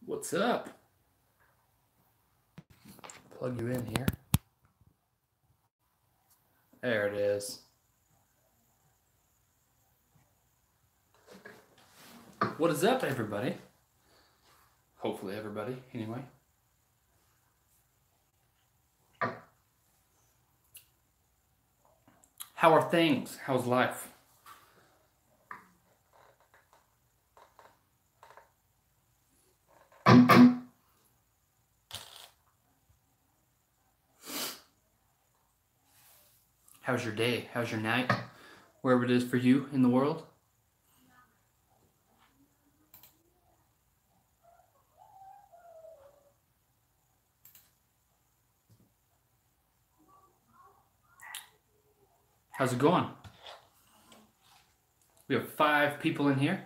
What's up? Plug you in here. There it is. What is up, everybody? Hopefully everybody, anyway. How are things? How's life? How's your day? How's your night? Wherever it is for you in the world. How's it going? We have 5 people in here.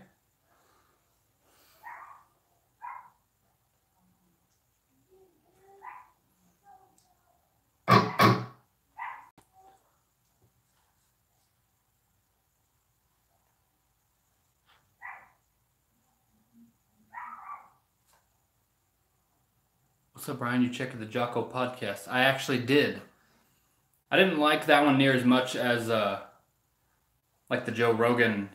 What's up, Brian? You checked the Jocko podcast. I actually did. I didn't like that one near as much as like the Joe Rogan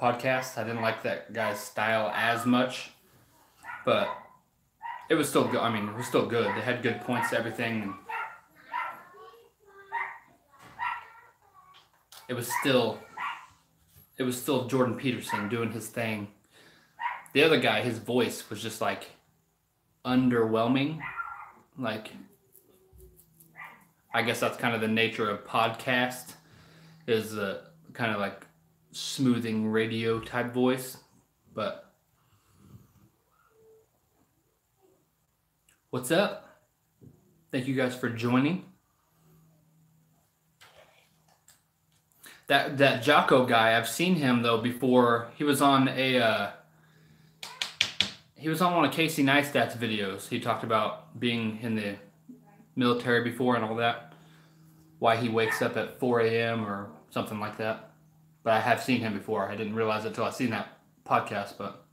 podcast. I didn't like that guy's style as much, but it was still good. I mean, it was still good. They had good points to everything. It was still Jordan Peterson doing his thing. The other guy, his voice was just like underwhelming. Like, I guess that's kind of the nature of podcast, is kind of like smoothing radio type voice. But what's up? Thank you guys for joining. That Jocko guy, I've seen him though before. He was on one of Casey Neistat's videos. He talked about being in the military before and all that. Why he wakes up at 4 a.m. or something like that. But I have seen him before. I didn't realize it until I seen that podcast. But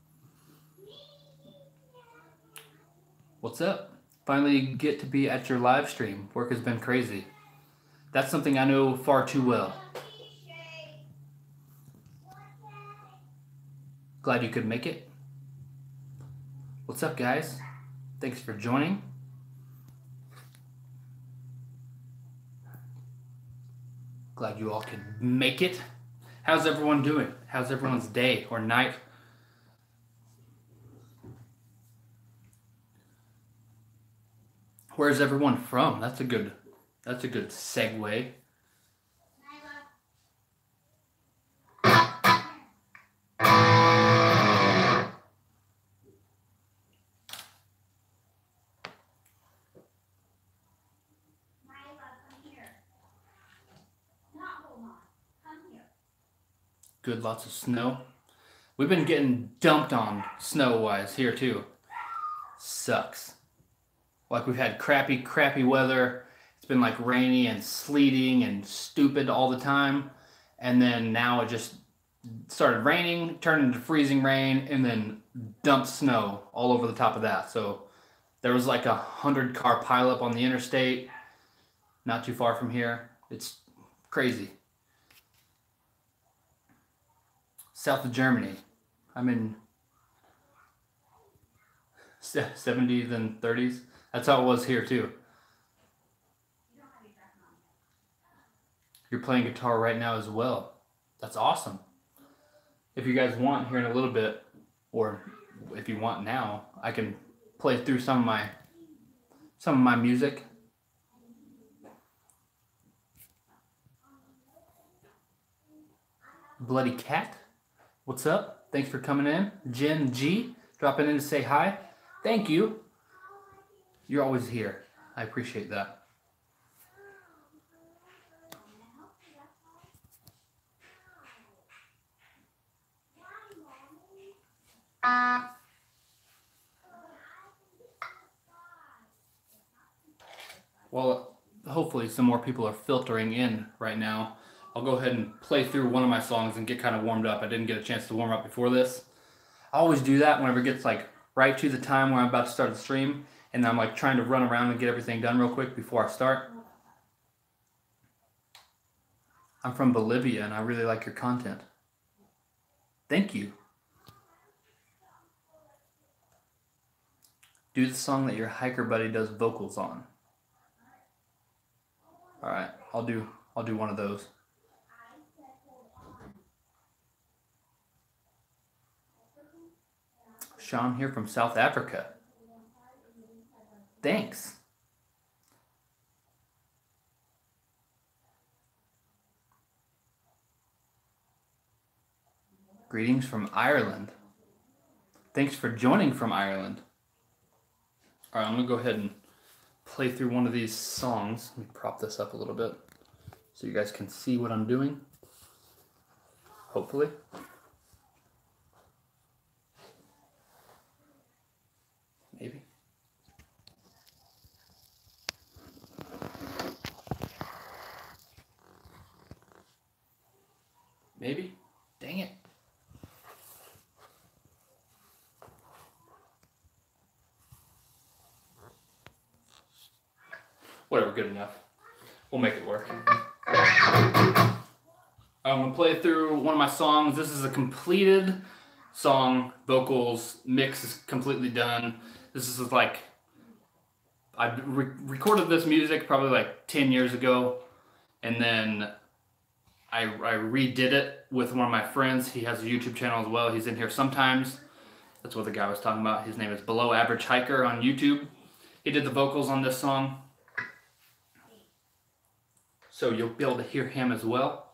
what's up? Finally get to be at your live stream. Work has been crazy. That's something I know far too well. Glad you could make it. What's up, guys? Thanks for joining. Glad you all could make it. How's everyone doing? How's everyone's day or night? Where's everyone from? That's a good segue. Good, lots of snow. We've been getting dumped on snow-wise here too. Sucks. Like, we've had crappy weather. It's been like rainy and sleeting and stupid all the time. And then now it just started raining, turned into freezing rain, and then dumped snow all over the top of that. So there was like 100-car pileup on the interstate, not too far from here. It's crazy. South of Germany. I'm in 70s and 30s. That's how it was here too. You're playing guitar right now as well. That's awesome. If you guys want, here in a little bit, or if you want now, I can play through some of my music. Bloody Cat. What's up? Thanks for coming in. Jen G, dropping in to say hi. Thank you. You're always here. I appreciate that. Well, hopefully some more people are filtering in right now. I'll go ahead and play through one of my songs and get kind of warmed up. I didn't get a chance to warm up before this. I always do that whenever it gets like right to the time where I'm about to start the stream, and I'm like trying to run around and get everything done real quick before I start. I'm from Bolivia and I really like your content. Thank you. Do the song that your hiker buddy does vocals on. All right, I'll do one of those. Sean here from South Africa. Thanks. Greetings from Ireland. Thanks for joining from Ireland. All right, I'm gonna go ahead and play through one of these songs. Let me prop this up a little bit so you guys can see what I'm doing. Hopefully. Maybe. Maybe. Dang it. Whatever, good enough. We'll make it work. I'm gonna play through one of my songs. This is a completed song, vocals, mix is completely done. This is like, I recorded this music probably like 10 years ago, and then I redid it with one of my friends. He has a YouTube channel as well. He's in here sometimes. That's what the guy was talking about. His name is Below Average Hiker on YouTube. He did the vocals on this song. So you'll be able to hear him as well.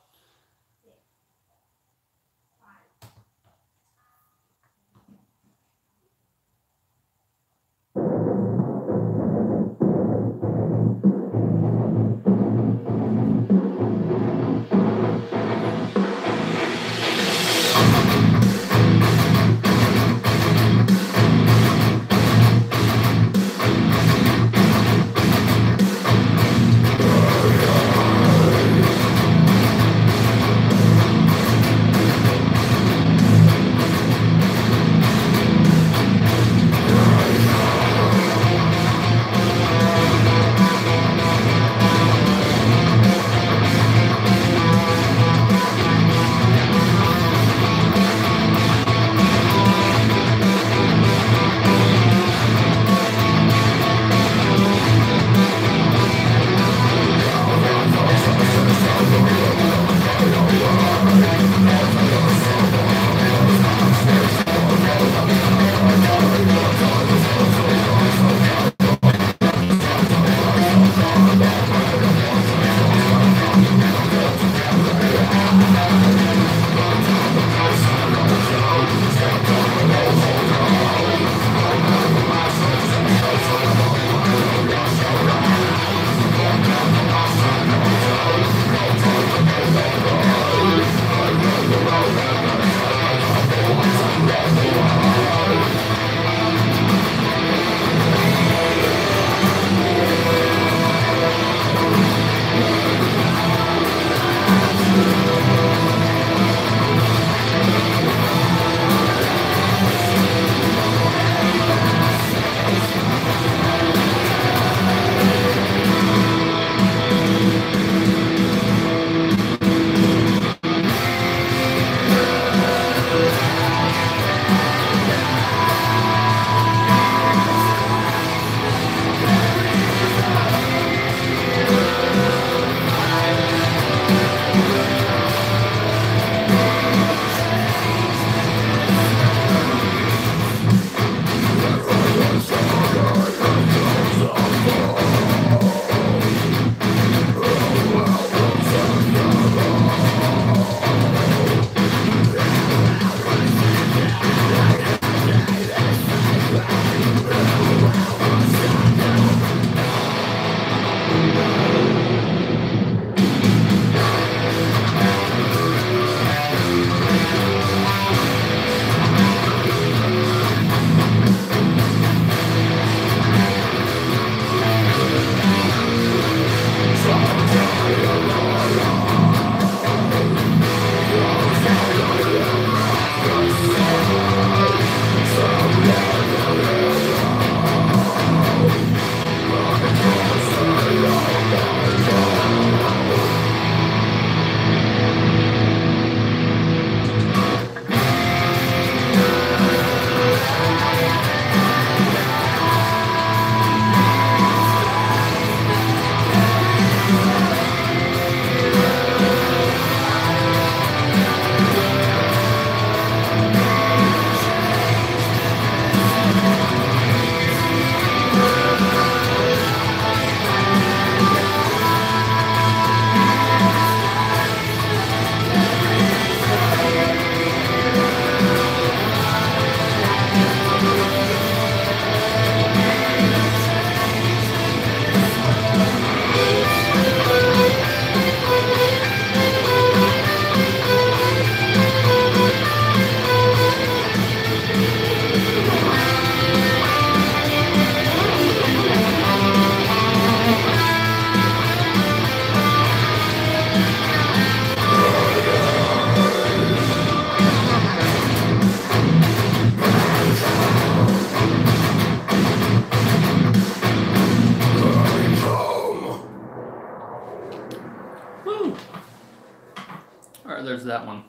that one?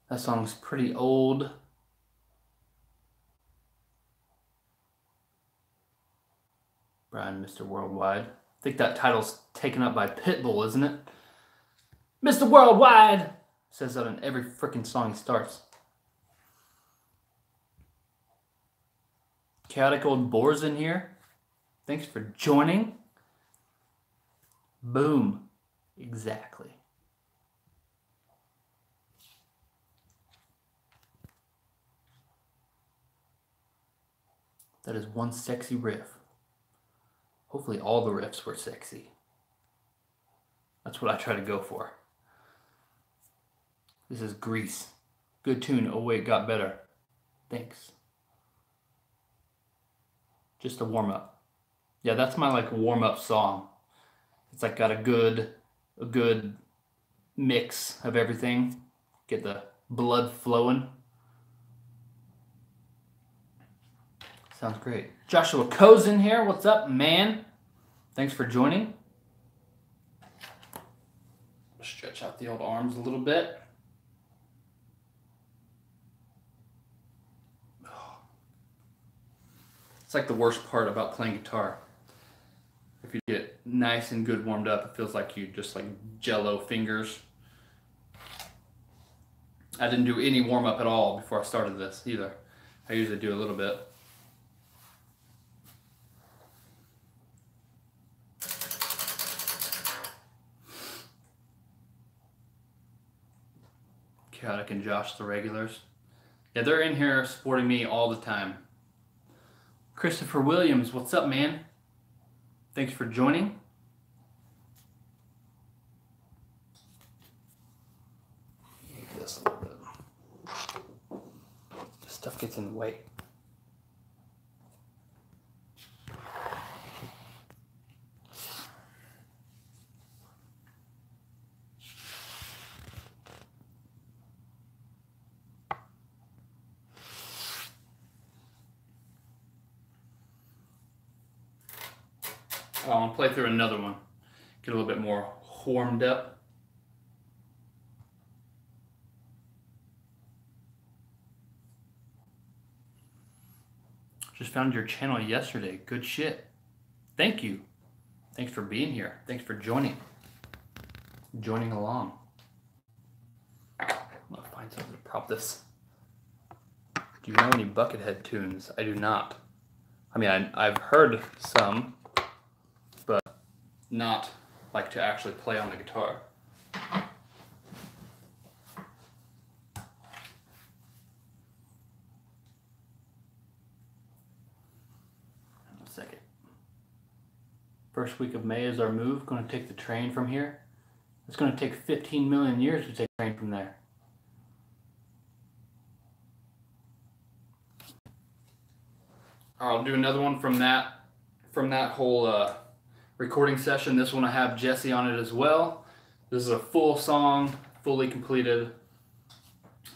That song's pretty old. Brian, Mr. Worldwide. I think that title's taken up by Pitbull, isn't it? Mr. Worldwide! Says that in every freaking song he starts. Chaotic Old Boars in here. Thanks for joining. Boom. Exactly. That is one sexy riff. Hopefully all the riffs were sexy. That's what I try to go for. This is Grease. Good tune. Oh wait, got better. Thanks. Just a warm-up. Yeah, that's my like warm-up song. It's like got a good mix of everything. Get the blood flowing. Sounds great. Joshua Coe's in here. What's up, man? Thanks for joining. Stretch out the old arms a little bit. It's like the worst part about playing guitar. If you get nice and good warmed up, it feels like you just like jello fingers. I didn't do any warm up at all before I started this either. I usually do a little bit. Chaotic and Josh, the regulars. Yeah, they're in here supporting me all the time. Christopher Williams, what's up, man? Thanks for joining. Make this a little bit. This stuff gets in the way. I want to play through another one, get a little bit more warmed up. Just found your channel yesterday. Good shit. Thank you. Thanks for being here. Thanks for joining along. I'm gonna find something to prop this. Do you know any Buckethead tunes? I do not. I mean, I've heard some, but not like to actually play on the guitar. A second. First week of May is our move. Going to take the train from here. It's going to take 15 million years to take the train from there. I'll do another one from that whole recording session. This one I have Jesse on it as well. This is a full song, fully completed.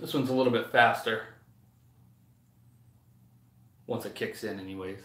This one's a little bit faster. Once it kicks in anyways.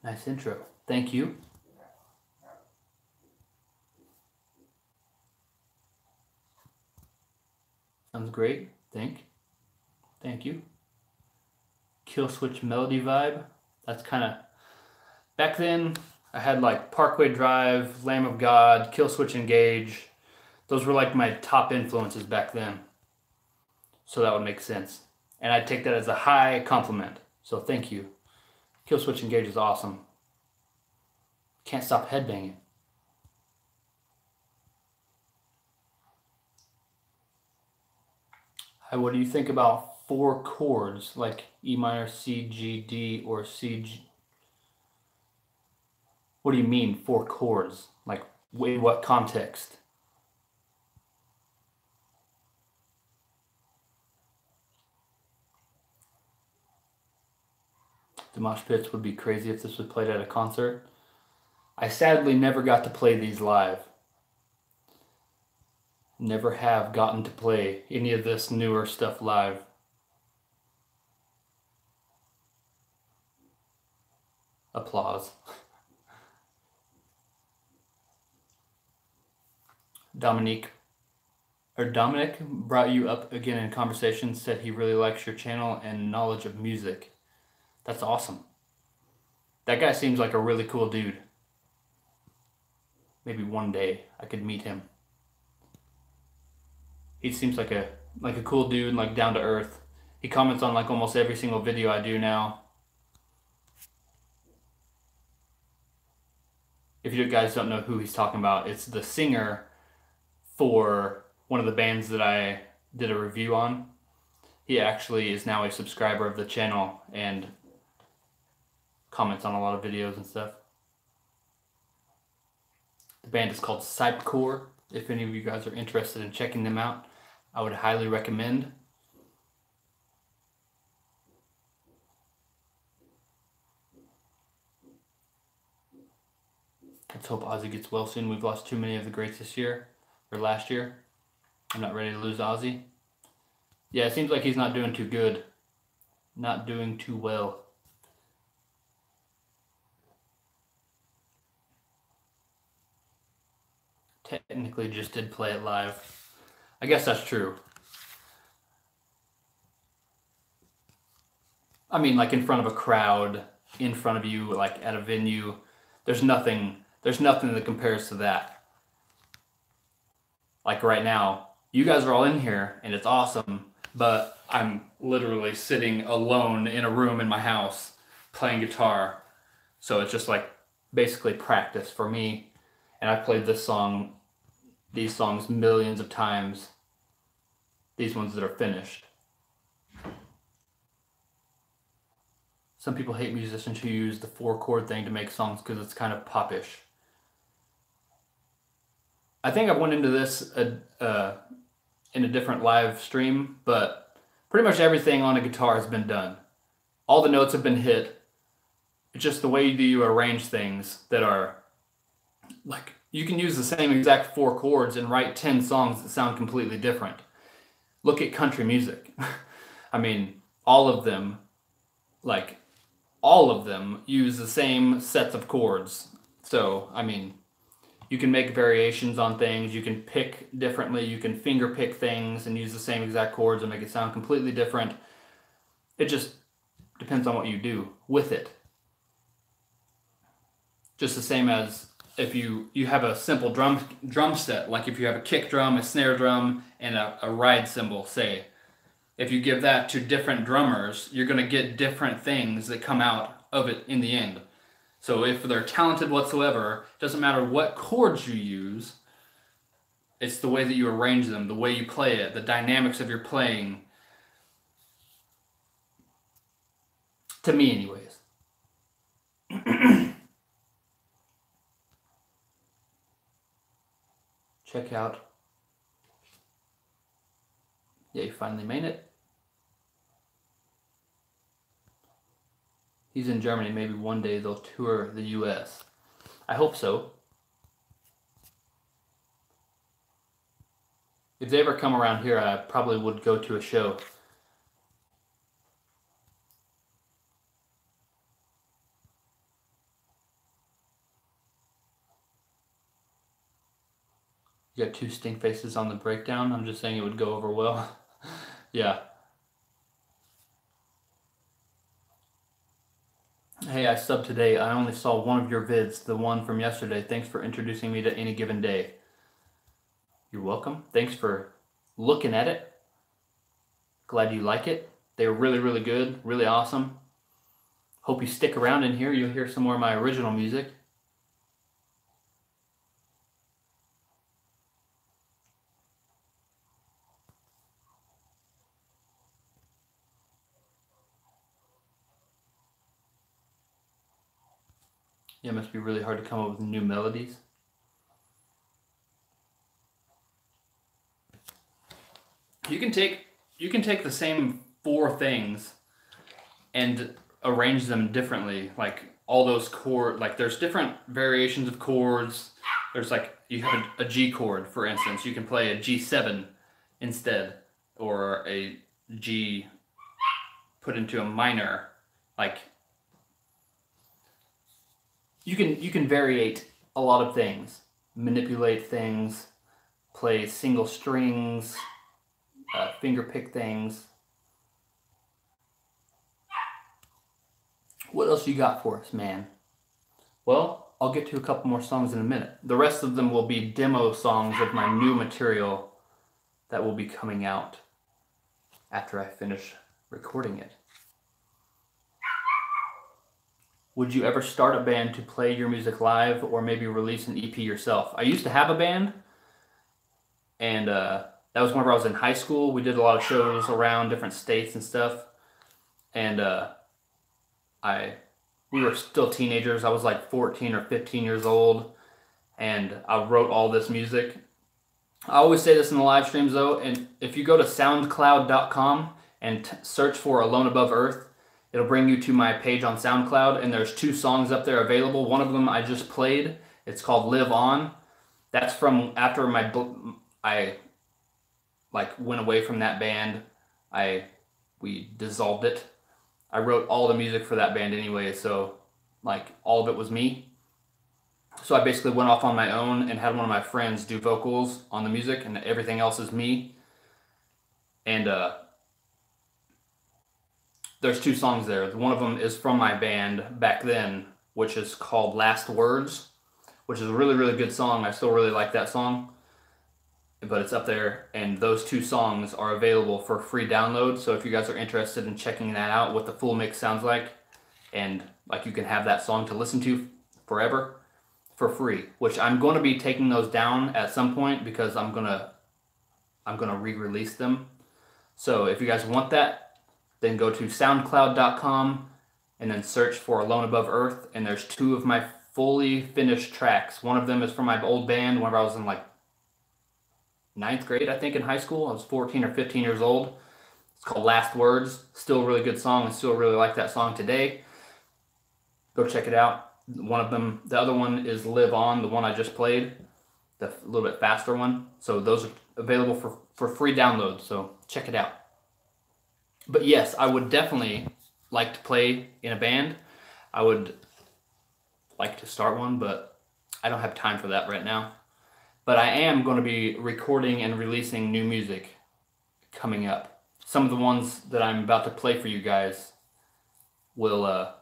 Nice intro. Thank you. Sounds great. Thank you. Kill switch melody vibe. That's kind of... Back then, I had like Parkway Drive, Lamb of God, Kill Switch Engage. Those were like my top influences back then. So that would make sense. And I take that as a high compliment. So thank you. Kill Switch Engage is awesome. Can't stop headbanging. Hi, what do you think about 4 chords like E minor, C, G, D, or C, G? What do you mean 4 chords? Like in what context? The mosh pits would be crazy if this was played at a concert. I sadly never got to play these live. Never have gotten to play any of this newer stuff live. Applause. Dominic brought you up again in conversation, said he really likes your channel and knowledge of music. That's awesome. That guy seems like a really cool dude. Maybe one day I could meet him. He seems like a cool dude, like down to earth. He comments on like almost every single video I do now. If you guys don't know who he's talking about, it's the singer for one of the bands that I did a review on. He actually is now a subscriber of the channel and comments on a lot of videos and stuff. The band is called Cypcore. If any of you guys are interested in checking them out, I would highly recommend. Let's hope Ozzy gets well soon. We've lost too many of the greats this year, or last year. I'm not ready to lose Ozzy. Yeah, it seems like he's not doing too good. Not doing too well. Technically just did play it live. I guess that's true. I mean, like in front of a crowd, in front of you, like at a venue, there's nothing that compares to that. Like right now, you guys are all in here and it's awesome, but I'm literally sitting alone in a room in my house playing guitar. So it's just like basically practice for me. And I've played these songs millions of times. These ones that are finished. Some people hate musicians who use the 4-chord thing to make songs because it's kind of popish. I think I went into this in a different live stream, but pretty much everything on a guitar has been done. All the notes have been hit. It's just the way you arrange things that are like, you can use the same exact 4 chords and write 10 songs that sound completely different. Look at country music. I mean, all of them use the same sets of chords. So, I mean, you can make variations on things, you can pick differently, you can finger pick things and use the same exact chords and make it sound completely different. It just depends on what you do with it. Just the same as if you have a simple drum set, like if you have a kick drum, a snare drum, and a ride cymbal, say. If you give that to different drummers, you're going to get different things that come out of it in the end. So if they're talented whatsoever, it doesn't matter what chords you use, it's the way that you arrange them, the way you play it, the dynamics of your playing. To me, anyways. Check out. Yeah, you finally made it. He's in Germany. Maybe one day they'll tour the US. I hope so. If they ever come around here, I probably would go to a show. You got 2 stink faces on the breakdown. I'm just saying it would go over well. Yeah. Hey, I subbed today. I only saw one of your vids, the one from yesterday. Thanks for introducing me to Any Given Day. You're welcome. Thanks for looking at it. Glad you like it. They were really, really good. Really awesome. Hope you stick around in here. You'll hear some more of my original music. Yeah, it must be really hard to come up with new melodies. You can take the same 4 things and arrange them differently. Like all those chords, like there's different variations of chords. There's like, you have a G chord, for instance. You can play a G7 instead, or a G put into a minor. Like you can variate a lot of things, manipulate things, play single strings, finger pick things. What else you got for us, man? Well, I'll get to a couple more songs in a minute. The rest of them will be demo songs of my new material that will be coming out after I finish recording it. Would you ever start a band to play your music live, or maybe release an EP yourself? I used to have a band, and that was whenever I was in high school. We did a lot of shows around different states and stuff, and we were still teenagers. I was like 14 or 15 years old, and I wrote all this music. I always say this in the live streams though, and if you go to soundcloud.com and search for Alone Above Earth, it'll bring you to my page on SoundCloud, and there's 2 songs up there available. One of them I just played. It's called Live On. That's from after I like went away from that band. We dissolved it. I wrote all the music for that band anyway, so like all of it was me. So I basically went off on my own and had one of my friends do vocals on the music, and everything else is me. And there's 2 songs there. One of them is from my band back then, which is called Last Words, which is a really, really good song. I still really like that song, but it's up there, and those 2 songs are available for free download. So if you guys are interested in checking that out, what the full mix sounds like, and like you can have that song to listen to forever for free, which I'm going to be taking those down at some point because I'm gonna re-release them. So if you guys want that, then go to soundcloud.com and then search for Alone Above Earth, and there's 2 of my fully finished tracks. One of them is from my old band whenever I was in like 9th grade, I think, in high school. I was 14 or 15 years old. It's called Last Words. Still a really good song. I still really like that song today. Go check it out. One of them, the other one is Live On, the one I just played, the little bit faster one. So those are available for free download, so check it out. But yes, I would definitely like to play in a band. I would like to start one, but I don't have time for that right now. But I am going to be recording and releasing new music coming up. Some of the ones that I'm about to play for you guys will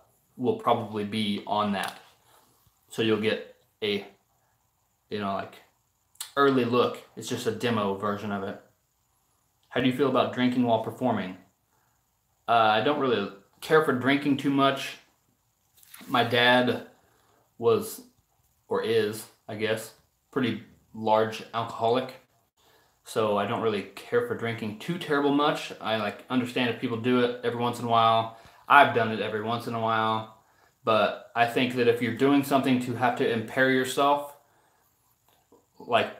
probably be on that. So you'll get a, like early look. It's just a demo version of it. How do you feel about drinking while performing? I don't really care for drinking too much. My dad was, or is, I guess, pretty large alcoholic, so I don't really care for drinking too terrible much. I understand if people do it every once in a while. I've done it every once in a while, but I think that if you're doing something to have to impair yourself, like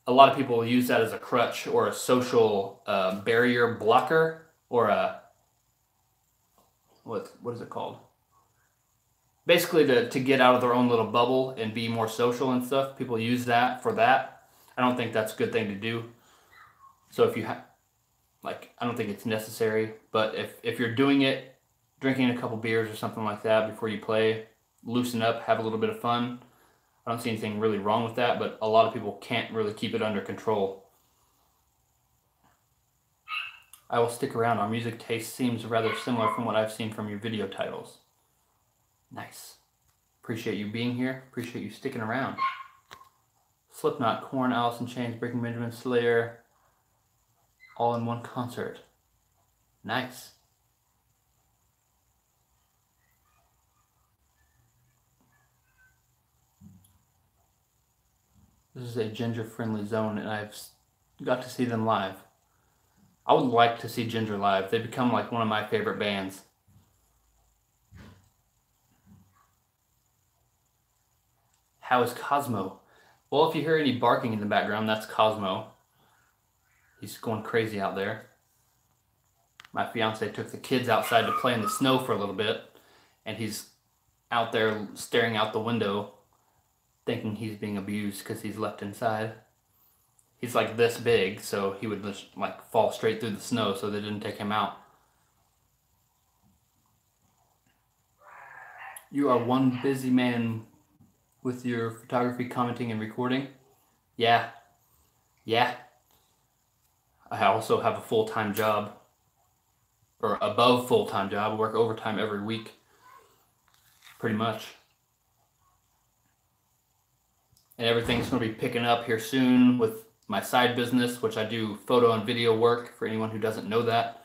a lot of people use that as a crutch or a social barrier blocker, or a what is it called? Basically to get out of their own little bubble and be more social and stuff. People use that for that. I don't think that's a good thing to do. So if you I don't think it's necessary, but if you're doing it, drinking a couple beers or something like that before you play, loosen up, have a little bit of fun, I don't see anything really wrong with that, but a lot of people can't really keep it under control. I will stick around. Our music taste seems rather similar from what I've seen from your video titles. Nice. Appreciate you being here. Appreciate you sticking around. Slipknot, Korn, Alice in Chains, Breaking Benjamin, Slayer, all in one concert. Nice. This is a ginger-friendly zone, and I've got to see them live. I would like to see Ginger live. They become like one of my favorite bands. How is Cosmo? Well, if you hear any barking in the background, that's Cosmo. He's going crazy out there. My fiance took the kids outside to play in the snow for a little bit, and he's out there staring out the window, thinking he's being abused because he's left inside. He's like this big, so he would just like fall straight through the snow, so they didn't take him out. You are one busy man with your photography, commenting, and recording. Yeah. I also have a full-time job, or above full-time job. I work overtime every week, pretty much. And everything's going to be picking up here soon with my side business, which I do photo and video work. For anyone who doesn't know that,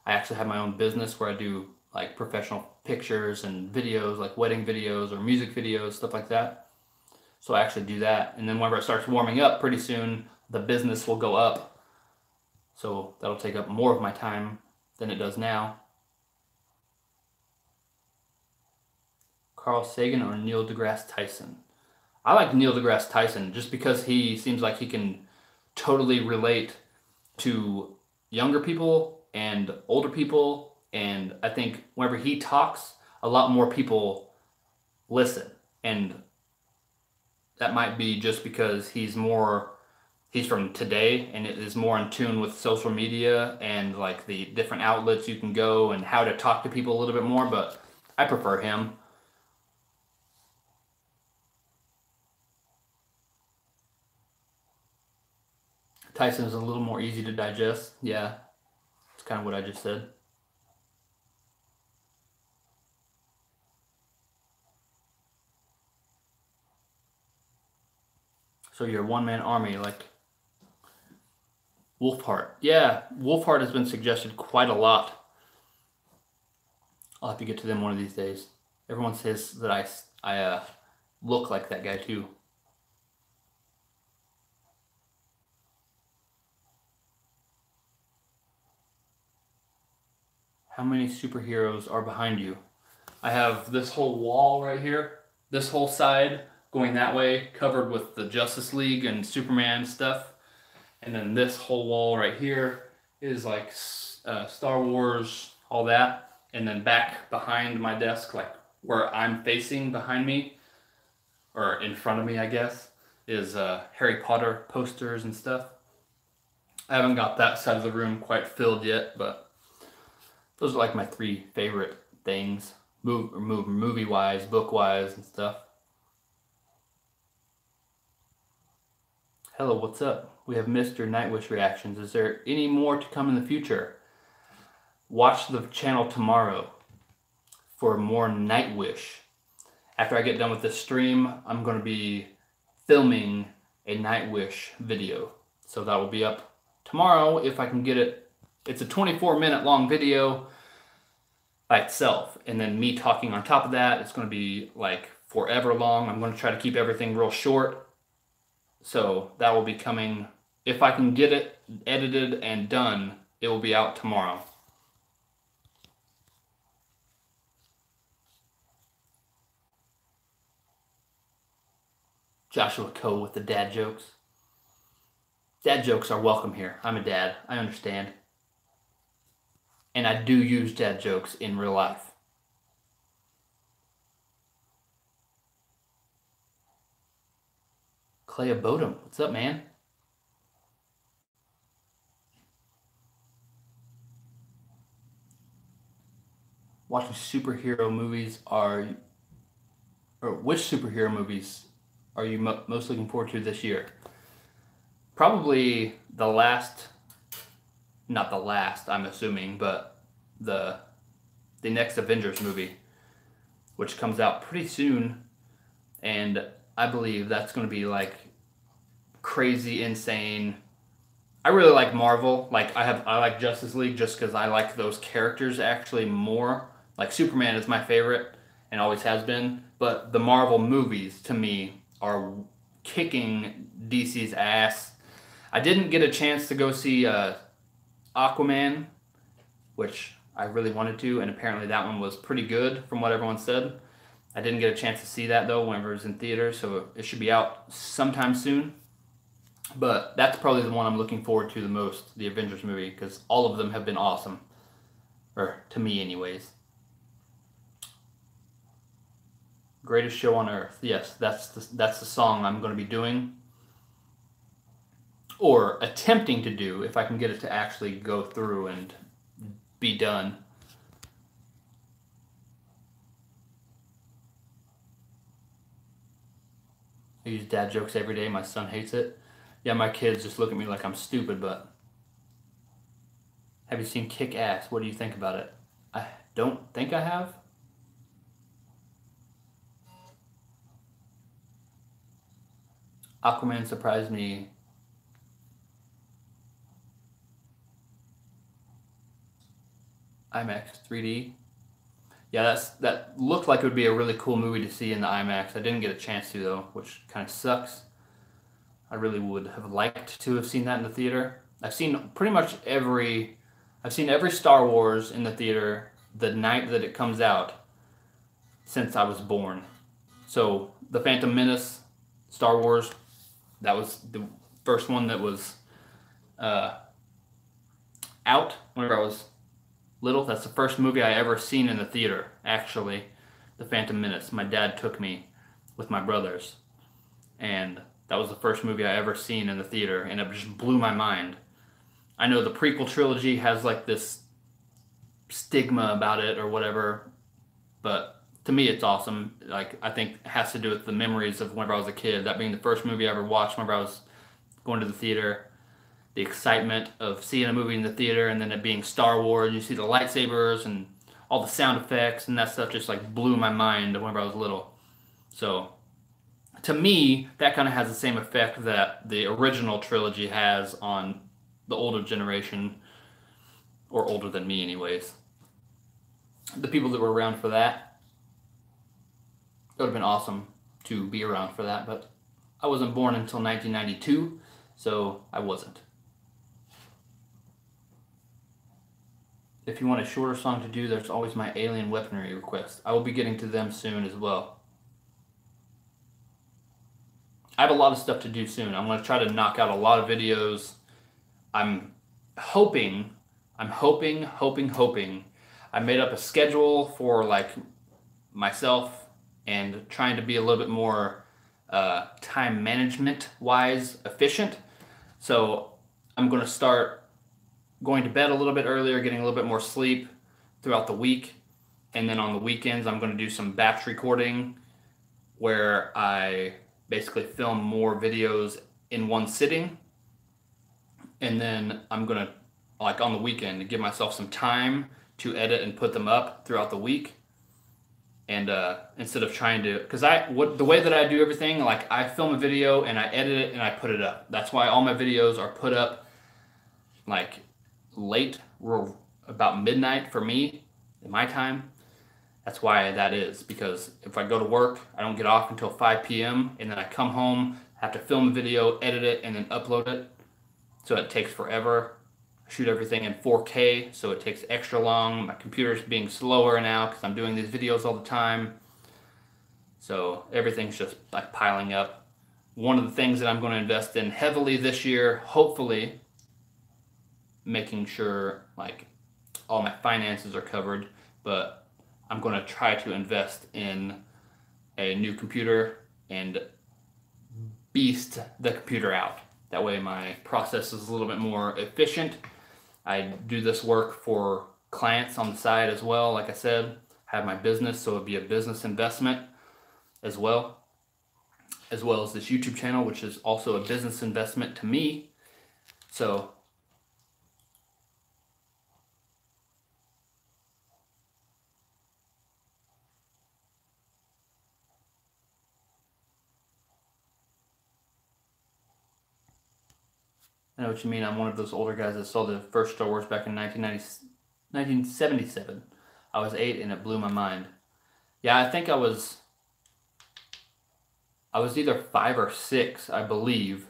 I actually have my own business where I do like professional pictures and videos, like wedding videos or music videos, stuff like that. So I actually do that. And then whenever it starts warming up pretty soon, the business will go up. So that'll take up more of my time than it does now. Carl Sagan or Neil deGrasse Tyson? I like Neil deGrasse Tyson just because he seems like he can totally relate to younger people and older people, and I think whenever he talks, a lot more people listen, and that might be just because he's from today and it is more in tune with social media and like the different outlets you can go and how to talk to people a little bit more, but I prefer him. Tyson is a little more easy to digest. Yeah, it's kind of what I just said. So you're a one-man army like Wolfheart. Yeah, Wolfheart has been suggested quite a lot. I'll have to get to them one of these days. Everyone says that I look like that guy too. How many superheroes are behind you? I have this whole wall right here, this whole side going that way, covered with the Justice League and Superman stuff. And then this whole wall right here is like Star Wars, all that. And then back behind my desk, like where I'm facing behind me, or in front of me, I guess, is Harry Potter posters and stuff. I haven't got that side of the room quite filled yet, but those are like my three favorite things, movie-wise, book-wise, and stuff. Hello, what's up? We have missed your Nightwish reactions. Is there any more to come in the future? Watch the channel tomorrow for more Nightwish. After I get done with this stream, I'm going to be filming a Nightwish video. So that will be up tomorrow if I can get it. It's a 24-minute long video by itself, and then me talking on top of that, it's going to be like forever long. I'm going to try to keep everything real short. So that will be coming, if I can get it edited and done, it will be out tomorrow. Joshua Coe with the dad jokes. Dad jokes are welcome here. I'm a dad. I understand. And I do use dad jokes in real life. Clay Bodum, what's up, man? Watching superhero movies or which superhero movies are you most looking forward to this year? Probably the last, not the last, I'm assuming, but the next Avengers movie, which comes out pretty soon, and I believe that's going to be like crazy, insane. I really like Marvel. Like I like Justice League just because I like those characters actually more. Like Superman is my favorite and always has been, but the Marvel movies to me are kicking DC's ass. I didn't get a chance to go see Aquaman, which I really wanted to, and apparently that one was pretty good from what everyone said. I didn't get a chance to see that though whenever it was in theaters, so it should be out sometime soon. But that's probably the one I'm looking forward to the most, the Avengers movie, because all of them have been awesome. Or to me anyways. Greatest Show on Earth. Yes, that's the song I'm going to be doing. Or attempting to do, if I can get it to actually go through and be done. I use dad jokes every day. My son hates it. Yeah, my kids just look at me like I'm stupid, but have you seen Kick Ass? What do you think about it? I don't think I have. Aquaman surprised me. IMAX 3D. Yeah, that looked like it would be a really cool movie to see in the IMAX. I didn't get a chance to though, which kind of sucks. I really would have liked to have seen that in the theater. I've seen every Star Wars in the theater the night that it comes out since I was born. So The Phantom Menace, Star Wars, that was the first one that was out whenever I was little. That's the first movie I ever seen in the theater, actually. The Phantom Menace. My dad took me with my brothers, and that was the first movie I ever seen in the theater, and it just blew my mind. I know the prequel trilogy has like this stigma about it or whatever, but to me it's awesome. Like, I think it has to do with the memories of whenever I was a kid, that being the first movie I ever watched whenever I was going to the theater. The excitement of seeing a movie in the theater and then it being Star Wars, you see the lightsabers and all the sound effects and that stuff just like blew my mind whenever I was little. So to me, that kind of has the same effect that the original trilogy has on the older generation, or older than me anyways. The people that were around for that, it would have been awesome to be around for that, but I wasn't born until 1992, so I wasn't. If you want a shorter song to do, there's always my alien weaponry request. I will be getting to them soon as well. I have a lot of stuff to do soon. I'm going to try to knock out a lot of videos. I'm hoping. I made up a schedule for like myself and trying to be a little bit more time management wise efficient. So I'm going to start going to bed a little bit earlier, getting a little bit more sleep throughout the week. And then on the weekends, I'm going to do some batch recording where I basically film more videos in one sitting. And then I'm going to, like on the weekend, give myself some time to edit and put them up throughout the week. And instead of trying to, because the way that I do everything, like I film a video and I edit it and I put it up. That's why all my videos are put up like late, about midnight for me, in my time. That's why that is, because if I go to work, I don't get off until 5 p.m. and then I come home, have to film a video, edit it, and then upload it. So it takes forever. I shoot everything in 4K, so it takes extra long. My computer's being slower now because I'm doing these videos all the time. So everything's just like piling up. One of the things that I'm going to invest in heavily this year, hopefully, making sure like all my finances are covered, but I'm going to try to invest in a new computer and beast the computer out. That way my process is a little bit more efficient. I do this work for clients on the side as well. Like I said, I have my business, so it'd be a business investment as well. as well as this YouTube channel, which is also a business investment to me. So I know what you mean. I'm one of those older guys that saw the first Star Wars back in 1977. I was 8 and it blew my mind. Yeah, I think I was either 5 or 6, I believe.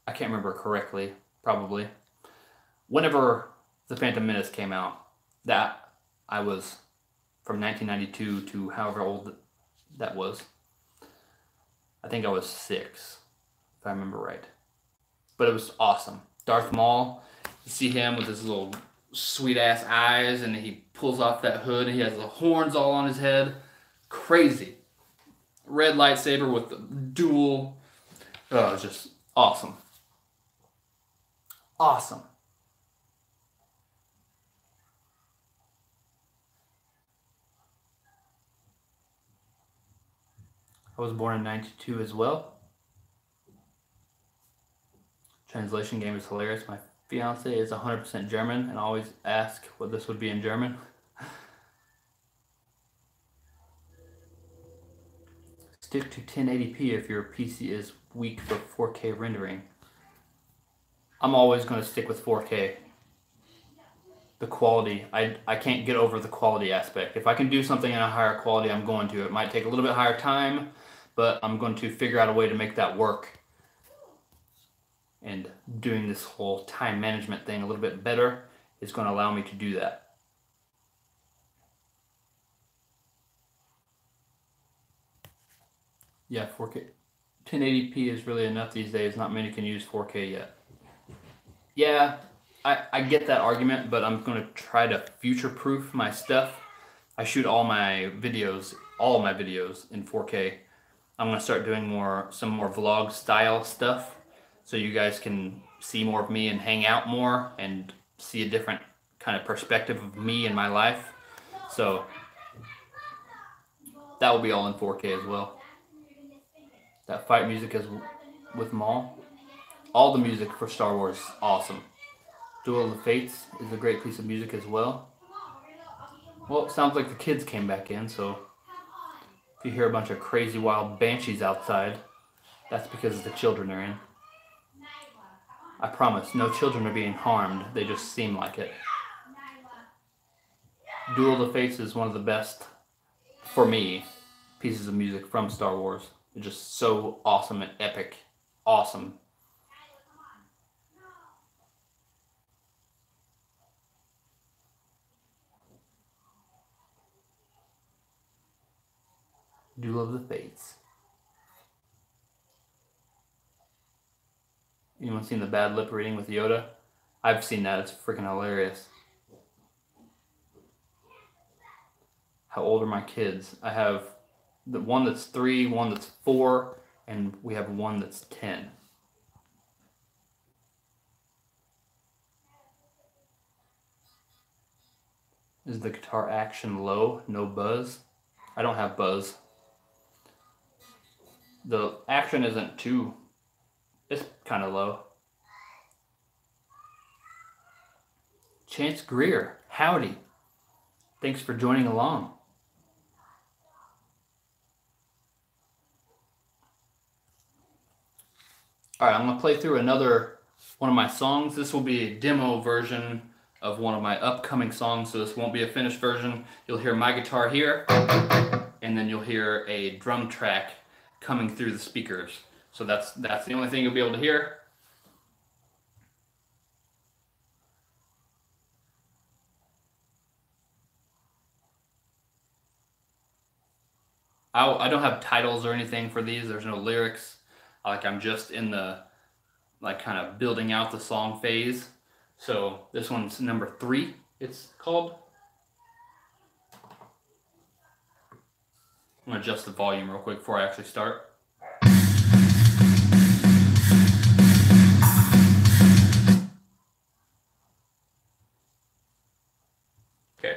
I can't remember correctly, probably. Whenever The Phantom Menace came out, that I was from 1992 to however old that was. I think I was 6, if I remember right. But it was awesome. Darth Maul, you see him with his little sweet ass eyes, and he pulls off that hood, and he has the horns all on his head. Crazy. Red lightsaber with the dual. Oh, it's just awesome. Awesome. I was born in 92 as well. Translation game is hilarious. My fiance is 100% German and always ask what this would be in German. Stick to 1080p if your PC is weak for 4K rendering. I'm always going to stick with 4K. The quality, I can't get over the quality aspect. If I can do something in a higher quality, I'm going to. It might take a little bit higher time, but I'm going to figure out a way to make that work. And doing this whole time management thing a little bit better is going to allow me to do that. Yeah, 4K. 1080p is really enough these days. Not many can use 4K yet. Yeah, I get that argument, but I'm going to try to future-proof my stuff. I shoot all my videos in 4K. I'm going to start doing some more vlog style stuff, so you guys can see more of me and hang out more and see a different kind of perspective of me and my life. So that will be all in 4K as well. That fight music is with Maul. All the music for Star Wars is awesome. Duel of the Fates is a great piece of music as well. Well, it sounds like the kids came back in, so if you hear a bunch of crazy wild banshees outside, that's because the children are in. I promise, no children are being harmed, they just seem like it. Duel of the Fates is one of the best, for me, pieces of music from Star Wars. It's just so awesome and epic. Awesome. Duel of the Fates. Anyone seen the bad lip reading with Yoda? I've seen that. It's freaking hilarious. How old are my kids? I have the one that's 3, one that's 4, and we have one that's 10. Is the guitar action low? No buzz? I don't have buzz. The action isn't too... It's kind of low. Chance Greer, howdy. Thanks for joining along. Alright, I'm going to play through another one of my songs. This will be a demo version of one of my upcoming songs, so this won't be a finished version. You'll hear my guitar here, and then you'll hear a drum track coming through the speakers. So that's the only thing you'll be able to hear. I don't have titles or anything for these. There's no lyrics. I'm just in the kind of building out the song phase. So this one's number 3, it's called. I'm going to adjust the volume real quick before I actually start. Okay.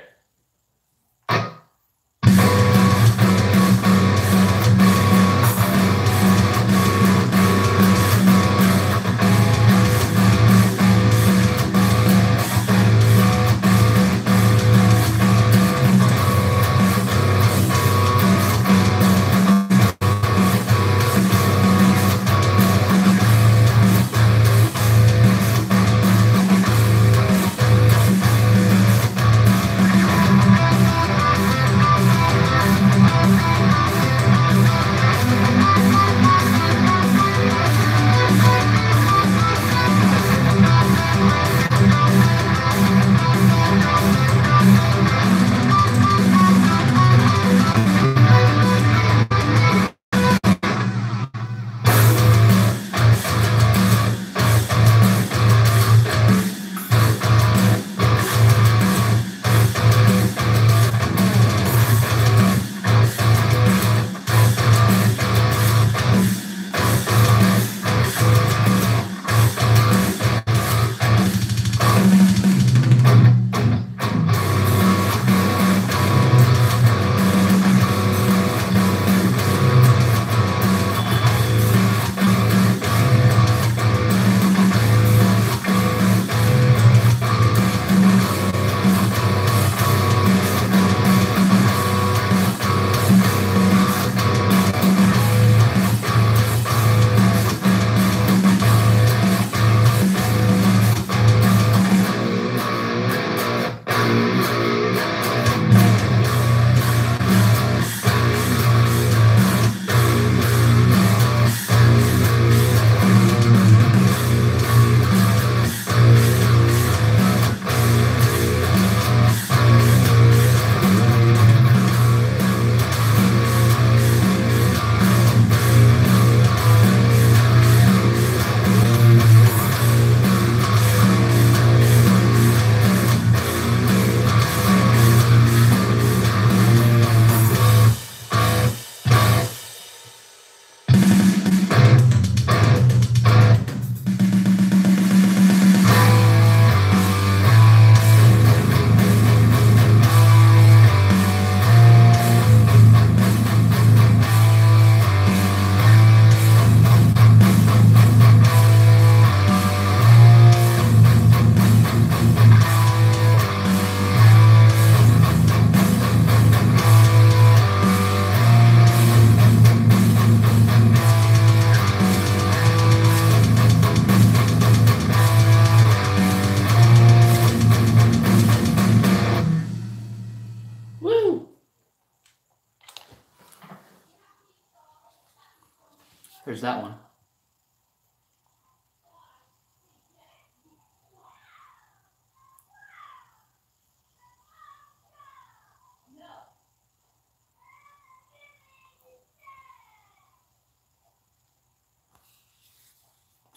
There's that one.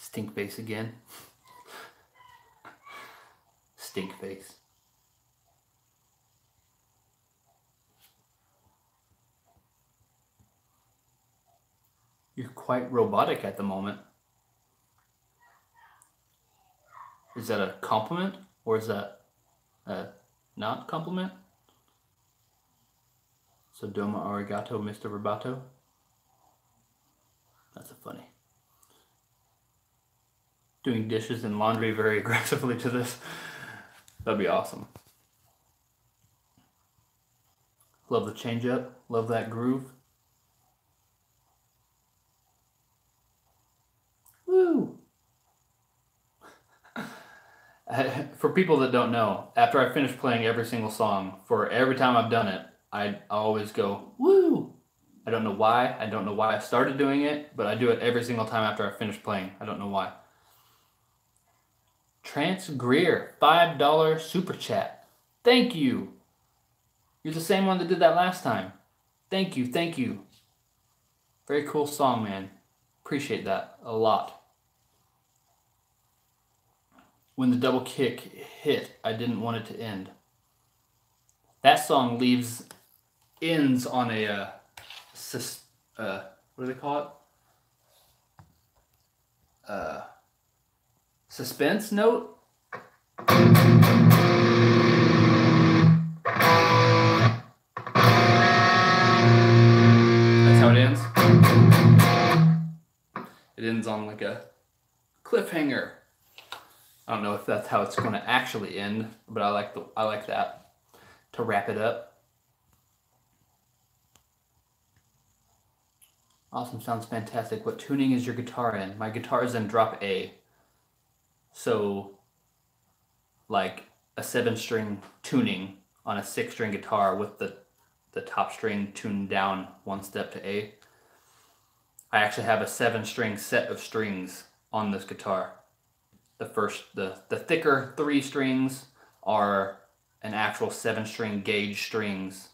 Stink face again. Stink face. You're quite robotic at the moment. Is that a compliment or is that a not compliment? So domo arigato, Mr. Roboto. That's a funny. Doing dishes and laundry very aggressively to this. That'd be awesome. Love the change up. Love that groove. Woo! For people that don't know, after I finish playing every single song, for every time I've done it, I always go, woo! I don't know why. I don't know why I started doing it, but I do it every single time after I finish playing. I don't know why. Trance Greer, $5 super chat. Thank you. You're the same one that did that last time. Thank you, thank you. Very cool song, man. Appreciate that a lot. When the double kick hit, I didn't want it to end. That song ends on a, what do they call it? Suspense note? That's how it ends. It ends on like a cliffhanger. I don't know if that's how it's going to actually end, but I like that to wrap it up. Awesome, sounds fantastic. What tuning is your guitar in? My guitar is in drop A. So, like a 7-string tuning on a 6-string guitar with the top string tuned down 1 step to A. I actually have a 7-string set of strings on this guitar. The thicker 3 strings are an actual 7-string gauge strings,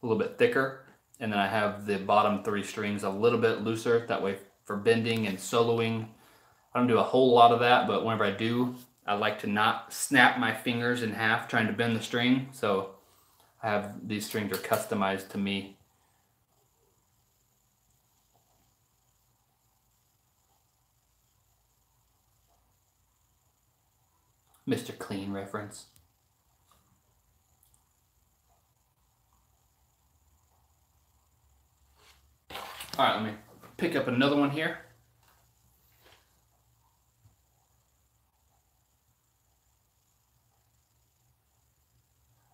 a little bit thicker. And then I have the bottom 3 strings a little bit looser, that way for bending and soloing. I don't do a whole lot of that, but whenever I do, I like to not snap my fingers in half trying to bend the string. So I have these strings are customized to me. Mr. Clean reference. All right, let me pick up another one here.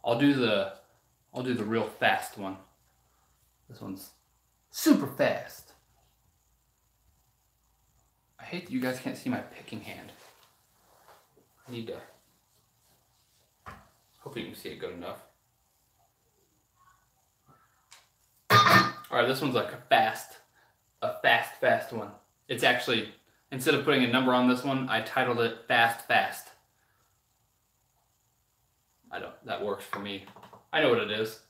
I'll do the real fast one. This one's super fast. I hate that you guys can't see my picking hand. I need to. Hopefully you can see it good enough. All right, this one's like a fast one. It's actually, instead of putting a number on this one, I titled it Fast. That works for me. I know what it is.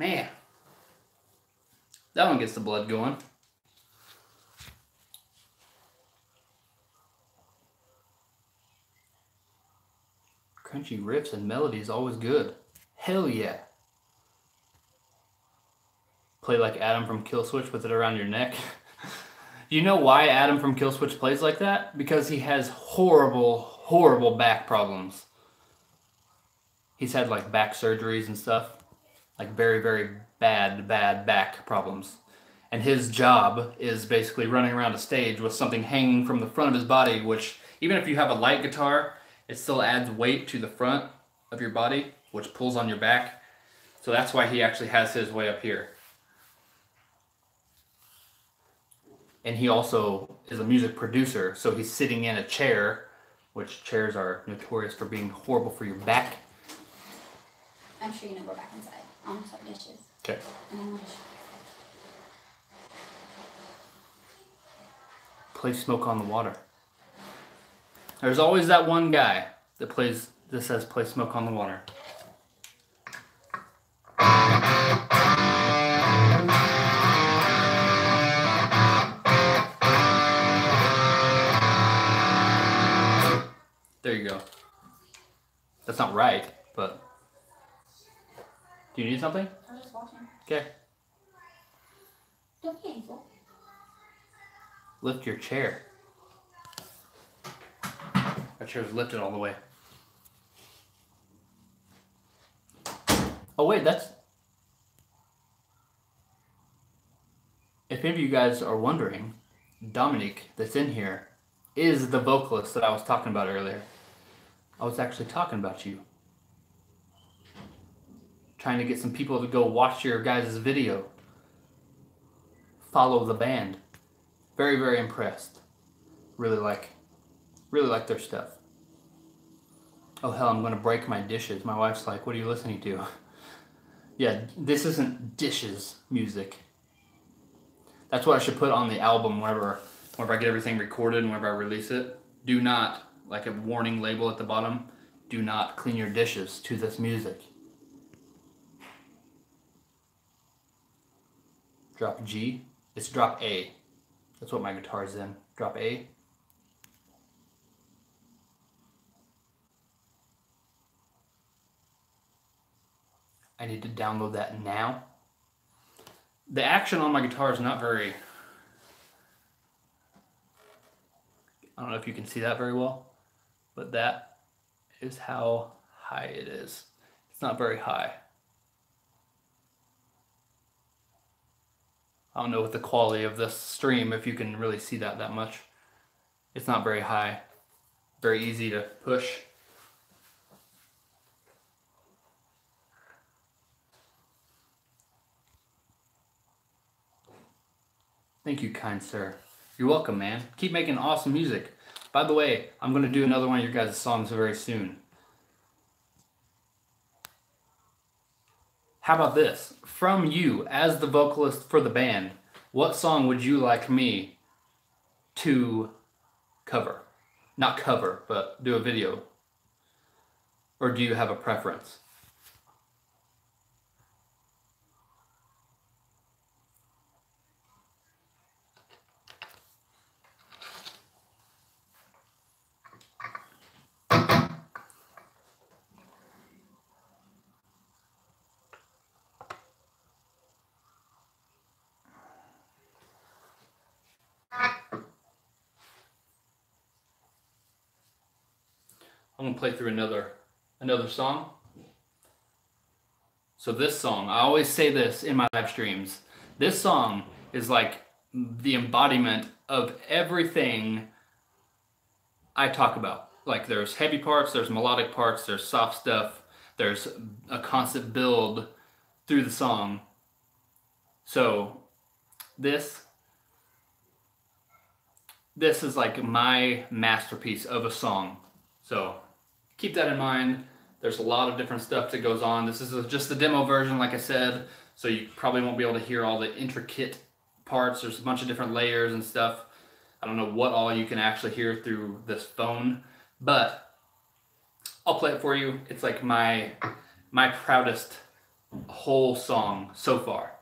Man, that one gets the blood going. Crunchy riffs and melodies, always good. Hell yeah. Play like Adam from Killswitch with it around your neck. You know why Adam from Killswitch plays like that? Because he has horrible, horrible back problems. He's had like back surgeries and stuff. Like very, very bad back problems. And his job is basically running around a stage with something hanging from the front of his body, which even if you have a light guitar, it still adds weight to the front of your body, which pulls on your back. So that's why he actually has his way up here. And he also is a music producer, so he's sitting in a chair, which chairs are notorious for being horrible for your back. I'm sure you're gonna go back inside. I'm gonna start dishes. Okay. Play Smoke on the Water. There's always that one guy that says play Smoke on the Water. There you go. That's not right, but... Do you need something? I'm just watching. Okay. Don't be painful. Lift your chair. That chair's lifted all the way. Oh wait, that's... If any of you guys are wondering, Dominique, that's in here, is the vocalist that I was talking about earlier. I was actually talking about you. Trying to get some people to go watch your guys' video. Follow the band. Very, very impressed. Really like their stuff. Oh hell, I'm gonna break my dishes. My wife's like, what are you listening to? Yeah, this isn't dishes music. That's what I should put on the album whenever I get everything recorded and whenever I release it. Do not, like a warning label at the bottom, do not clean your dishes to this music. Drop G. It's drop A. That's what my guitar is in. Drop A. I need to download that now. The action on my guitar is not very... I don't know if you can see that very well, but that is how high it is. It's not very high. I don't know with the quality of this stream if you can really see that much. It's not very high. Very easy to push. Thank you, kind sir. You're welcome, man. Keep making awesome music. By the way, I'm going to do another one of your guys' songs very soon. How about this? From you, as the vocalist for the band, what song would you like me to cover? Not cover, but do a video. Or do you have a preference? I'm gonna play through another song. So this song, I always say this in my live streams. This song is like the embodiment of everything I talk about. Like there's heavy parts, there's melodic parts, there's soft stuff, there's a constant build through the song. So this is like my masterpiece of a song. So keep that in mind. There's a lot of different stuff that goes on. This is just the demo version, like I said, so you probably won't be able to hear all the intricate parts. There's a bunch of different layers and stuff. I don't know what all you can actually hear through this phone, but I'll play it for you. It's like my proudest whole song so far.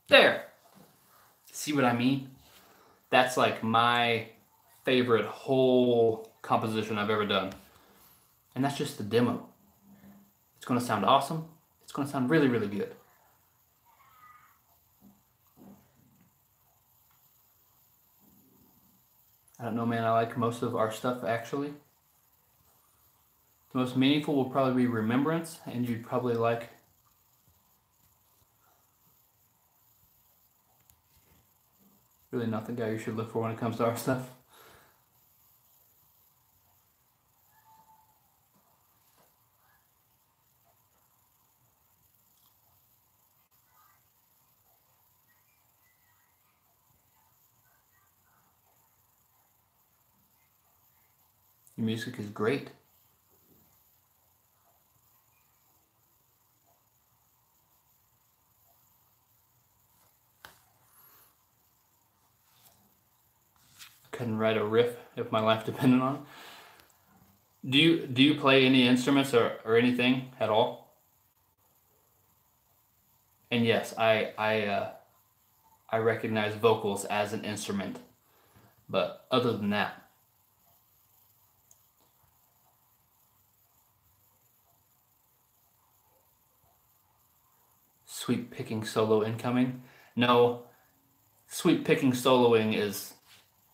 There. See what I mean? That's like my favorite whole composition I've ever done. And that's just the demo. It's going to sound awesome. It's going to sound really, really good. I don't know, man. I like most of our stuff, actually. The most meaningful will probably be Remembrance, and you'd probably like Really not the guy you should look for when it comes to our stuff. Your music is great. Couldn't write a riff if my life depended on it. Do you play any instruments or anything at all? And yes, I recognize vocals as an instrument, but other than that, sweep picking solo incoming. No, sweep picking soloing is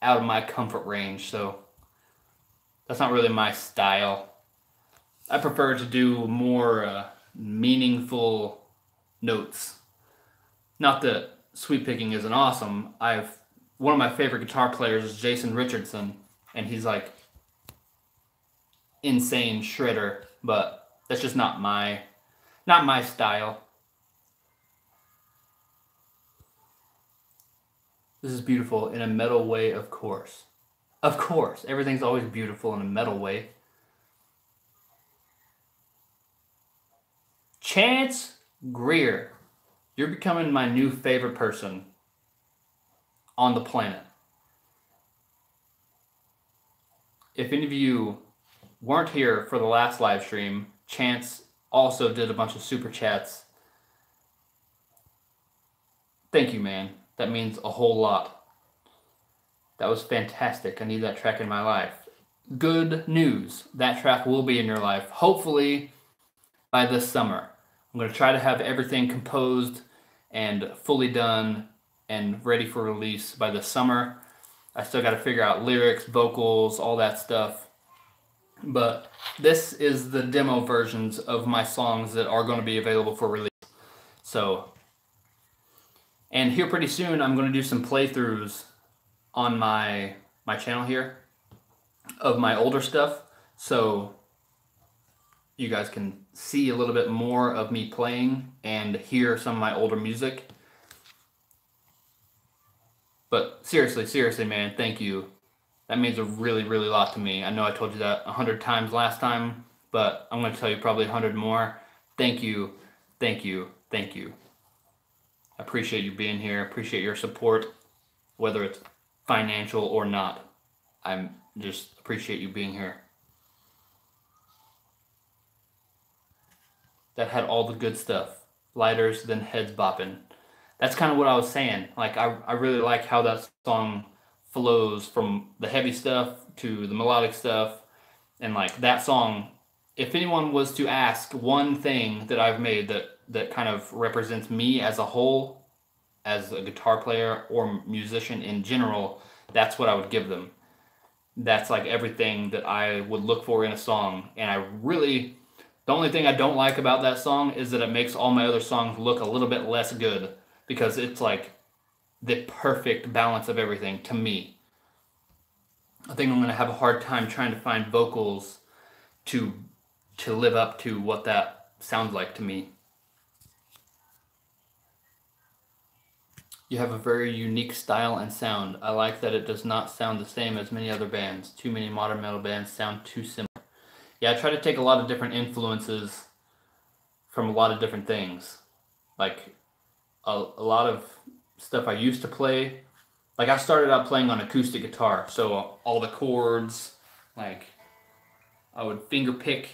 out of my comfort range, so that's not really my style. I prefer to do more meaningful notes. Not that sweep picking isn't awesome. One of my favorite guitar players is Jason Richardson, and he's like insane shredder, but that's just not my style. This is beautiful in a metal way, of course. Of course, everything's always beautiful in a metal way. Chance Greer, you're becoming my new favorite person on the planet. If any of you weren't here for the last live stream, Chance also did a bunch of super chats. Thank you, man. That means a whole lot. That was fantastic. I need that track in my life. Good news. That track will be in your life, hopefully by this summer. I'm going to try to have everything composed and fully done and ready for release by this summer. I still got to figure out lyrics, vocals, all that stuff. But this is the demo versions of my songs that are going to be available for release. So, and here pretty soon I'm going to do some playthroughs on my channel here of my older stuff. So you guys can see a little bit more of me playing and hear some of my older music. But seriously, man, thank you. That means a really, really lot to me. I know I told you that 100 times last time, but I'm going to tell you probably 100 more. Thank you, thank you, thank you. I appreciate you being here. Appreciate your support, whether it's financial or not. I just appreciate you being here. That had all the good stuff. Lighters, then heads bopping. That's kind of what I was saying. Like, I really like how that song flows from the heavy stuff to the melodic stuff. And like that song, if anyone was to ask one thing that I've made that kind of represents me as a whole, as a guitar player or musician in general, that's what I would give them. That's like everything that I would look for in a song. And the only thing I don't like about that song is that it makes all my other songs look a little bit less good, because it's like the perfect balance of everything to me. I think I'm going to have a hard time trying to find vocals to live up to what that sounds like to me. You have a very unique style and sound. I like that it does not sound the same as many other bands. Too many modern metal bands sound too similar. Yeah, I try to take a lot of different influences from a lot of different things. Like a lot of stuff I used to play. Like I started out playing on acoustic guitar, so all the chords, like I would finger pick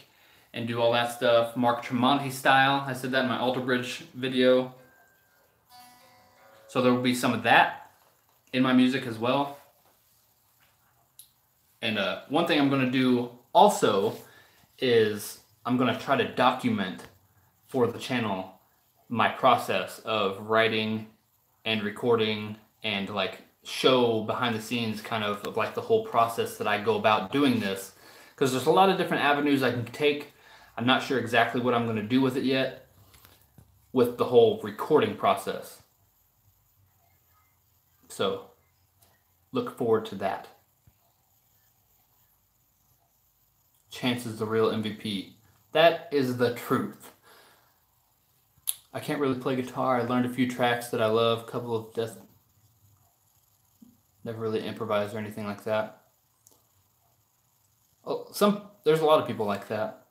and do all that stuff. Mark Tremonti style. I said that in my Alter Bridge video. So there will be some of that in my music as well. And one thing I'm going to do also is I'm going to try to document for the channel my process of writing and recording, and like show behind the scenes kind of like the whole process that I go about doing this, because there's a lot of different avenues I can take. I'm not sure exactly what I'm going to do with it yet, with the whole recording process. So Look forward to that. Chance is the real MVP. That is the truth. I can't really play guitar. I learned a few tracks that I love, a couple of just never really improvised or anything like that. Oh, there's a lot of people like that.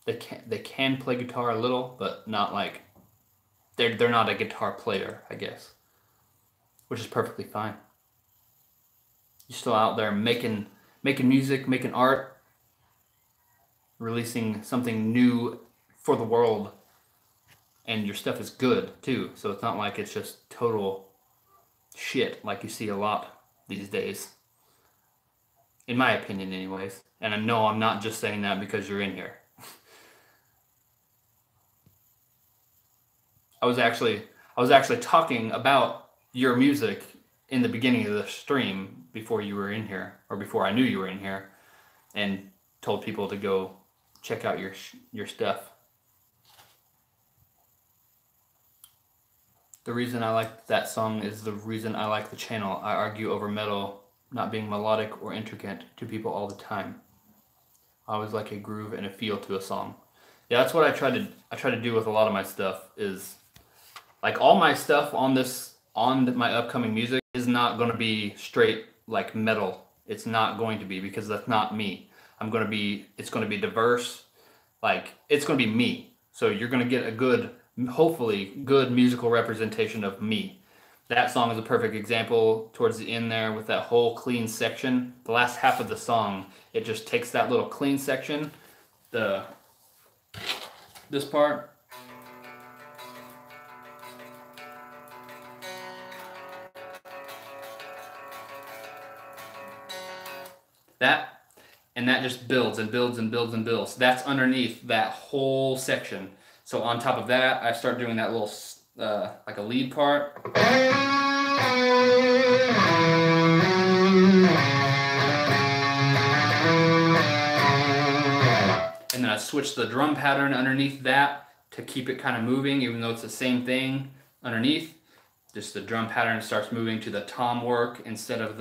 They can play guitar a little, but not like they're not a guitar player, I guess. Which is perfectly fine. You're still out there making music, making art, releasing something new for the world, and your stuff is good too. So it's not like it's just total shit like you see a lot these days. In my opinion, anyways. And I know I'm not just saying that because you're in here. I was actually talking about your music in the beginning of the stream before you were in here, or before I knew you were in here, and told people to go check out your stuff. The reason I like that song is the reason I like the channel. I argue over metal not being melodic or intricate to people all the time. I always like a groove and a feel to a song. Yeah, that's what I try to do with a lot of my stuff. Is like all my stuff on my upcoming music is not going to be straight like metal. It's not going to be, because that's not me. It's going to be diverse. Like, it's going to be me. So you're going to get hopefully good musical representation of me. That song is a perfect example towards the end there with that whole clean section. The last half of the song, it just takes that little clean section, this part, and that just builds and builds and builds and builds. That's underneath that whole section. So on top of that, I start doing that little like a lead part. And then I switch the drum pattern underneath that to keep it kind of moving, even though it's the same thing underneath. Just the drum pattern starts moving to the tom work instead of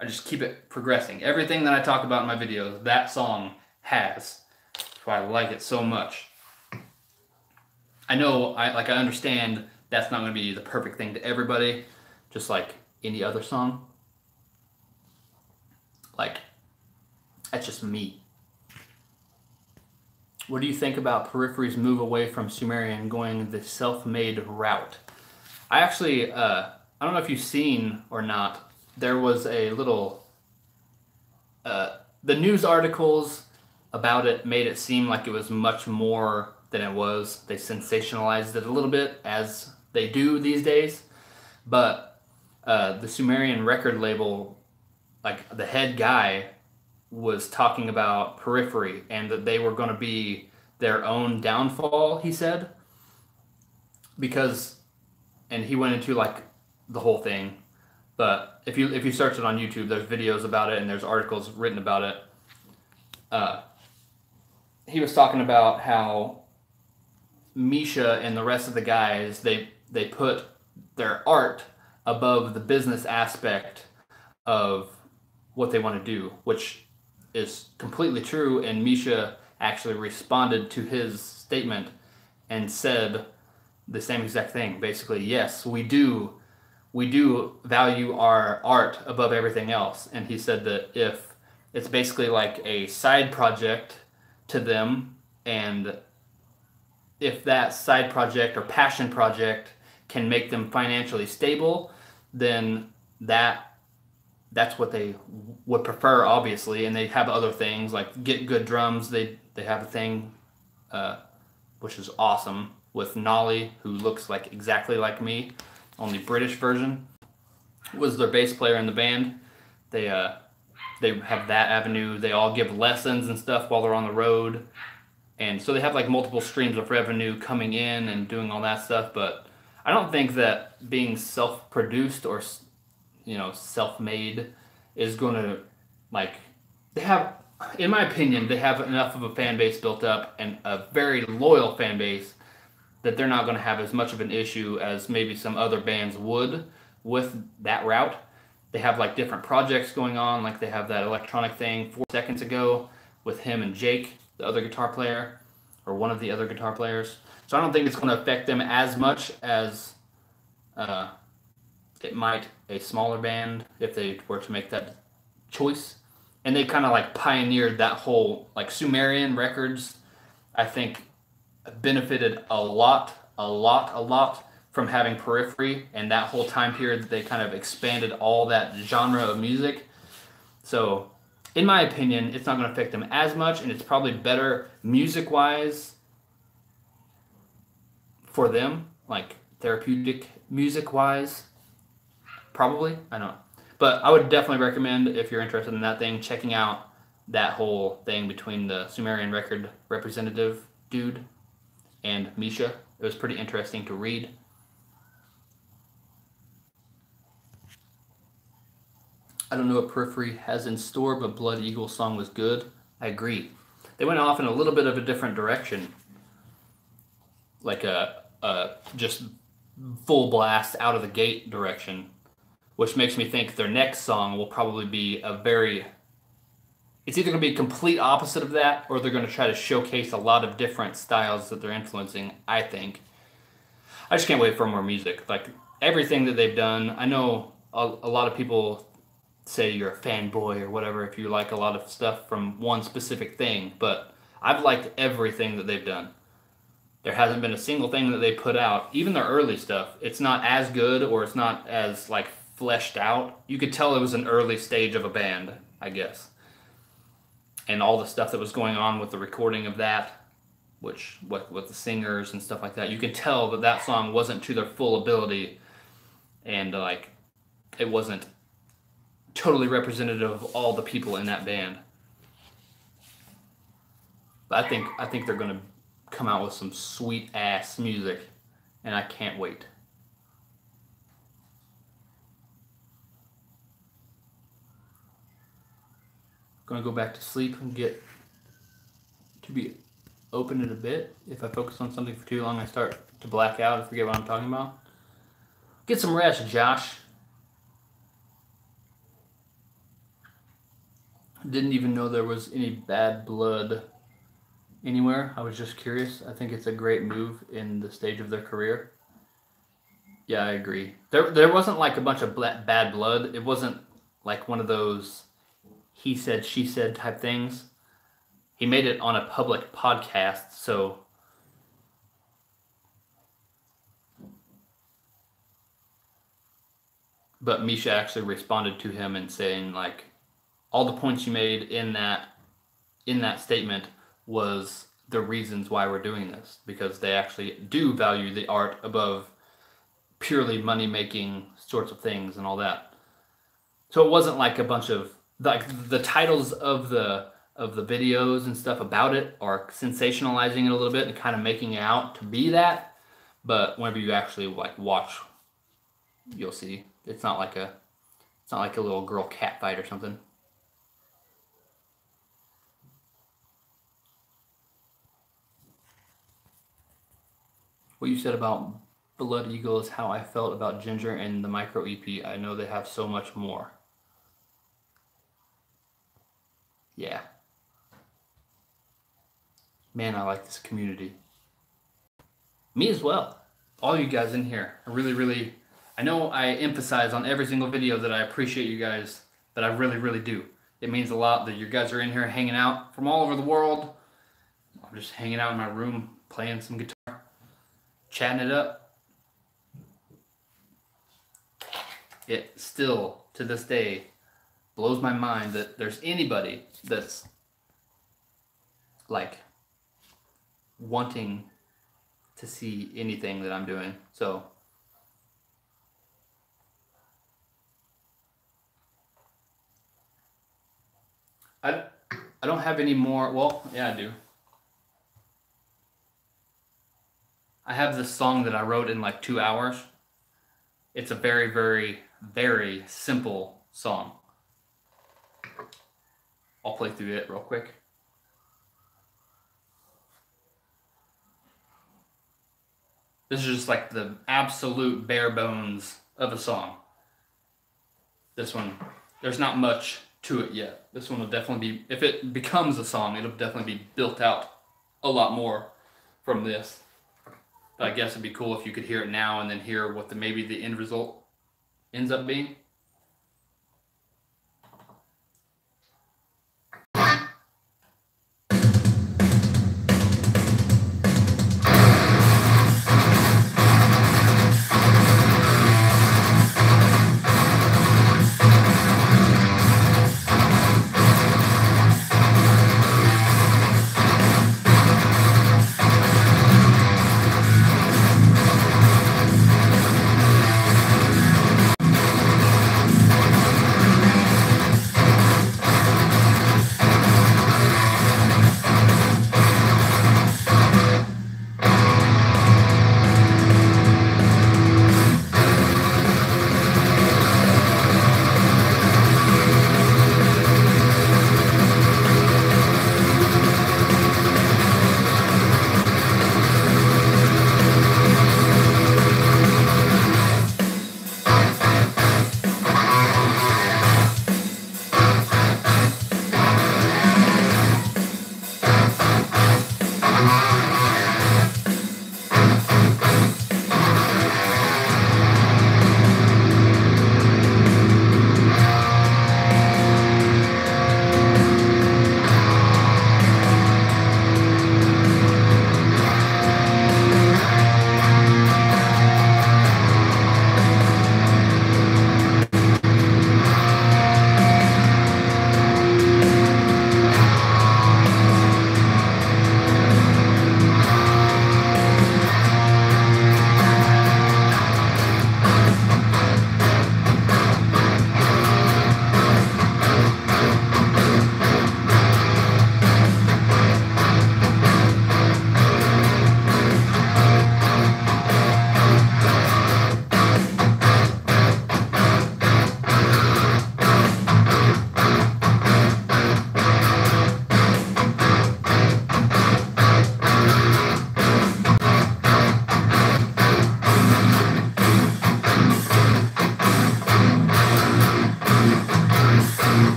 I just keep it progressing. Everything that I talk about in my videos, that song has. That's why I like it so much. I know, I understand that's not going to be the perfect thing to everybody, just like any other song. Like, that's just me. What do you think about Periphery's move away from Sumerian, going the self-made route? I actually, I don't know if you've seen or not, there was a little, the news articles about it made it seem like it was much more than it was. They sensationalized it a little bit, as they do these days. But the Sumerian record label, like the head guy, was talking about Periphery and that they were going to be their own downfall, he said. Because, and he went into like the whole thing. But if you search it on YouTube, there's videos about it and there's articles written about it. He was talking about how Misha and the rest of the guys, they put their art above the business aspect of what they want to do, which is completely true. And Misha actually responded to his statement and said the same exact thing. Basically, yes, we do value our art above everything else. And he said that if it's basically like a side project to them, and if that side project or passion project can make them financially stable, then that's what they would prefer, obviously. And they have other things like get good drums. They have a thing, which is awesome, with Nolly, who looks like exactly like me, only British version, was their bass player in the band. They have that avenue. They all give lessons and stuff while they're on the road. And so they have like multiple streams of revenue coming in and doing all that stuff. But I don't think that being self-produced or, self-made is going to, like, they have, in my opinion, they have enough of a fan base built up and a very loyal fan base that they're not going to have as much of an issue as maybe some other bands would with that route. They have like different projects going on. Like they have that electronic thing 4 seconds ago with him and Jake, the other guitar player, or one of the other guitar players. So I don't think it's going to affect them as much as it might a smaller band if they were to make that choice. And they kind of like pioneered that whole like Sumerian Records. I think benefited a lot from having Periphery and that whole time period that they kind of expanded all that genre of music. So in my opinion, it's not going to affect them as much, and it's probably better music-wise for them, like therapeutic music-wise, probably. I don't know. But I would definitely recommend, if you're interested in that thing, checking out that whole thing between the Sumerian Record representative dude and Misha. It was pretty interesting to read. I don't know what Periphery has in store, but Blood Eagle song was good. I agree. They went off in a little bit of a different direction. Like a just full blast out of the gate direction. Which makes me think their next song will probably be it's either going to be a complete opposite of that, or they're going to try to showcase a lot of different styles that they're influencing, I think. I just can't wait for more music. Like, everything that they've done, I know a lot of people say you're a fanboy or whatever if you like a lot of stuff from one specific thing, but I've liked everything that they've done. There hasn't been a single thing that they put out, even their early stuff. It's not as good, or it's not as, like, fleshed out. You could tell it was an early stage of a band, I guess. And all the stuff that was going on with the recording of that, with the singers and stuff like that, you could tell that that song wasn't to their full ability, and like it wasn't totally representative of all the people in that band. But I think they're gonna come out with some sweet ass music, and I can't wait. Gonna go back to sleep and get to be open in a bit. If I focus on something for too long, I start to black out and forget what I'm talking about. Get some rest, Josh. Didn't even know there was any bad blood anywhere. I was just curious. I think it's a great move in the stage of their career. Yeah, I agree. There wasn't like a bunch of bad blood. It wasn't like one of those he said, she said type things. He made it on a public podcast, so but Misha actually responded to him and saying like all the points you made in that statement was the reasons why we're doing this, because they actually do value the art above purely money-making sorts of things and all that. So it wasn't like a bunch of like the titles of the videos and stuff about it are sensationalizing it a little bit and kind of making it out to be that. But whenever you actually like watch, you'll see it's not like a little girl cat fight or something. What you said about Blood Eagle is how I felt about Ginger and the micro EP. I know they have so much more. Yeah. Man, I like this community. Me as well. All you guys in here. I know I emphasize on every single video that I appreciate you guys, but I really do. It means a lot that you guys are in here hanging out from all over the world. I'm just hanging out in my room, playing some guitar, chatting it up. It still, to this day, blows my mind that there's anybody that's like wanting to see anything that I'm doing. So I don't have any more. Well, yeah, I do. I have this song that I wrote in like 2 hours. It's a very simple song. I'll play through it real quick. This is just like the absolute bare bones of a song. This one, there's not much to it yet. This one will definitely be, if it becomes a song, it'll definitely be built out a lot more from this. But I guess it'd be cool if you could hear it now and then hear what maybe the end result ends up being.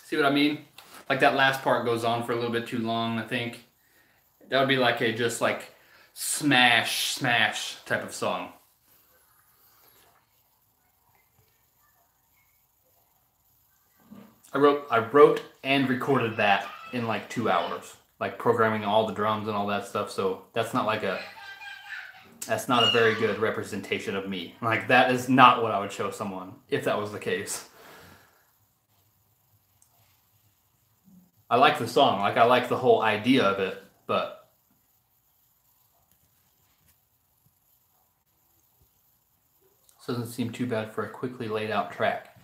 See what I mean? Like that last part goes on for a little bit too long, I think. That would be like a just like smash type of song. I wrote and recorded that in like 2 hours, like programming all the drums and all that stuff. So that's not a very good representation of me. Like that is not what I would show someone if that was the case. I like the song, like I like the whole idea of it, but this doesn't seem too bad for a quickly laid out track.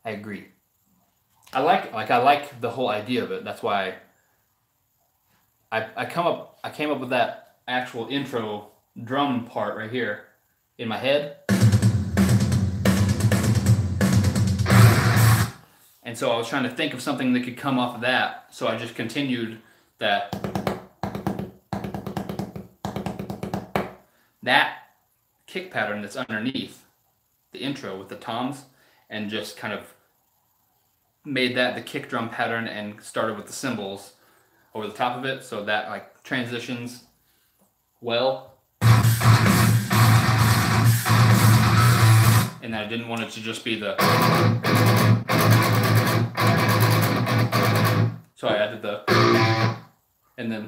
I agree. I like the whole idea of it. That's why I came up with that actual intro drum part right here in my head. And so I was trying to think of something that could come off of that. So I just continued that kick pattern that's underneath the intro with the toms, and just kind of made that the kick drum pattern and started with the cymbals over the top of it, so that like transitions well. And I didn't want it to just be the, so I added the, and then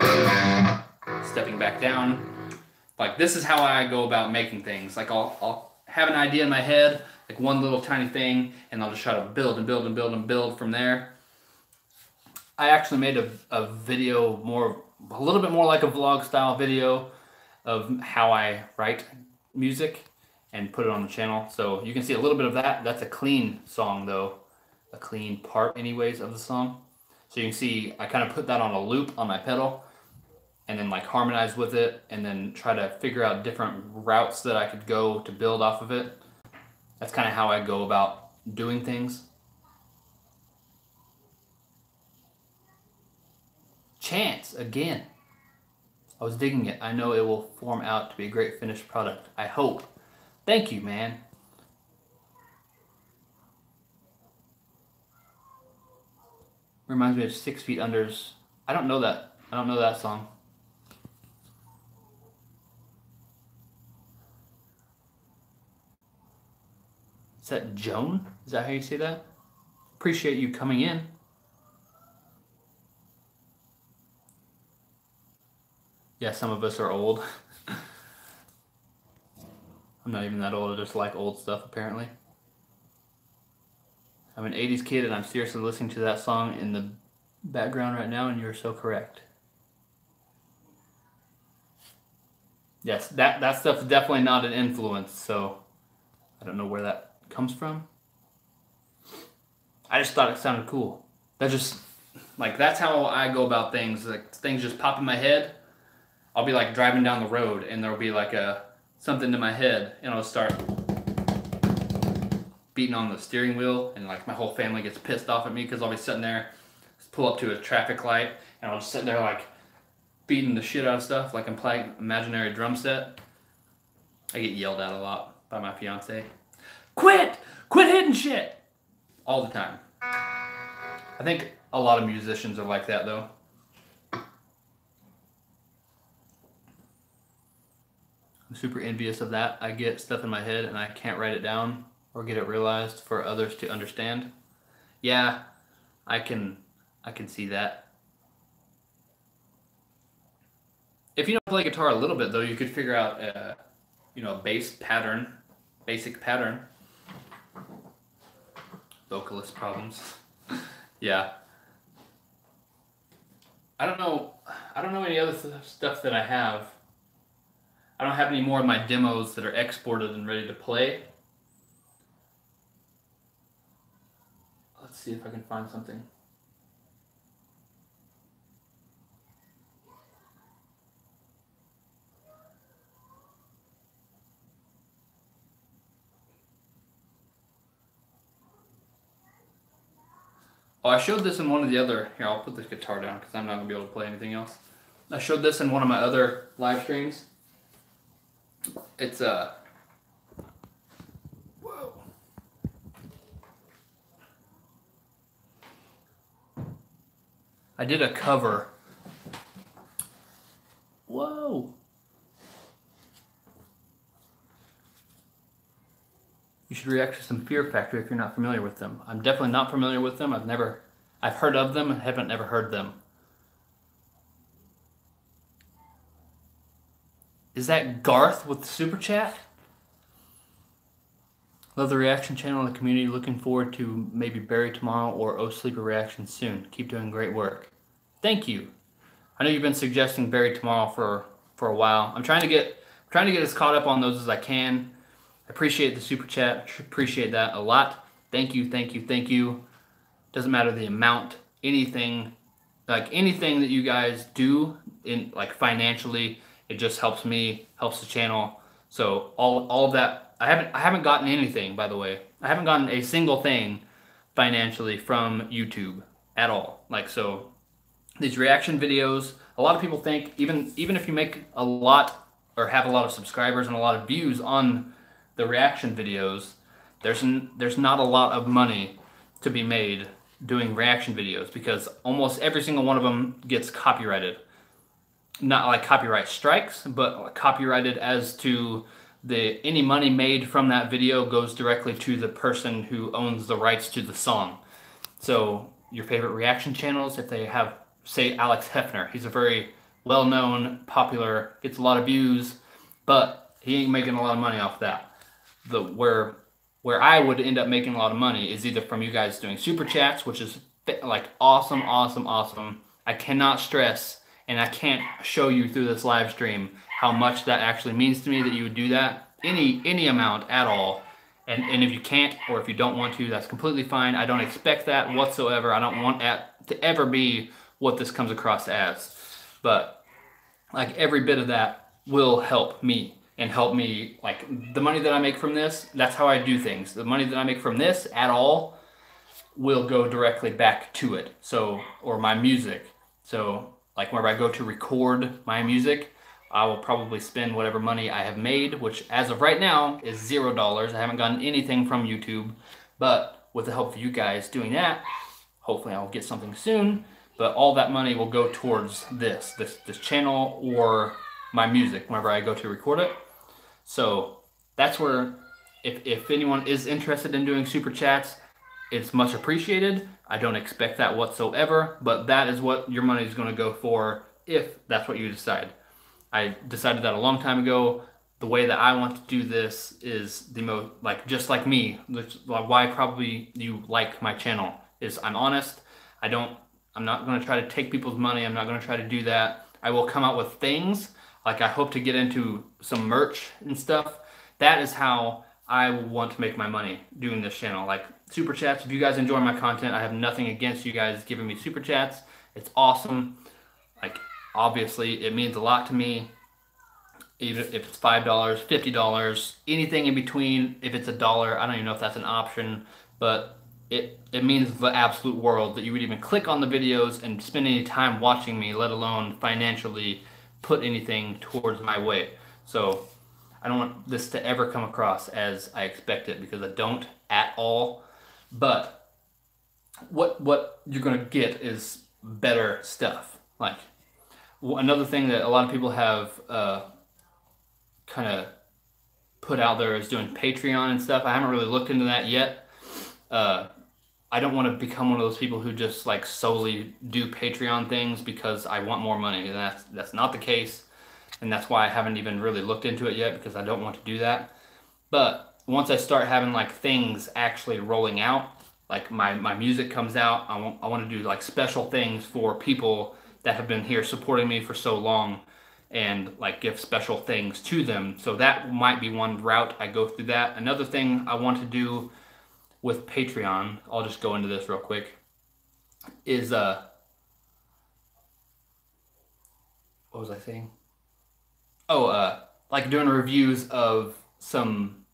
stepping back down. Like this is how I go about making things. Like I'll have an idea in my head, like one little tiny thing, and I'll just try to build and build and build and build from there. I actually made a video a little bit more like a vlog style video of how I write music and put it on the channel. So you can see a little bit of that. That's a clean song though, a clean part anyways of the song. So you can see I kind of put that on a loop on my pedal and then like harmonize with it and then try to figure out different routes that I could go to build off of it. That's kind of how I go about doing things. Chance, again. I was digging it. I know it will form out to be a great finished product. I hope. Thank you, man. Reminds me of 6 Feet Under's. I don't know that. I don't know that song. Is that Joan? Is that how you say that? Appreciate you coming in. Yeah, some of us are old. I'm not even that old. I just like old stuff, apparently. I'm an 80s kid, and I'm seriously listening to that song in the background right now, and you're so correct. Yes, that stuff's definitely not an influence, so I don't know where that comes from. I just thought it sounded cool. That just, like, that's how I go about things. Like, things just pop in my head. I'll be like driving down the road and there'll be like something in my head and I'll start beating on the steering wheel and like my whole family gets pissed off at me because I'll be sitting there, pull up to a traffic light and I'll just sit there like beating the shit out of stuff like I'm playing imaginary drum set. I get yelled at a lot by my fiance. Quit hitting shit all the time. I think a lot of musicians are like that though. I'm super envious of that. I get stuff in my head and I can't write it down or get it realized for others to understand. Yeah, I can see that. If you don't play guitar a little bit though, you could figure out bass pattern, basic pattern. Vocalist problems. Yeah. I don't know any other stuff that I have. I don't have any more of my demos that are exported and ready to play. Let's see if I can find something. Oh, I showed this in one of the other... Here, I'll put this guitar down because I'm not going to be able to play anything else. I showed this in one of my other live streams. It's whoa. I did a cover. Whoa. You should react to some Fear Factory if you're not familiar with them. I'm definitely not familiar with them. I've heard of them and haven't never heard them. Is that Garth with the super chat? Love the reaction channel in the community. Looking forward to maybe Barry tomorrow or Oh Sleeper reaction soon. Keep doing great work. Thank you. I know you've been suggesting Barry tomorrow for a while. I'm trying to get as caught up on those as I can. I appreciate the super chat. Appreciate that a lot. Thank you, thank you, thank you. Doesn't matter the amount, anything that you guys do in like financially. It just helps me, helps the channel. So all of that, I haven't gotten anything, by the way. I haven't gotten a single thing financially from YouTube at all. Like, so these reaction videos, a lot of people think even if you make a lot or have a lot of subscribers and a lot of views on the reaction videos, there's not a lot of money to be made doing reaction videos because almost every single one of them gets copyrighted. Not like copyright strikes, but copyrighted as to any money made from that video goes directly to the person who owns the rights to the song. So your favorite reaction channels, if they have, say, Alex Hefner, he's a very well-known, popular, gets a lot of views, but he ain't making a lot of money off that. Where I would end up making a lot of money is either from you guys doing super chats, which is like awesome, awesome, awesome. I cannot stress, and I can't show you through this live stream how much that actually means to me that you would do that. Any amount at all. And if you can't or if you don't want to, that's completely fine. I don't expect that whatsoever. I don't want to ever be what this comes across as. But like every bit of that will help me and help me, like the money that I make from this, that's how I do things. The money that I make from this at all will go directly back to it. So, or my music. So like whenever I go to record my music, I will probably spend whatever money I have made, which as of right now is $0. I haven't gotten anything from YouTube, but with the help of you guys doing that, hopefully I'll get something soon. But all that money will go towards this channel or my music whenever I go to record it. So that's where, if anyone is interested in doing super chats, it's much appreciated. I don't expect that whatsoever, but that is what your money is going to go for if that's what you decide. I decided that a long time ago. The way that I want to do this is the most, like, just like me, why probably you like my channel, is I'm honest. I'm not going to try to take people's money. I'm not going to try to do that. I will come out with things, like I hope to get into some merch and stuff. That is how I want to make my money doing this channel. Like super chats, if you guys enjoy my content, I have nothing against you guys giving me super chats. It's awesome. Like, obviously, it means a lot to me. Even if it's $5, $50, anything in between, if it's $1, I don't even know if that's an option, but it means the absolute world that you would even click on the videos and spend any time watching me, let alone financially put anything towards my way. So I don't want this to ever come across as I expect it, because I don't at all. But what you're going to get is better stuff. Like, another thing that a lot of people have kind of put out there is doing Patreon and stuff. I haven't really looked into that yet. I don't want to become one of those people who just like solely do Patreon things because I want more money, and that's not the case. And that's why I haven't even really looked into it yet, because I don't want to do that. But once I start having like things actually rolling out, like my music comes out, I want to do like special things for people that have been here supporting me for so long, and like give special things to them. So that might be one route I go through that. Another thing I want to do with Patreon, I'll just go into this real quick, is what was I saying? Oh, like doing reviews of some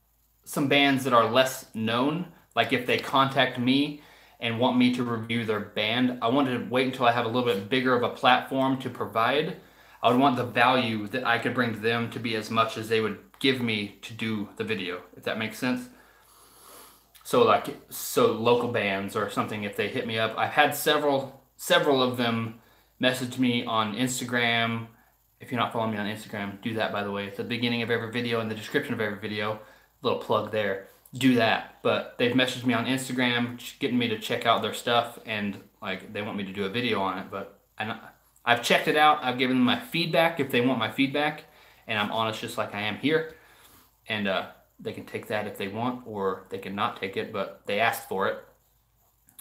bands that are less known. Like if they contact me and want me to review their band, I want to wait until I have a little bit bigger of a platform to provide. I would want the value that I could bring to them to be as much as they would give me to do the video, if that makes sense. So local bands or something, if they hit me up, I've had several of them message me on Instagram. If you're not following me on Instagram, do that, by the way. It's the beginning of every video, in the description of every video. Little plug there. Do that. But they've messaged me on Instagram, getting me to check out their stuff, and like they want me to do a video on it. But I've checked it out. I've given them my feedback if they want my feedback, and I'm honest just like I am here. And they can take that if they want, or they can not take it, but they asked for it.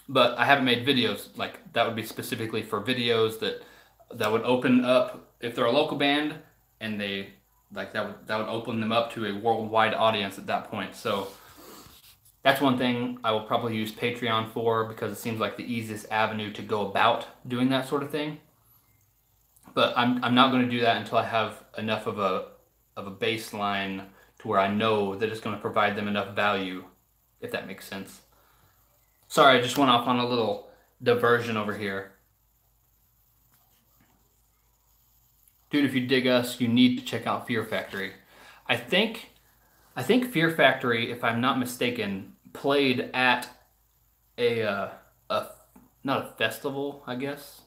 But I haven't made videos. Like, that would be specifically for videos that would open up, if they're a local band, and they like that would open them up to a worldwide audience at that point. So that's one thing I will probably use Patreon for, because it seems like the easiest avenue to go about doing that sort of thing. But I'm not going to do that until I have enough of a baseline to where I know that it's going to provide them enough value, if that makes sense. Sorry, I just went off on a little diversion over here. Dude, if you dig us, you need to check out Fear Factory. I think Fear Factory, if I'm not mistaken, played at not a festival, I guess.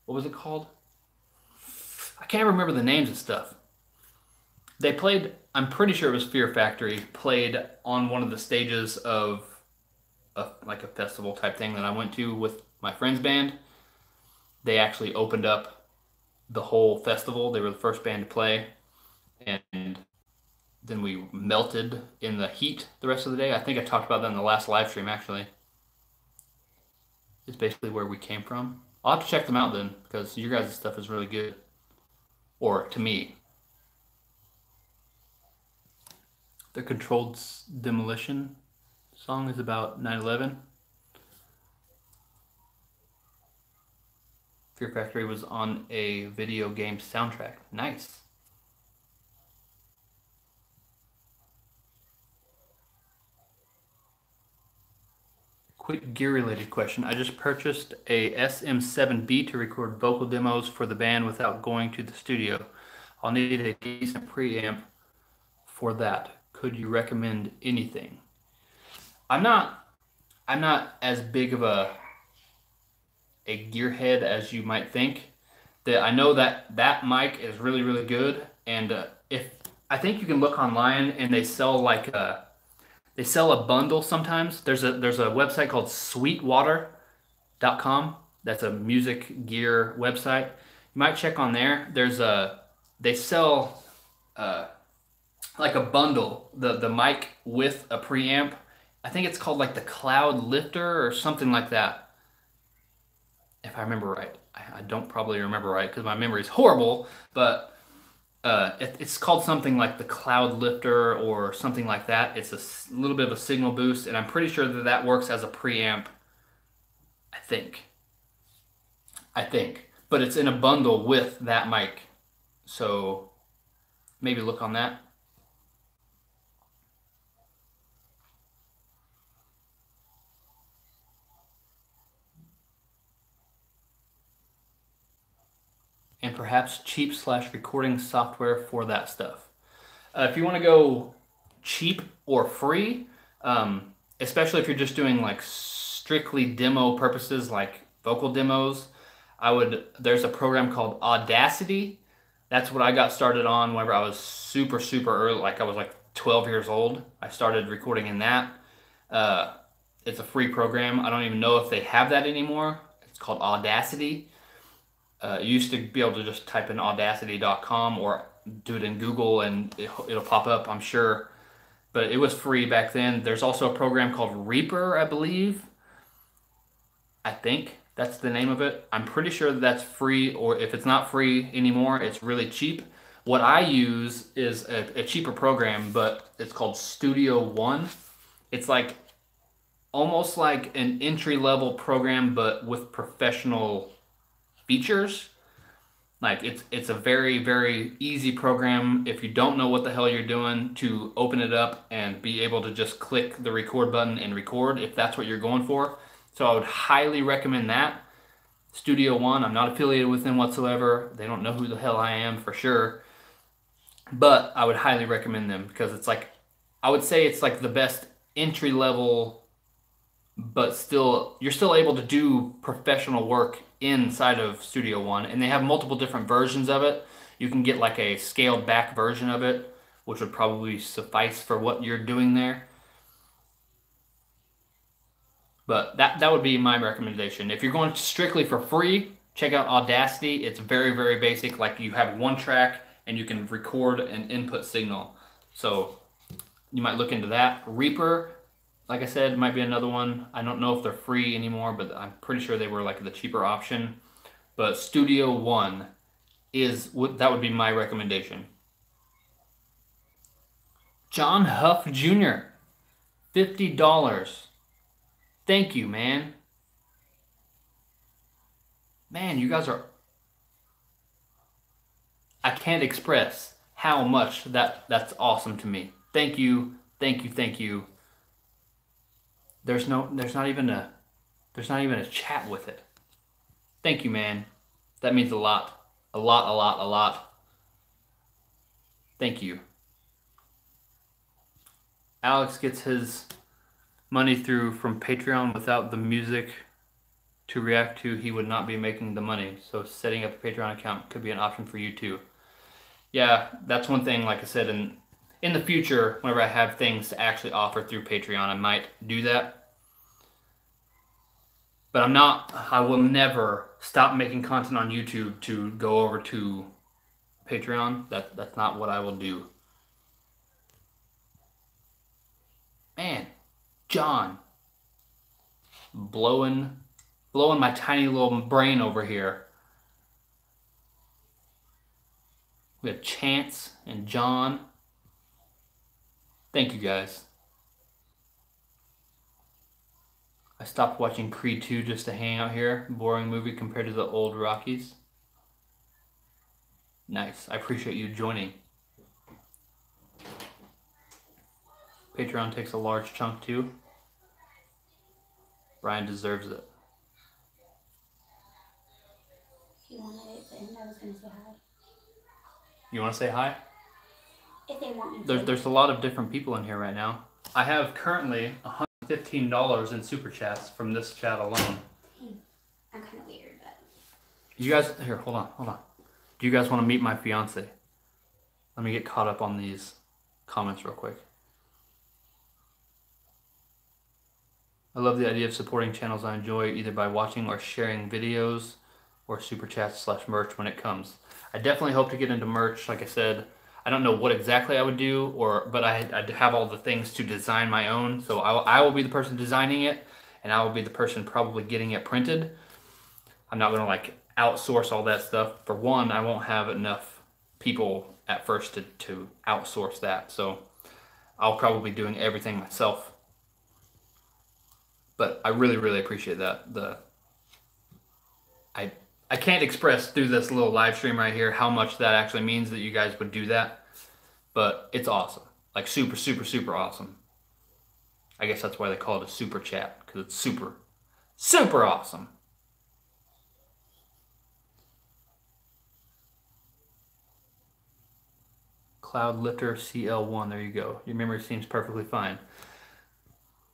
What was it called? I can't remember the names of stuff. They played, I'm pretty sure it was Fear Factory, played on one of the stages of like a festival type thing that I went to with my friend's band. They actually opened up the whole festival. They were the first band to play, and then we melted in the heat the rest of the day. I think I talked about that in the last live stream, actually. It's basically where we came from. I'll have to check them out then, because your guys' stuff is really good. Or, to me. The Controlled Demolition song is about 9/11. Fear Factory was on a video game soundtrack. Nice. Quick gear-related question. I just purchased a SM7B to record vocal demos for the band without going to the studio. I'll need a decent preamp for that. Could you recommend anything? I'm not as big of a gearhead as you might think. That I know that mic is really, really good, and if I think you can look online and they sell like they sell a bundle sometimes. There's a website called sweetwater.com. That's a music gear website. You might check on there. They sell like a bundle, the mic with a preamp. I think it's called like the Cloud Lifter or something like that, if I remember right. I don't probably remember right because my memory is horrible, but it's called something like the Cloud Lifter or something like that. It's a little bit of a signal boost, and I'm pretty sure that works as a preamp. I think. But it's in a bundle with that mic, so maybe look on that. And perhaps cheap/recording software for that stuff. If you want to go cheap or free, especially if you're just doing like strictly demo purposes, like vocal demos, there's a program called Audacity. That's what I got started on whenever I was super, super early, like I was like 12 years old. I started recording in that. It's a free program. I don't even know if they have that anymore. It's called Audacity. You used to be able to just type in audacity.com or do it in Google and it'll pop up, I'm sure. But it was free back then. There's also a program called Reaper, I believe. I think that's the name of it. I'm pretty sure that's free, or if it's not free anymore, it's really cheap. What I use is a cheaper program, but it's called Studio One. It's like almost like an entry-level program, but with professional features. Like it's a very, very easy program if you don't know what the hell you're doing to open it up and be able to just click the record button and record if that's what you're going for. So I would highly recommend that. Studio One, I'm not affiliated with them whatsoever. They don't know who the hell I am for sure. But I would highly recommend them because it's like, I would say it's like the best entry level, but still, you're still able to do professional work inside of Studio One. And they have multiple different versions of it. You can get like a scaled back version of it, which would probably suffice for what you're doing there. But that would be my recommendation. If you're going strictly for free, check out Audacity. It's very, very basic. Like you have one track and you can record an input signal. So you might look into that. Reaper, like I said, might be another one. I don't know if they're free anymore, but I'm pretty sure they were like the cheaper option. But Studio One that would be my recommendation. John Huff Jr., $50. Thank you, man. Man, you guys are... I can't express how much that's awesome to me. Thank you, thank you, thank you. There's not even a chat with it. Thank you, man. That means a lot. A lot, a lot, a lot. Thank you. Alex gets his money through from Patreon. Without the music to react to, he would not be making the money. So setting up a Patreon account could be an option for you too. Yeah, that's one thing, like I said, in the future, whenever I have things to actually offer through Patreon, I might do that. But I will never stop making content on YouTube to go over to Patreon. That's not what I will do. Man, John, blowing my tiny little brain over here. We have Chance and John. Thank you guys. I stopped watching Creed 2 just to hang out here. Boring movie compared to the old Rockies. Nice. I appreciate you joining. Patreon takes a large chunk too. Ryan deserves it. If you wanted it, then I was going to say hi. You want to say hi? If they want me to. There's a lot of different people in here right now. I have currently $115 in super chats from this chat alone. I'm kind of weird, but... You guys, here, hold on. Do you guys want to meet my fiance? Let me get caught up on these comments real quick. I love the idea of supporting channels I enjoy either by watching or sharing videos or super chats / merch when it comes. I definitely hope to get into merch. Like I said, I don't know what exactly I would do, but I have all the things to design my own. So I will be the person designing it, and I will be the person probably getting it printed. I'm not going to like outsource all that stuff. For one, I won't have enough people at first to outsource that. So I'll probably be doing everything myself. But I really, really appreciate that. I can't express through this little live stream right here how much that actually means that you guys would do that. But it's awesome. Like super, super, super awesome. I guess that's why they call it a super chat. Because it's super, super awesome. Cloud Lifter CL1. There you go. Your memory seems perfectly fine.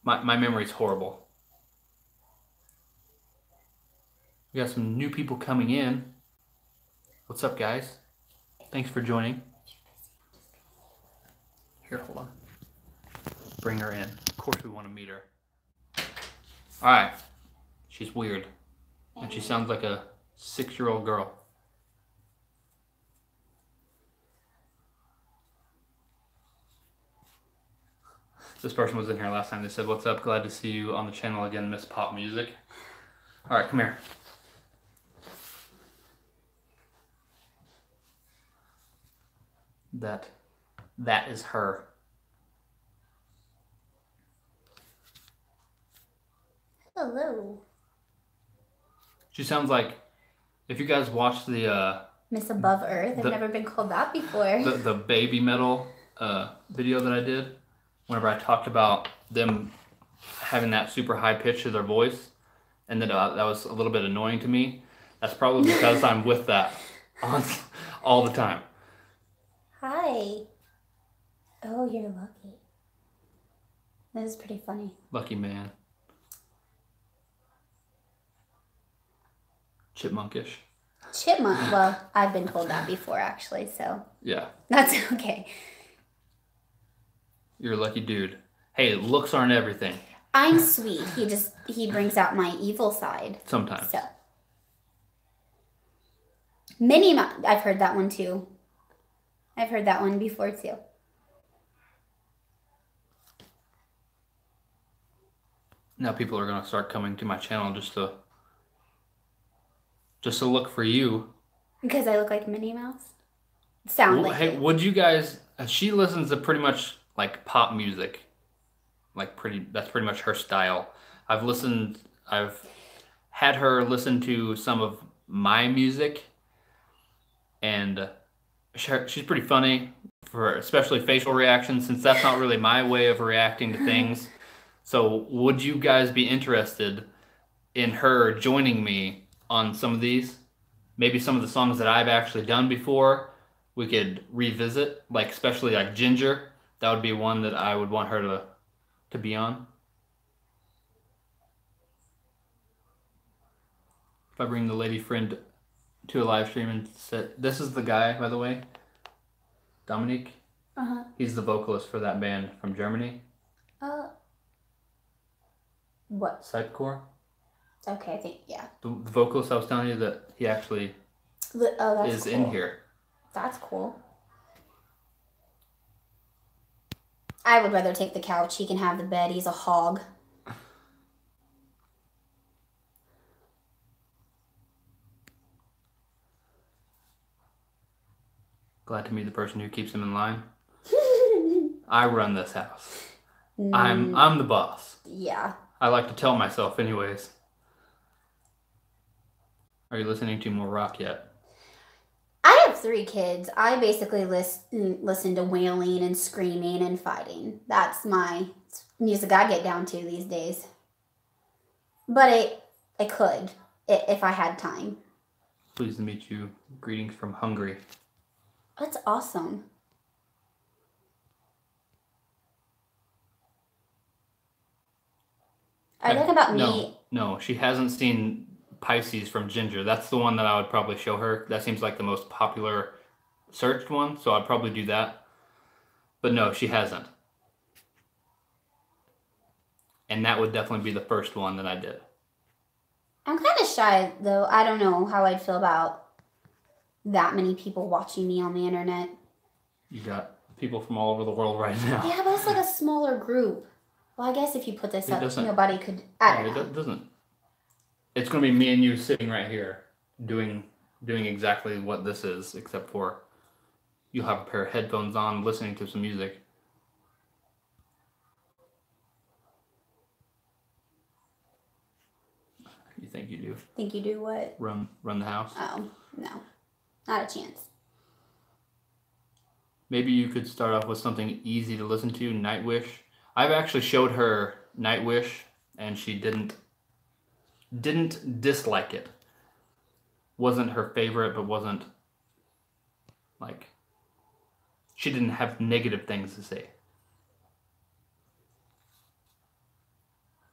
My memory's horrible. We got some new people coming in. What's up, guys? Thanks for joining. Here, hold on. Bring her in. Of course we want to meet her. Alright. She's weird. And she sounds like a 6-year-old girl. This person was in here last time. They said, "What's up? Glad to see you on the channel again, Miss Pop Music." Alright, come here. That is her. Hello. She sounds like, if you guys watched the Miss Above Earth. I've never been called that before. The baby metal video that I did, whenever I talked about them having that super high pitch to their voice, and that that was a little bit annoying to me. That's probably because I'm with that on all the time. Hi. Oh, you're lucky. This is pretty funny. Lucky man. Chipmunkish. Chipmunk. Well, I've been told that before, actually, so. Yeah. That's okay. You're a lucky dude. Hey, looks aren't everything. I'm sweet. He brings out my evil side. Sometimes. So. Minnie Mouse. I've heard that one too. I've heard that one before too. Now people are going to start coming to my channel just to look for you. Because I look like Minnie Mouse? Sound like Hey, it. would you guys... She listens to pretty much like pop music. That's pretty much her style. I've had her listen to some of my music. And she's pretty funny, for especially facial reactions, since that's not really my way of reacting to things. So would you guys be interested in her joining me on some of these? Maybe some of the songs that I've actually done before, we could revisit, like especially like Ginger. That would be one that I would want her to be on. If I bring the lady friend to a live stream and said, this is the guy, by the way, Dominique. Uh-huh. He's the vocalist for that band from Germany. What? Sidecore. Okay, I think, yeah. The vocalist I was telling you that he actually is cool. in here. That's cool. I would rather take the couch. He can have the bed. He's a hog. Glad to meet the person who keeps him in line. I run this house. I'm the boss. Yeah. I like to tell myself anyways. Are you listening to more rock yet? I have 3 kids. I basically listen to wailing and screaming and fighting. That's my music I get down to these days. But I could if I had time. Pleased to meet you. Greetings from Hungary. That's awesome. Are you talking about me? No, she hasn't seen Pisces from Ginger. That's the one that I would probably show her. That seems like the most popular searched one, so I'd probably do that. But no, she hasn't. And that would definitely be the first one that I did. I'm kind of shy, though. I don't know how I'd feel about that many people watching me on the internet. You got people from all over the world right now. Yeah, but it's like a smaller group. Well, I guess if you put this up, nobody could. It doesn't. It's going to be me and you sitting right here doing exactly what this is, except for you'll have a pair of headphones on listening to some music. You think you do? Think you do what? Run the house? Oh, no. Not a chance. Maybe you could start off with something easy to listen to, Nightwish. I've actually showed her Nightwish, and she didn't dislike it. Wasn't her favorite, but wasn't like she didn't have negative things to say.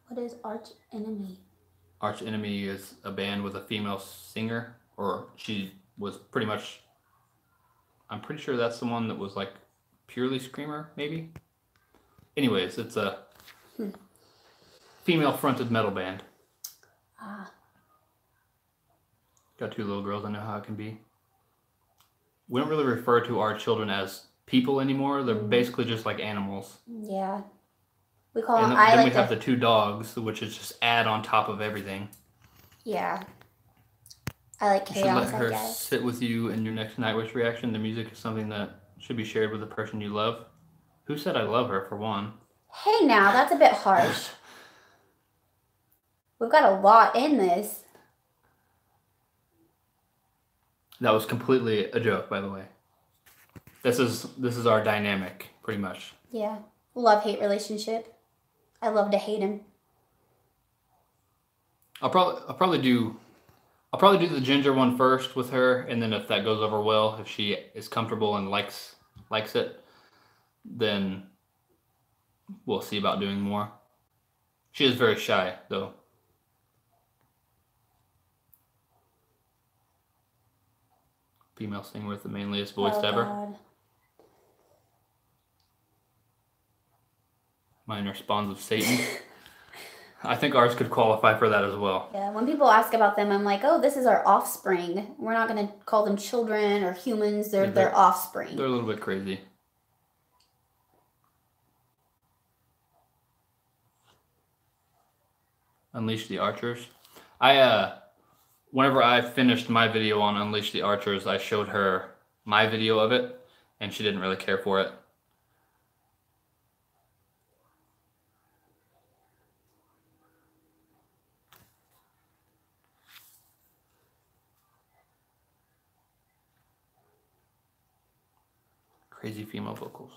What is Arch Enemy? Arch Enemy is a band with a female singer, or she was pretty much. I'm pretty sure that's the one that was like purely screamer, maybe. Anyways, it's a female-fronted metal band. Got 2 little girls. I know how it can be. We don't really refer to our children as people anymore. They're basically just like animals. Yeah. We call them. Then we have the 2 dogs, which is just add on top of everything. Yeah. I like chaos. You should let her sit with you in your next Nightwish reaction. The music is something that should be shared with the person you love. Who said I love her, for one? Hey, now, that's a bit harsh. We've got a lot in this. That was completely a joke, by the way. This is our dynamic, pretty much. Yeah. Love-hate relationship. I love to hate him. I'll probably do the Ginger one first with her, and then if that goes over well, if she is comfortable and likes it, then we'll see about doing more. She is very shy, though. Female singer with the manliest voice ever. God. Minor spawns of Satan. I think ours could qualify for that as well. Yeah, when people ask about them, I'm like, oh, this is our offspring. We're not going to call them children or humans. They're their offspring. They're a little bit crazy. Unleash the Archers. Whenever I finished my video on Unleash the Archers, I showed her my video of it, and she didn't really care for it. Crazy female vocals.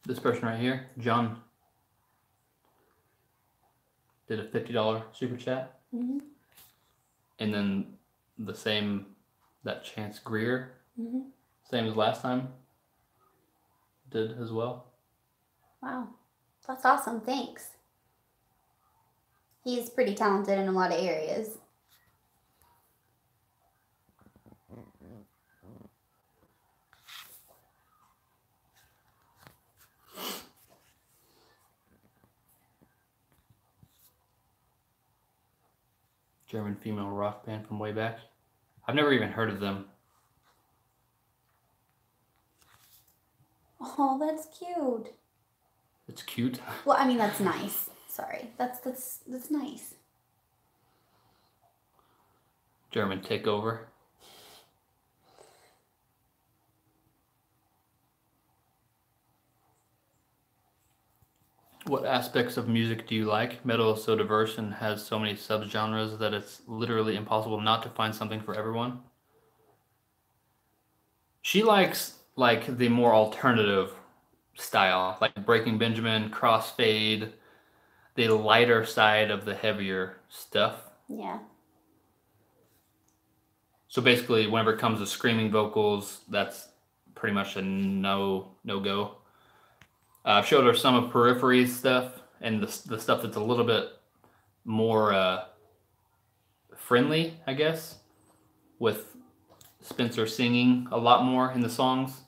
This person right here, John, did a $50 super chat. Mm-hmm. And then that Chance Greer, same as last time, did as well. Wow. That's awesome. Thanks. He's pretty talented in a lot of areas. German female rock band from way back. I've never even heard of them. Oh, that's cute. It's cute. Well, I mean, that's nice. Sorry. That's nice. German takeover. What aspects of music do you like? Metal is so diverse and has so many subgenres that it's literally impossible not to find something for everyone. She likes like the more alternative style, like Breaking Benjamin, Crossfade, the lighter side of the heavier stuff. Yeah. So basically, whenever it comes to screaming vocals, that's pretty much a no-go. I've showed her some of Periphery's stuff and the stuff that's a little bit more friendly, I guess, with Spencer singing a lot more in the songs.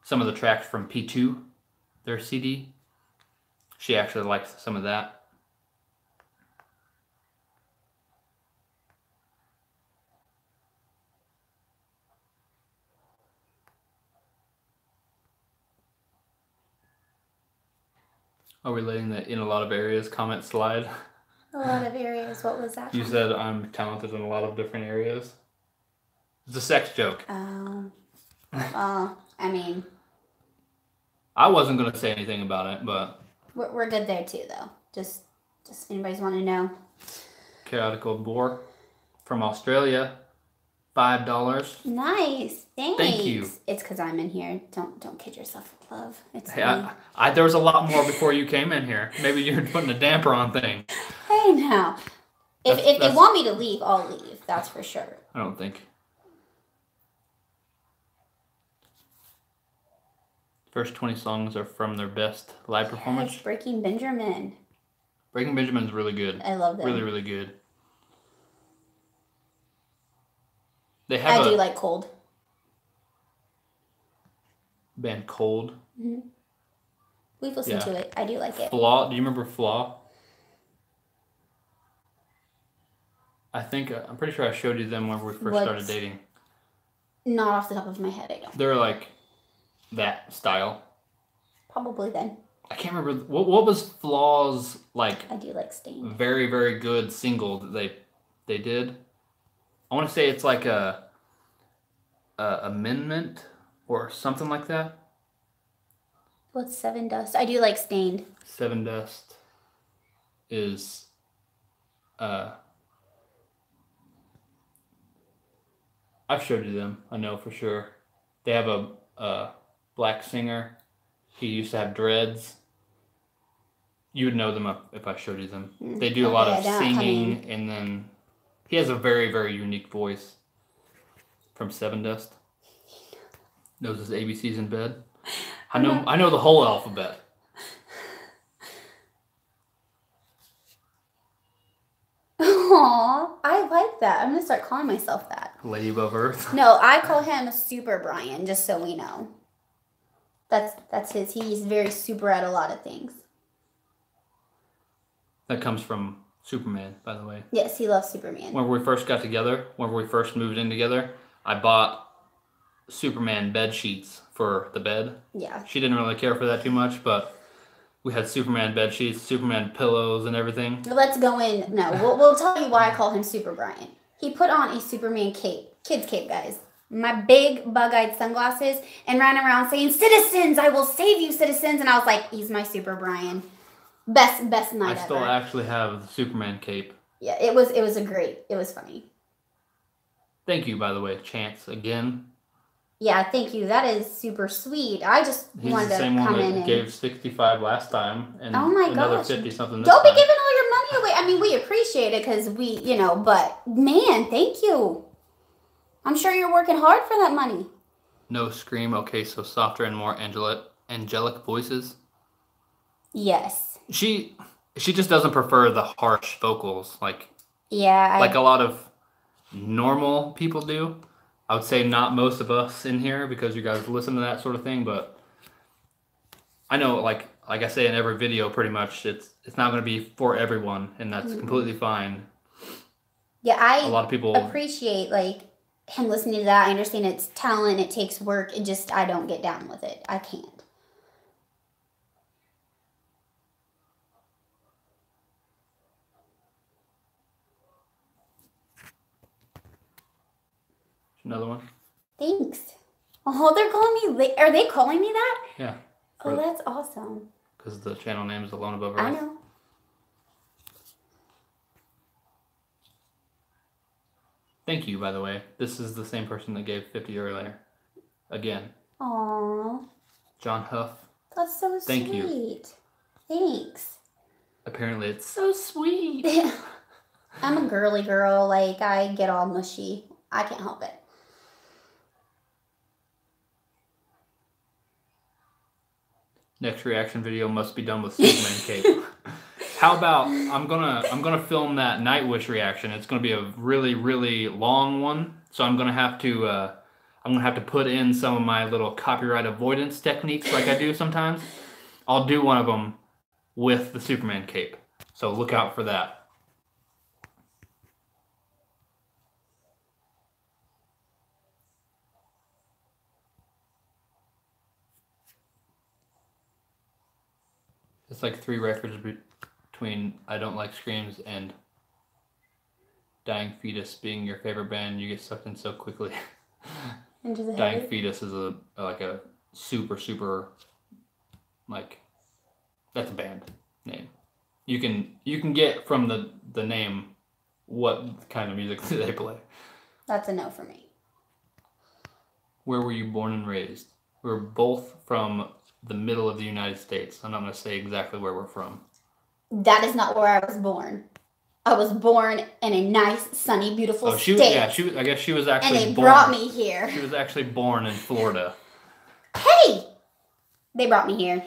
Some of the tracks from P2, their CD. She actually likes some of that. Are we letting the in a lot of areas comment slide? A lot of areas. What was that? You said I'm talented in a lot of different areas. It's a sex joke. Oh. Well, I mean, I wasn't going to say anything about it, but... we're good there too, though. Just if anybody's want to know. Chaotic Old Boar from Australia. $5. Nice. Thanks. Thank you. It's because I'm in here. Don't kid yourself with love. It's Hey, there was a lot more before you came in here. Maybe you're putting a damper on things. Hey, now. If they want me to leave, I'll leave. That's for sure. I don't think. First 20 songs are from their best live performance. Yes, Breaking Benjamin. Breaking Benjamin's really good. I love them. Really, really good. I do like Cold. Band Cold. Mm-hmm. We've listened to it. I do like it. Flaw. Do you remember Flaw? I think I'm pretty sure I showed you them when we first started dating. Not off the top of my head, I don't. They're like that style. Probably then. I can't remember what was Flaw's like. I do like Stained. Very, very good single that they did. I want to say it's like a amendment or something like that. What's Seven Dust? I do like Stained. Seven Dust is I've showed you them. I know for sure. They have a black singer. He used to have dreads. You would know them if I showed you them. They do a lot of singing, and then he has a very, very unique voice. From Seven Dust. Knows his ABCs in bed. I know the whole alphabet. Aww, I like that. I'm gonna start calling myself that. Lady Above Earth. No, I call him Super Brian, just so we know. That's his. He's very super at a lot of things. That comes from Superman, by the way. Yes, he loves Superman. When we first got together, when we first moved in together, I bought Superman bed sheets for the bed. Yeah. She didn't really care for that too much, but we had Superman bed sheets, Superman pillows, and everything. Let's go in. No, we'll tell you why I call him Super Brian. He put on a Superman cape, kids cape, guys. My big bug-eyed sunglasses, and ran around saying, "Citizens, I will save you, citizens!" And I was like, "He's my Super Brian." Best night ever. I still actually have the Superman cape. Yeah, it was it was funny. Thank you, by the way, Chance, again. Yeah, thank you. That is super sweet. I just wanted to come in. He's the same one that gave 65 last time, and oh my another gosh. 50 something this Don't be time. giving all your money away. I mean, we appreciate it because we, but man, thank you. I'm sure you're working hard for that money. No scream. Okay, so softer and more angelic voices. Yes. She just doesn't prefer the harsh vocals like a lot of normal people do. I would say not most of us in here because you guys listen to that sort of thing, but I know like I say in every video pretty much it's not going to be for everyone, and that's completely fine. Yeah, a lot of people appreciate him listening to that. I understand it's talent, it takes work, I don't get down with it. I can't. Another one. Thanks. Oh, they're calling me. Are they calling me that? Yeah. Oh, that's awesome. Because the channel name is Alone Above Earth. I know. Thank you, by the way. This is the same person that gave 50 earlier. Again. Aww. John Huff. That's so sweet. Thank you. Thanks. Apparently it's so sweet. I'm a girly girl. Like, I get all mushy. I can't help it. Next reaction video must be done with Superman cape. How about I'm gonna film that Nightwish reaction. It's gonna be a really, really long one. So I'm gonna have to put in some of my little copyright avoidance techniques like I do sometimes. I'll do one of them with the Superman cape. So look out for that. It's like 3 records between I Don't Like Screams and Dying Fetus being your favorite band. You get sucked in so quickly. Into the Dying head? Fetus is a super like, that's a band name. You can get from the name what kind of music they play. That's a no for me. Where were you born and raised? We're both from the middle of the United States. I'm not going to say exactly where we're from. That is not where I was born. I was born in a nice, sunny, beautiful state. I guess she was actually and they brought me here. She was actually born in Florida. Hey! They brought me here.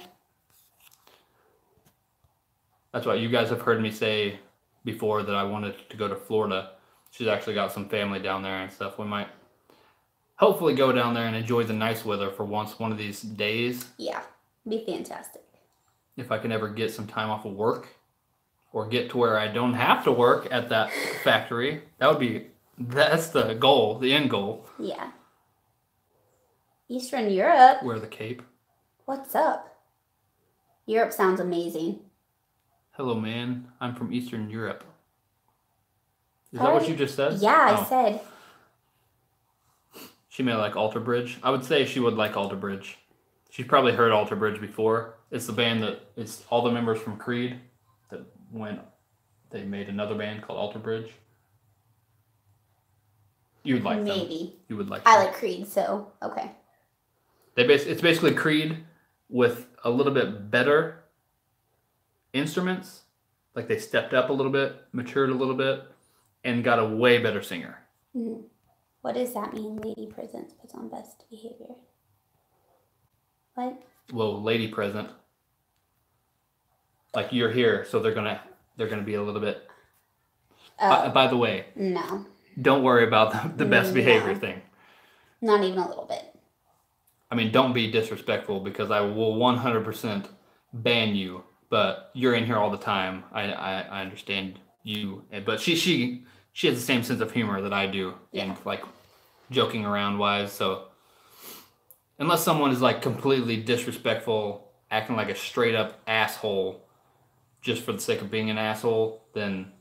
That's what you guys have heard me say before, that I wanted to go to Florida. She's actually got some family down there and stuff. We might hopefully go down there and enjoy the nice weather for one of these days. Yeah, be fantastic. If I can ever get some time off of work or get to where I don't have to work at that factory, that's the goal, the end goal. Yeah. Eastern Europe. Wear the cape. What's up? Europe sounds amazing. Hello, man. I'm from Eastern Europe. Is that what you just said? Yeah, I said. She may like Alter Bridge. I would say she would like Alter Bridge. She's probably heard Alter Bridge before. It's the band it's all the members from Creed that they made another band called Alter Bridge. You would like them. Maybe. You would like I them. like Creed, so okay. It's basically Creed with a little bit better instruments. Like they stepped up a little bit, matured a little bit, and got a way better singer. Mm-hmm. What does that mean? Lady Presence puts on best behavior. What? Well, lady present. Like you're here, so they're gonna be a little bit. By the way, no. Don't worry about the best behavior thing. Not even a little bit. I mean, don't be disrespectful, because I will 100% ban you. But you're in here all the time. I understand you, but she has the same sense of humor that I do, and like joking around wise. So unless someone is like completely disrespectful, acting like a straight up asshole just for the sake of being an asshole, then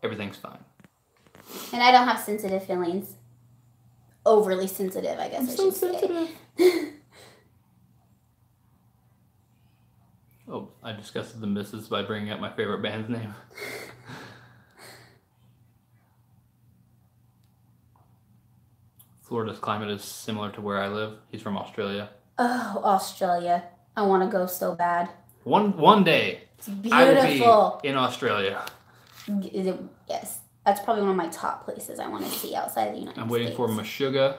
everything's fine. And I don't have sensitive feelings. Overly sensitive, I guess I should say. Oh, I disgusted the missus by bringing up my favorite band's name. Florida's climate is similar to where I live. He's from Australia. Oh, Australia. I want to go so bad. One day, it's beautiful. I will be in Australia. Yes. That's probably one of my top places I want to see outside of the United States. I'm waiting for Meshuggah.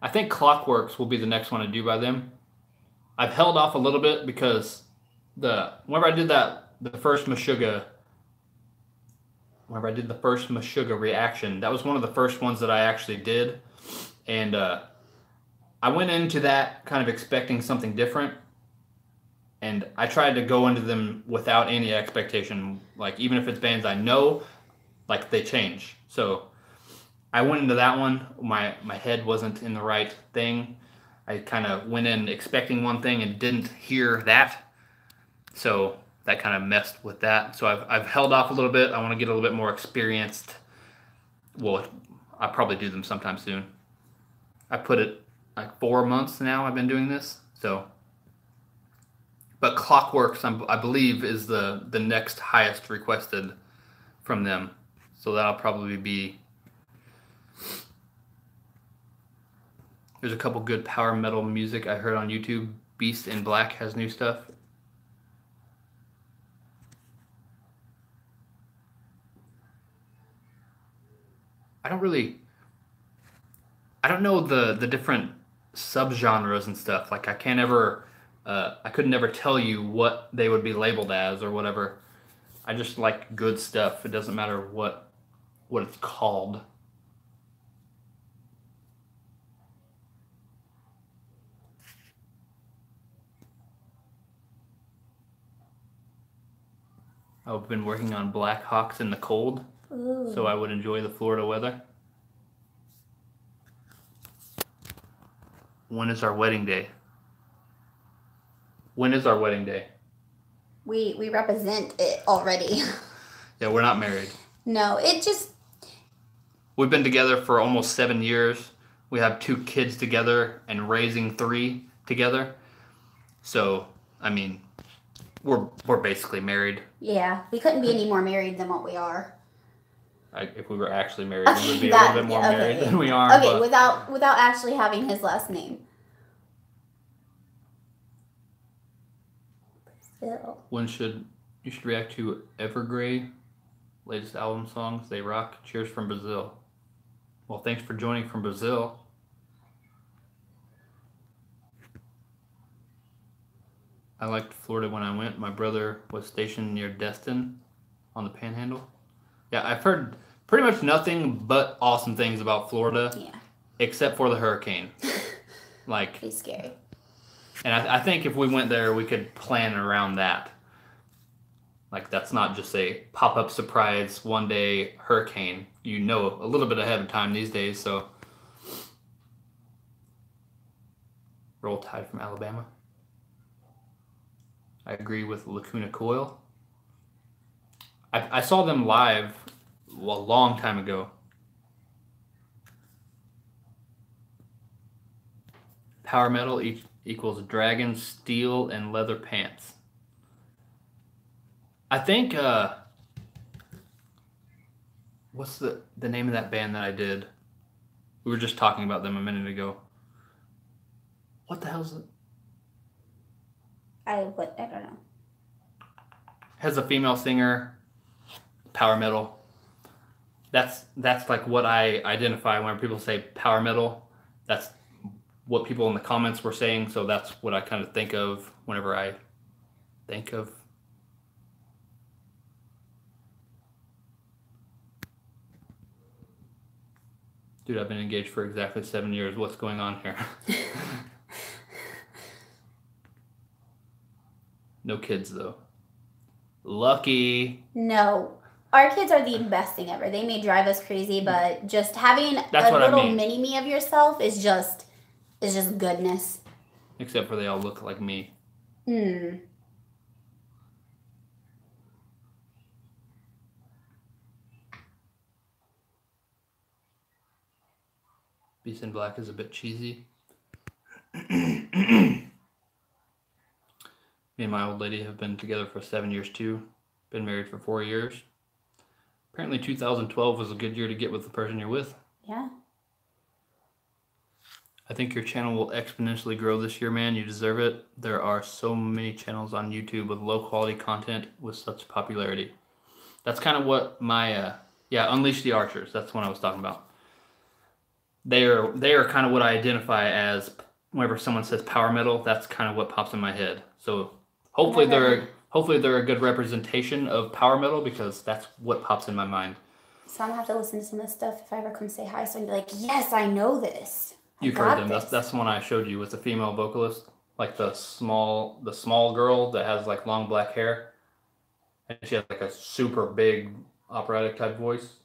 I think Clockworks will be the next one to do by them. I've held off a little bit because whenever I did the first Meshuggah reaction, that was one of the first ones that I actually did. And I went into that kind of expecting something different. And I tried to go into them without any expectation. Like, even if it's bands I know, like, they change. So I went into that one. My head wasn't in the right thing. I kind of went in expecting one thing and didn't hear that. So that kind of messed with that. So I've held off a little bit. I want to get a little bit more experienced. Well, I'll probably do them sometime soon. I put it like 4 months now I've been doing this, so. But Clockworks, I believe, is the next highest requested from them. So that'll probably be... There's a couple good power metal music I heard on YouTube. Beast in Black has new stuff. I don't know the different subgenres and stuff. Like I could never tell you what they would be labeled as or whatever. I just like good stuff. It doesn't matter what it's called. I've been working on Black Hawks in the cold, so I would enjoy the Florida weather. When is our wedding day? When is our wedding day? We represent it already. Yeah, we're not married. No, it just... We've been together for almost 7 years. We have 2 kids together and raising 3 together. So, I mean, we're basically married. Yeah, we couldn't be any more married than what we are. If we were actually married, we would be a little bit more married than we are. Okay, but... without actually having his last name. Still. You should react to Evergrey latest album songs? They rock. Cheers from Brazil. Well, thanks for joining from Brazil. I liked Florida when I went. My brother was stationed near Destin on the Panhandle. Yeah, I've heard pretty much nothing but awesome things about Florida. Yeah. Except for the hurricane. Like, it's scary. And I think if we went there, we could plan around that. Like, that's not just a pop-up surprise one-day hurricane. You know a little bit ahead of time these days, so. Roll Tide from Alabama. I agree with Lacuna Coil. I saw them live a long time ago. Power metal equals dragon, steel, and leather pants. I think, what's the name of that band that I did? We were just talking about them a minute ago. What the hell is it? I don't know. Has a female singer, power metal. That's like what I identify when people say power metal. That's what people in the comments were saying, so that's what I kind of think of whenever I think of. Dude, I've been engaged for exactly 7 years. What's going on here? No kids, though. Lucky. No. Our kids are the best thing ever. They may drive us crazy, but just having That's a little mini-me of yourself is just goodness. Except for they all look like me. Beast in Black is a bit cheesy. Me and my old lady have been together for 7 years too. Been married for 4 years. Apparently 2012 was a good year to get with the person you're with. Yeah. I think your channel will exponentially grow this year, man. You deserve it. There are so many channels on YouTube with low quality content with such popularity. That's kind of what my, Unleash the Archers. That's what I was talking about. They are kind of what I identify as whenever someone says power metal. That's kind of what pops in my head. So hopefully they're a good representation of power metal because that's what pops in my mind. So I'm gonna have to listen to some of this stuff if I ever come say hi. So I'm gonna be like, yes, I know this. You've heard them. That's the one I showed you with the female vocalist, like the small girl that has like long black hair, and she has like a super big operatic type voice.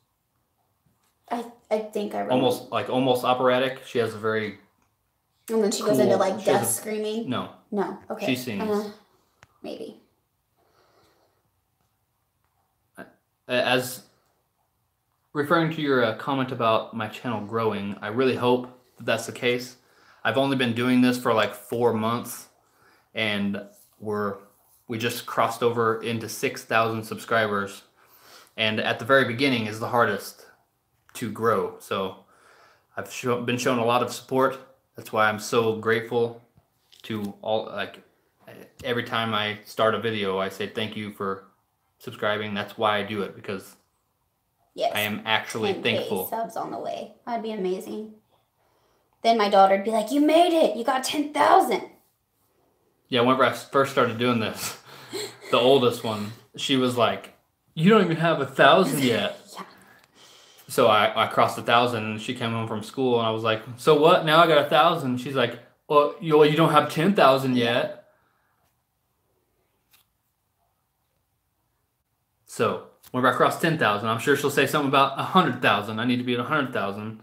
I think I remember. Almost operatic. She has a very. And then she goes into like death screaming. No. No. Okay. She sings. Maybe. As referring to your comment about my channel growing, I really hope that that's the case. I've only been doing this for like 4 months, and we just crossed over into 6,000 subscribers. And at the very beginning is the hardest to grow. So I've been shown a lot of support. That's why I'm so grateful to all. Like every time I start a video, I say thank you for subscribing. That's why I do it, because Yes. I am actually 10K thankful. subs on the way. That'd be amazing. Then my daughter would be like, "You made it! You got 10,000." Yeah, whenever I first started doing this, the oldest one, she was like, "You don't even have 1,000 yet." Yeah. So I crossed 1,000, and she came home from school, and I was like, "So what? Now I got 1,000." She's like, "Well, you don't have 10,000 yet." So whenever I cross 10,000, I'm sure she'll say something about 100,000. I need to be at 100,000.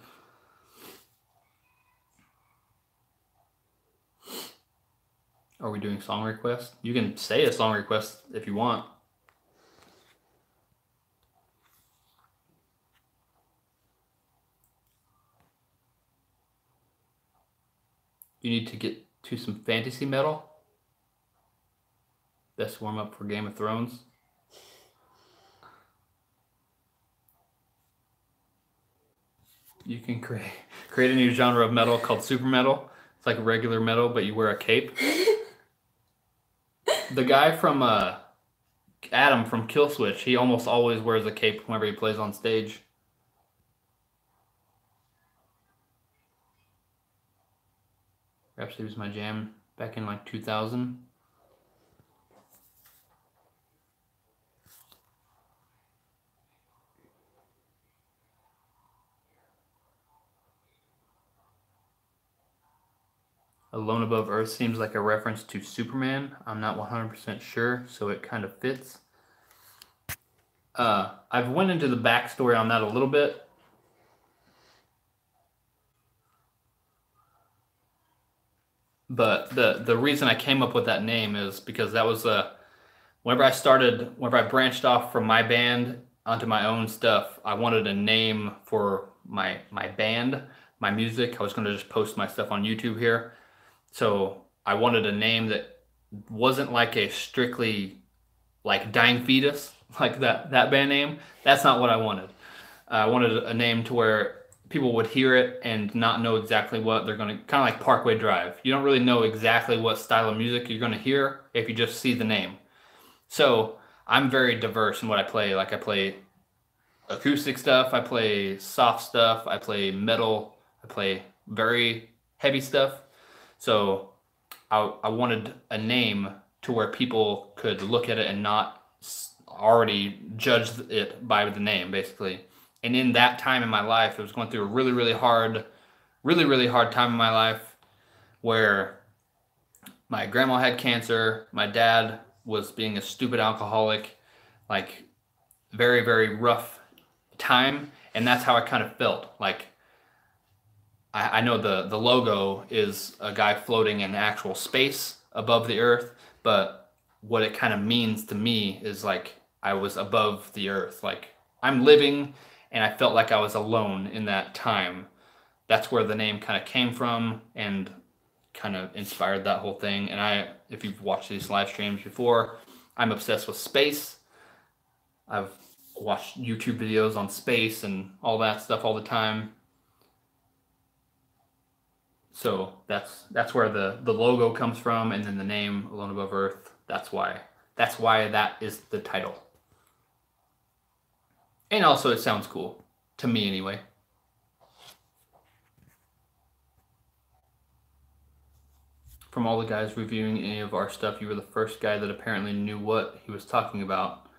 Are we doing song requests? You can say a song request if you want. You need to get to some fantasy metal. Best warm up for Game of Thrones. You can create a new genre of metal called super metal. It's like regular metal, but you wear a cape. The guy from Adam from Killswitch, he almost always wears a cape whenever he plays on stage. Rhapsody was my jam back in like 2000. Alone Above Earth seems like a reference to Superman. I'm not 100% sure, so it kind of fits. I've went into the backstory on that a little bit. But the reason I came up with that name is because that was whenever I branched off from my band onto my own stuff, I wanted a name for my band, my music. I was going to just post my stuff on YouTube here. So I wanted a name that wasn't like a strictly like Dying Fetus, like that band name. That's not what I wanted. I wanted a name to where people would hear it and not know exactly what they're going to, kind of like Parkway Drive. You don't really know exactly what style of music you're going to hear if you just see the name. So I'm very diverse in what I play. Like I play acoustic stuff, I play soft stuff, I play metal, I play very heavy stuff. So I wanted a name to where people could look at it and not already judge it by the name, basically. And in that time in my life, I was going through a really hard time in my life where my grandma had cancer, my dad was being a stupid alcoholic, like very rough time, and that's how I kind of felt. Like I know the logo is a guy floating in actual space above the earth, but what it kind of means to me is like I was above the earth. Like I'm living, and I felt like I was alone in that time. That's where the name kind of came from and kind of inspired that whole thing. And if you've watched these live streams before, I'm obsessed with space. I've watched YouTube videos on space and all that stuff all the time. So that's where the logo comes from, and then the name Alone Above Earth. That's why that is the title. And also it sounds cool to me anyway. From all the guys reviewing any of our stuff, you were the first guy that apparently knew what he was talking about,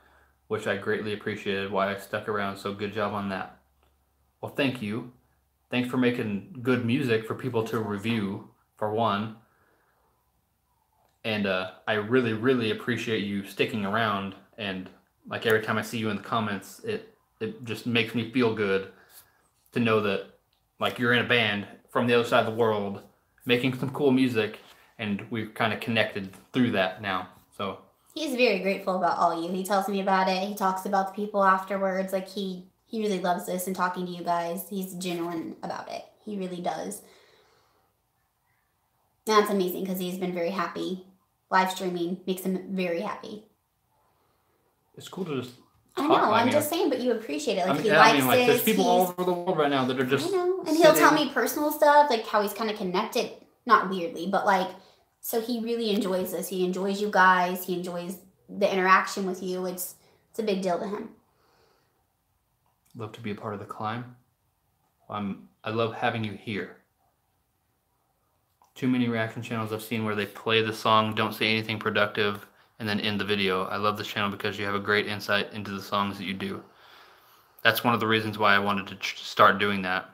which I greatly appreciated. Why I stuck around, so good job on that. Well, thank you. Thanks for making good music for people to review, for one. And I really appreciate you sticking around. And like every time I see you in the comments, it just makes me feel good to know that like you're in a band from the other side of the world, making some cool music, and we've kind of connected through that now. So he's very grateful about all you. He tells me about it. He talks about the people afterwards. Like he he really loves this and talking to you guys. He's genuine about it. He really does. And that's amazing because he's been very happy. Live streaming makes him very happy. It's cool to just I know, I'm just saying, but you appreciate it. Like, he I likes mean, like, it. there's people all over the world right now that are just. I know. And he'll tell me personal stuff, like how he's kind of connected, not weirdly, but like, so he really enjoys this. He enjoys you guys. He enjoys the interaction with you. It's a big deal to him. Love to be a part of the climb. I love having you here. Too many reaction channels I've seen where they play the song, don't say anything productive, and then end the video. I love this channel because you have a great insight into the songs that you do. That's one of the reasons why I wanted to start doing that.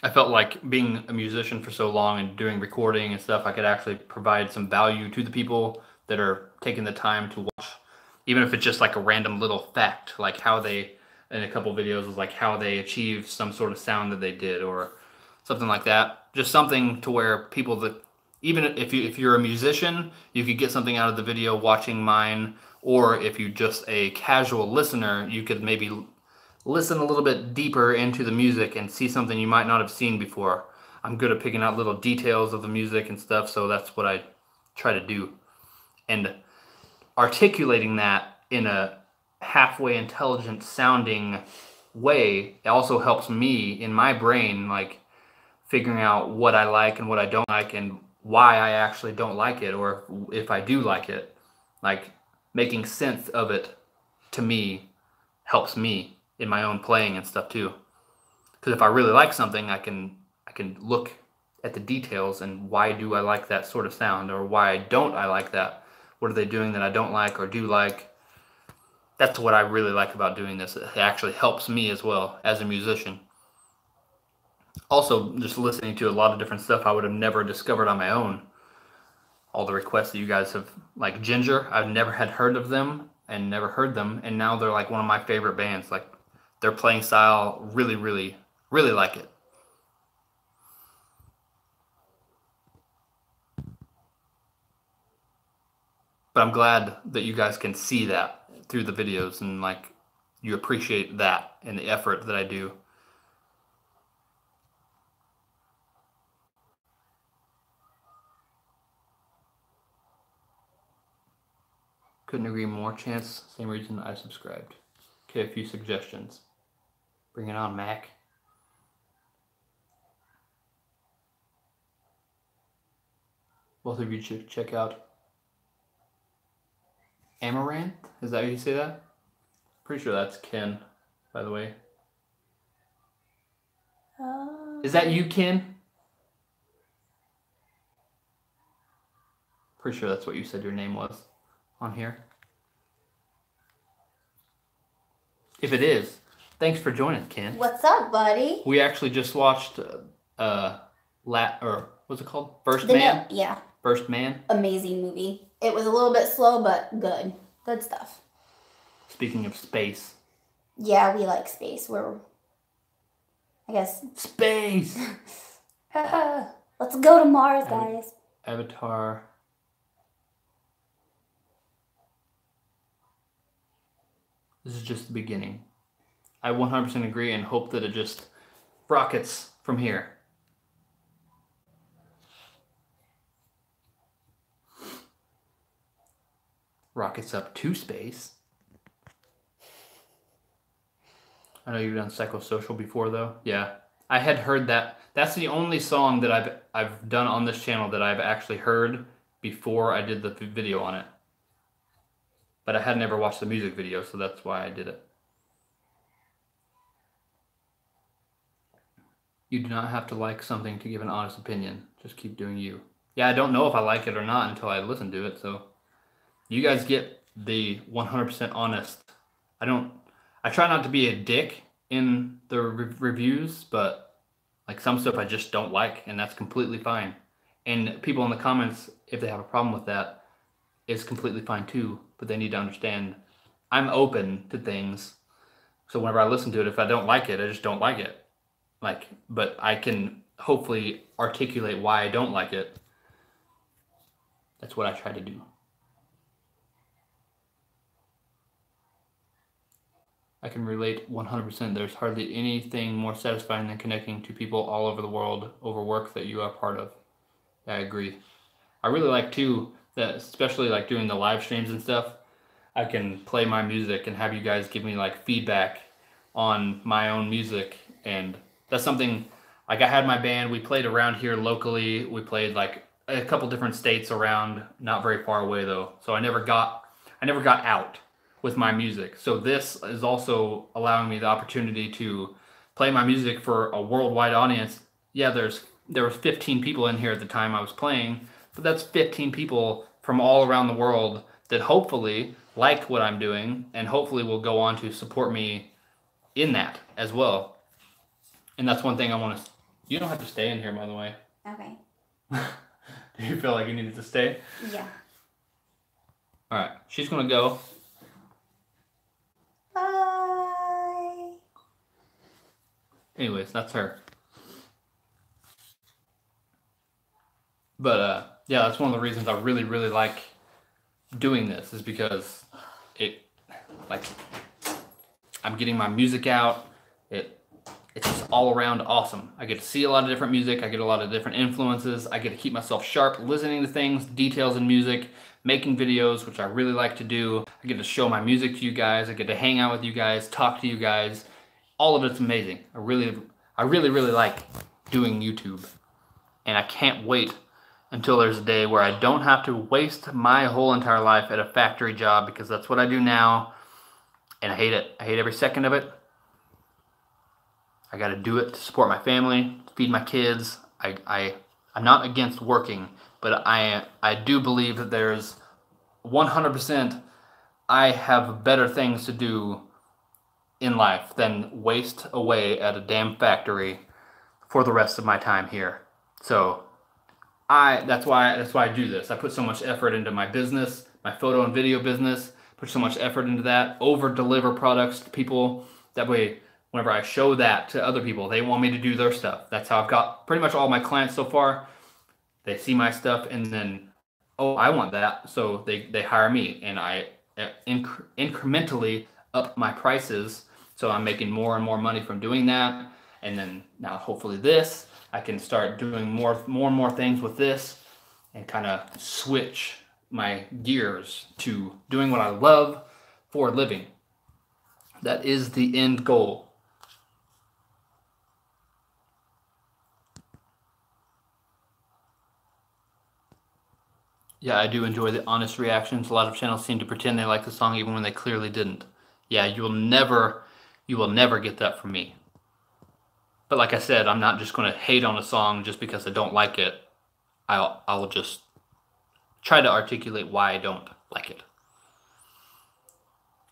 I felt like being a musician for so long and doing recording and stuff, I could actually provide some value to the people that are taking the time to watch, even if it's just like a random little fact, like how they, in a couple videos, was like how they achieved some sort of sound that they did or something like that. Just something to where people that, even if you're a musician, you could get something out of the video watching mine, or if you're just a casual listener, you could maybe listen a little bit deeper into the music and see something you might not have seen before. I'm good at picking out little details of the music and stuff, so that's what I try to do. And articulating that in a halfway intelligent sounding way, it also helps me in my brain, like figuring out what I like and what I don't like and why I actually don't like it, or if I do like it. Like, making sense of it to me helps me in my own playing and stuff too. Because if I really like something, I can look at the details and why do I like that sort of sound, or why don't I like that? What are they doing that I don't like or do like? That's what I really like about doing this. It actually helps me as well as a musician. Also, just listening to a lot of different stuff I would have never discovered on my own. All the requests that you guys have, like Ginger, I've never had heard of them and never heard them, and now they're like one of my favorite bands. Like, their playing style, really, really, really like it. But I'm glad that you guys can see that through the videos and like you appreciate that and the effort that I do. Couldn't agree more, Chance. Same reason I subscribed. Okay, a few suggestions. Bring it on, Mac. Both of you should check out Amaranth. Is that how you say that? Pretty sure that's Ken, by the way. Is that you, Ken? Pretty sure that's what you said your name was on here. If it is, thanks for joining, Ken. What's up, buddy? We actually just watched what's it called? First Man? Yeah. First Man. Amazing movie. It was a little bit slow, but good. Good stuff. Speaking of space. Yeah, we like space. I guess. Space! Let's go to Mars, guys. Avatar. This is just the beginning. I 100% agree and hope that it just rockets from here. Rockets up to space. I know you've done Psychosocial before, though. Yeah, I had heard that. That's the only song that I've done on this channel that I've actually heard before I did the video on it. But I had never watched the music video, so that's why I did it. You do not have to like something to give an honest opinion. Just keep doing you. Yeah, I don't know if I like it or not until I listen to it, so you guys get the 100% honest. I try not to be a dick in the reviews, but like some stuff I just don't like, and that's completely fine. And people in the comments, if they have a problem with that, is completely fine too, but they need to understand I'm open to things. So whenever I listen to it, if I don't like it, I just don't like it. Like, but I can hopefully articulate why I don't like it. That's what I try to do. I can relate 100%. There's hardly anything more satisfying than connecting to people all over the world over work that you are part of. Yeah, I agree. I really like too that, especially like doing the live streams and stuff, I can play my music and have you guys give me like feedback on my own music. And that's something, like I had my band, we played around here locally. We played like a couple different states around, not very far away though. So I never got out with my music. So this is also allowing me the opportunity to play my music for a worldwide audience. Yeah, there was 15 people in here at the time I was playing, but that's 15 people from all around the world that hopefully like what I'm doing and hopefully will go on to support me in that as well. And that's one thing I want to. You don't have to stay in here, by the way. Okay. Do you feel like you needed to stay? Yeah. All right. She's going to go. Bye. Anyways, that's her. But yeah, that's one of the reasons I really, really like doing this is because it, like, I'm getting my music out. It's just all around awesome. I get to see a lot of different music. I get a lot of different influences. I get to keep myself sharp, listening to things, details in music, making videos, which I really like to do. I get to show my music to you guys. I get to hang out with you guys, talk to you guys. All of it's amazing. I really, really like doing YouTube. And I can't wait until there's a day where I don't have to waste my whole entire life at a factory job, because that's what I do now. And I hate it. I hate every second of it. I got to do it to support my family, feed my kids. I'm not against working, but I do believe that there's 100% I have better things to do in life than waste away at a damn factory for the rest of my time here. So that's why I do this. I put so much effort into my business, my photo and video business, put so much effort into that, over deliver products to people. That way, whenever I show that to other people, they want me to do their stuff. That's how I've got pretty much all my clients so far. They see my stuff and then, oh, I want that. So they hire me, and I incrementally up my prices. So I'm making more and more money from doing that. And then now hopefully this, I can start doing more and more things with this and kind of switch my gears to doing what I love for a living. That is the end goal. Yeah, I do enjoy the honest reactions. A lot of channels seem to pretend they like the song even when they clearly didn't. Yeah, you will never get that from me. But like I said, I'm not just going to hate on a song just because I don't like it. I'll just try to articulate why I don't like it.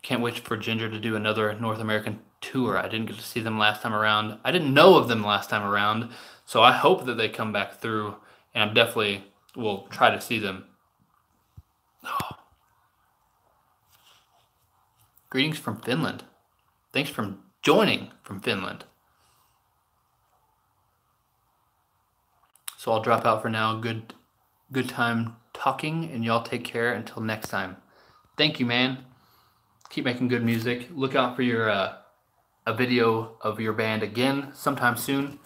Can't wait for Ginger to do another North American tour. I didn't get to see them last time around. I didn't know of them last time around, so I hope that they come back through, and I definitely will try to see them. Oh. Greetings from Finland. Thanks for joining from Finland. So I'll drop out for now. Good time talking, and y'all take care until next time. Thank you, man. Keep making good music. Look out for your a video of your band again sometime soon.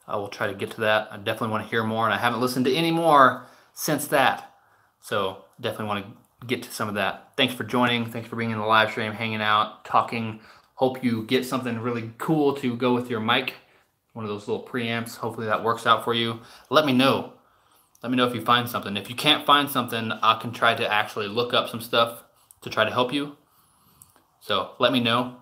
I will try to get to that. I definitely want to hear more, and I haven't listened to any more since that. So definitely want to get to some of that. Thanks for joining. Thanks for being in the live stream, hanging out, talking. Hope you get something really cool to go with your mic. One of those little preamps. Hopefully that works out for you. Let me know. Let me know if you find something. If you can't find something, I can try to actually look up some stuff to try to help you. So let me know.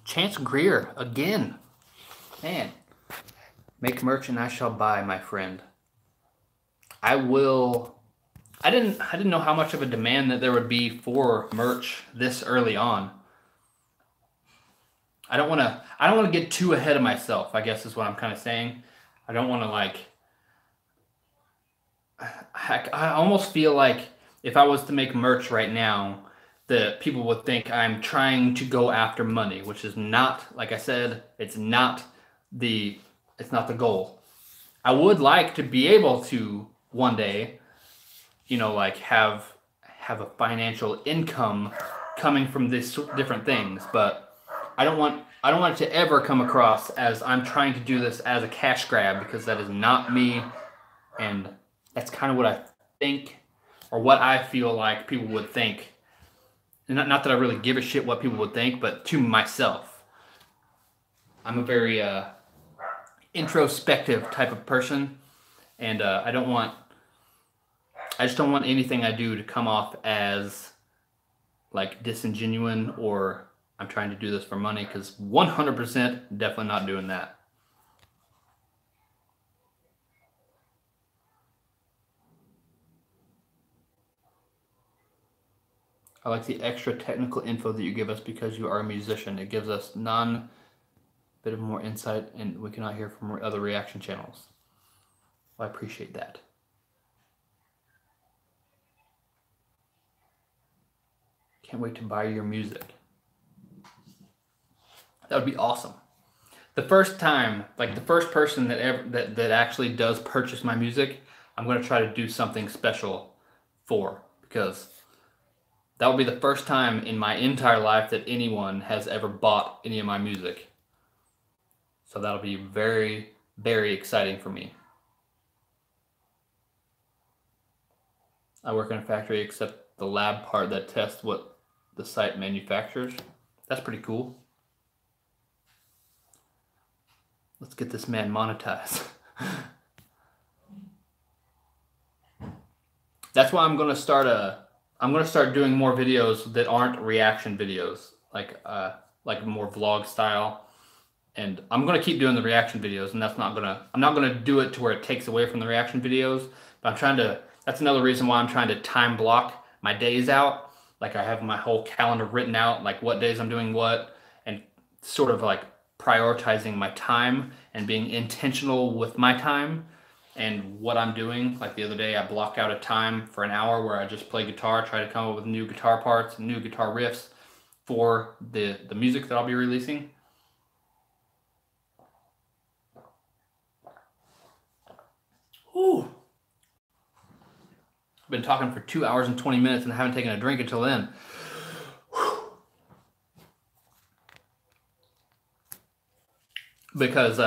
Chance Greer again. Man. Make merch and I shall buy, my friend. I will. I didn't know how much of a demand that there would be for merch this early on. I don't want to get too ahead of myself, I guess is what I'm kind of saying. I don't want to like. I almost feel like if I was to make merch right now, that people would think I'm trying to go after money, which is not, like I said, it's not the goal. I would like to be able to one day, you know, like have a financial income coming from these different things, but I don't want it to ever come across as I'm trying to do this as a cash grab, because that is not me, and that's kind of what I think, or what I feel like people would think. And not that I really give a shit what people would think, but to myself, I'm a very introspective type of person, and I just don't want anything I do to come off as like disingenuous or I'm trying to do this for money, because 100% definitely not doing that. I like the extra technical info that you give us because you are a musician. It gives us bit of more insight, and we cannot hear from other reaction channels. Well, I appreciate that. Can't wait to buy your music. That would be awesome. The first time, like the first person that actually does purchase my music, I'm going to try to do something special for, because that will be the first time in my entire life that anyone has ever bought any of my music. So that'll be very, very exciting for me. I work in a factory, except the lab part that tests what the site manufactures. That's pretty cool. Let's get this man monetized. That's why I'm gonna start doing more videos that aren't reaction videos, like more vlog style. And I'm gonna keep doing the reaction videos, and I'm not gonna do it to where it takes away from the reaction videos. But that's another reason why I'm trying to time block my days out. Like I have my whole calendar written out, like what days I'm doing what, and sort of like prioritizing my time and being intentional with my time and what I'm doing. Like the other day, I blocked out a time for an hour where I just play guitar, try to come up with new guitar parts, new guitar riffs for the music that I'll be releasing. Ooh. I've been talking for 2 hours and 20 minutes and I haven't taken a drink until then. Because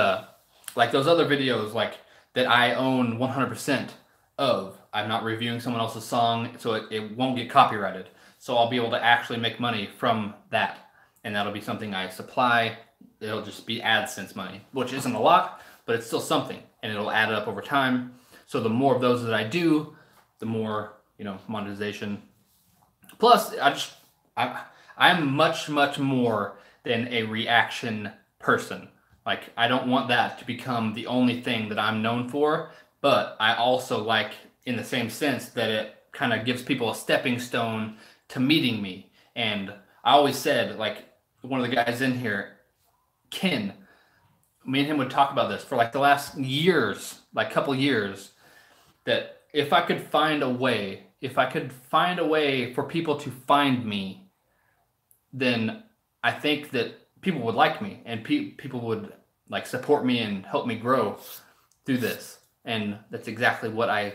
like those other videos, like that I own 100% of, I'm not reviewing someone else's song, so it won't get copyrighted. So I'll be able to actually make money from that, and that'll be something I supply. It'll just be AdSense money, which isn't a lot, but it's still something, and it'll add up over time. So the more of those that I do, the more, you know, monetization. Plus, I'm much more than a reaction person. Like, I don't want that to become the only thing that I'm known for, but I also like, in the same sense, that it kind of gives people a stepping stone to meeting me. And I always said, like, one of the guys in here, Ken, me and him would talk about this for like the last years, like couple years, that if I could find a way for people to find me, then I think that people would like me, and people would like support me and help me grow through this. And that's exactly what I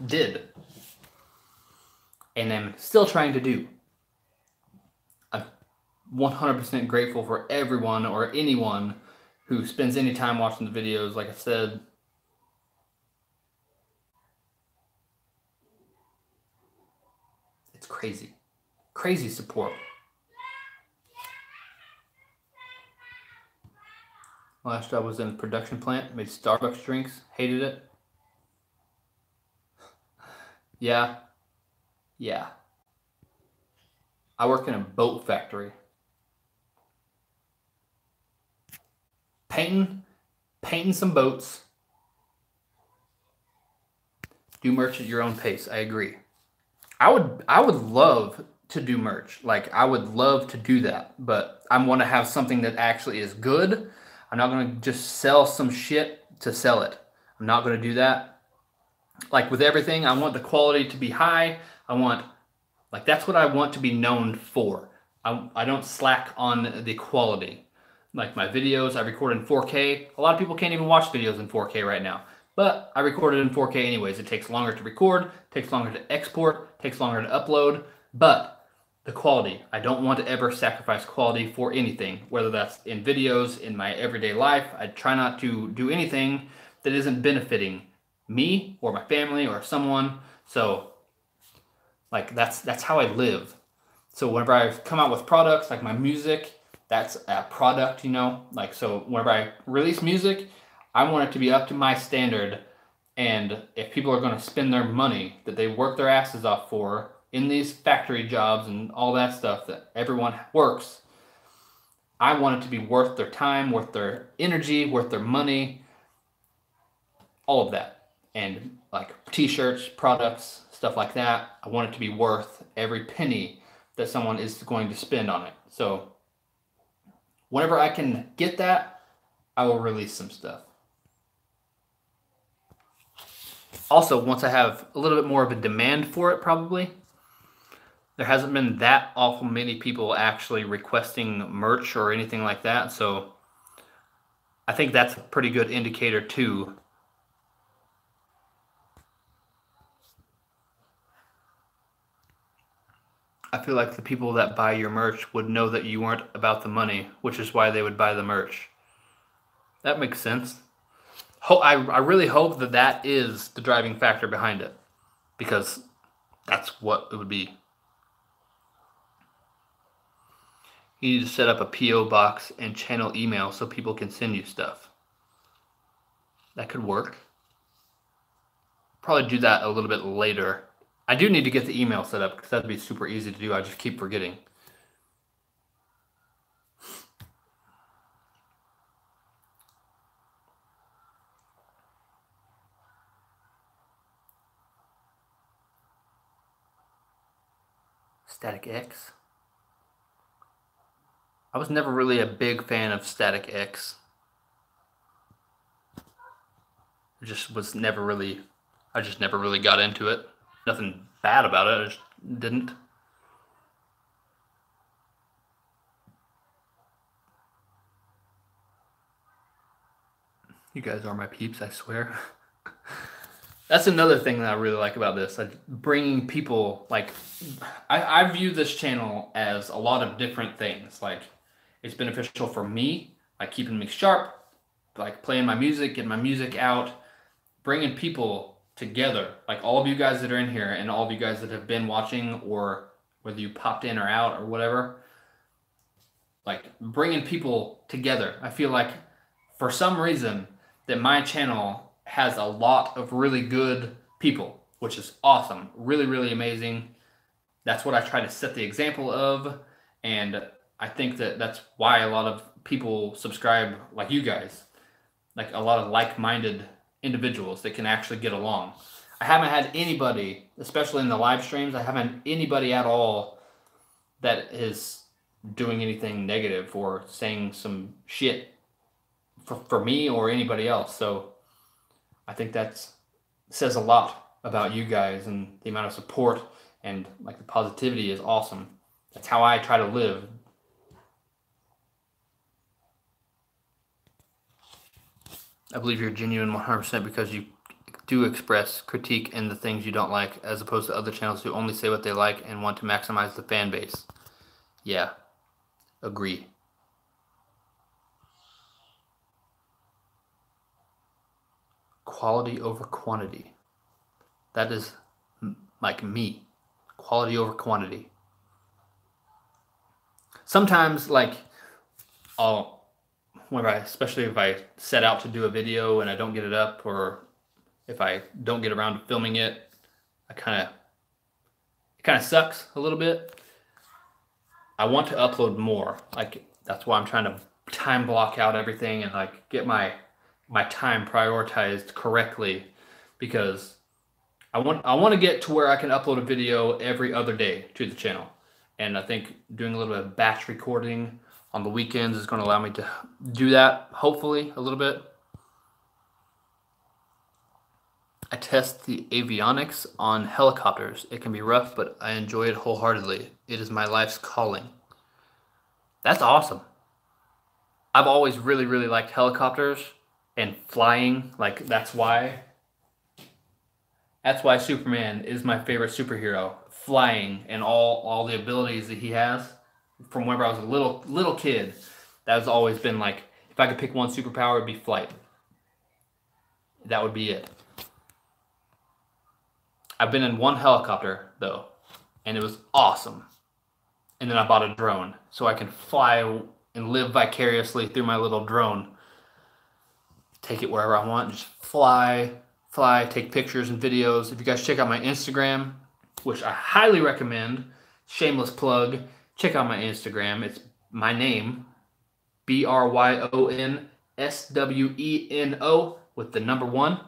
did, and I'm still trying to do. I'm 100% grateful for everyone or anyone who spends any time watching the videos. Like I said, it's crazy support. Last job was in a production plant, made Starbucks drinks, hated it. Yeah. I work in a boat factory. Painting some boats. Do merch at your own pace. I agree. I would love to do merch. Like, I would love to do that, but I want to have something that actually is good. I'm not going to just sell some shit to sell it. I'm not going to do that. Like with everything, I want the quality to be high. I want Like, that's what I want to be known for. I don't slack on the quality. Like my videos, I record in 4K. A lot of people can't even watch videos in 4K right now. But I record it in 4K anyways. It takes longer to record, takes longer to export, takes longer to upload. But the quality, I don't want to ever sacrifice quality for anything. Whether that's in videos, in my everyday life, I try not to do anything that isn't benefiting me or my family or someone. So like that's how I live. So whenever I come out with products like my music, that's a product, you know? Like, so whenever I release music, I want it to be up to my standard. And if people are going to spend their money that they work their asses off for in these factory jobs and all that stuff that everyone works, I want it to be worth their time, worth their energy, worth their money, all of that. And like t-shirts, products, stuff like that, I want it to be worth every penny that someone is going to spend on it. So whenever I can get that, I will release some stuff. Also, once I have a little bit more of a demand for it, probably, there hasn't been that awful many people actually requesting merch or anything like that. So I think that's a pretty good indicator too. I feel like the people that buy your merch would know that you weren't about the money, which is why they would buy the merch. That makes sense. I really hope that that is the driving factor behind it, because that's what it would be. You need to set up a P.O. box and channel email so people can send you stuff. That could work. Probably do that a little bit later. I do need to get the email set up because that'd be super easy to do. I just keep forgetting. Static X. I was never really a big fan of Static X. I just never really got into it. Nothing bad about it, I just didn't. You guys are my peeps, I swear. That's another thing that I really like about this. Like bringing people, like, I view this channel as a lot of different things. Like, it's beneficial for me, like keeping me sharp, like playing my music, getting my music out, bringing people together. Like all of you guys that are in here and all of you guys that have been watching, or whether you popped in or out or whatever, like bringing people together. I feel like for some reason that my channel has a lot of really good people, which is awesome. Really, really amazing. That's what I try to set the example of. And I think that that's why a lot of people subscribe, like you guys, like a lot of like-minded individuals that can actually get along. I haven't had anybody, especially in the live streams, I haven't anybody at all that is doing anything negative or saying some shit for me or anybody else. So I think that says a lot about you guys, and the amount of support and like the positivity is awesome. That's how I try to live. I believe you're genuine 100% because you do express critique in the things you don't like, as opposed to other channels who only say what they like and want to maximize the fan base. Yeah, agree. Quality over quantity. That is like me. Quality over quantity. Sometimes, like, especially if I set out to do a video and I don't get it up, or if I don't get around to filming it, it kind of sucks a little bit. I want to upload more. Like, that's why I'm trying to time block out everything and like get my time prioritized correctly, because I want to get to where I can upload a video every other day to the channel. And I think doing a little bit of batch recording on the weekends is going to allow me to do that, hopefully, a little bit. I test the avionics on helicopters. It can be rough, but I enjoy it wholeheartedly. It is my life's calling. That's awesome. I've always really, really liked helicopters and flying. Like, that's why Superman is my favorite superhero. Flying and all the abilities that he has. From whenever I was a little kid, that has always been like, if I could pick one superpower, it'd be flight. That would be it. I've been in one helicopter though, and it was awesome. And then I bought a drone so I can fly and live vicariously through my little drone. Take it wherever I want, just fly, take pictures and videos. If you guys check out my Instagram, which I highly recommend, shameless plug, check out my Instagram. It's my name, BRYONSWENO with the number 1.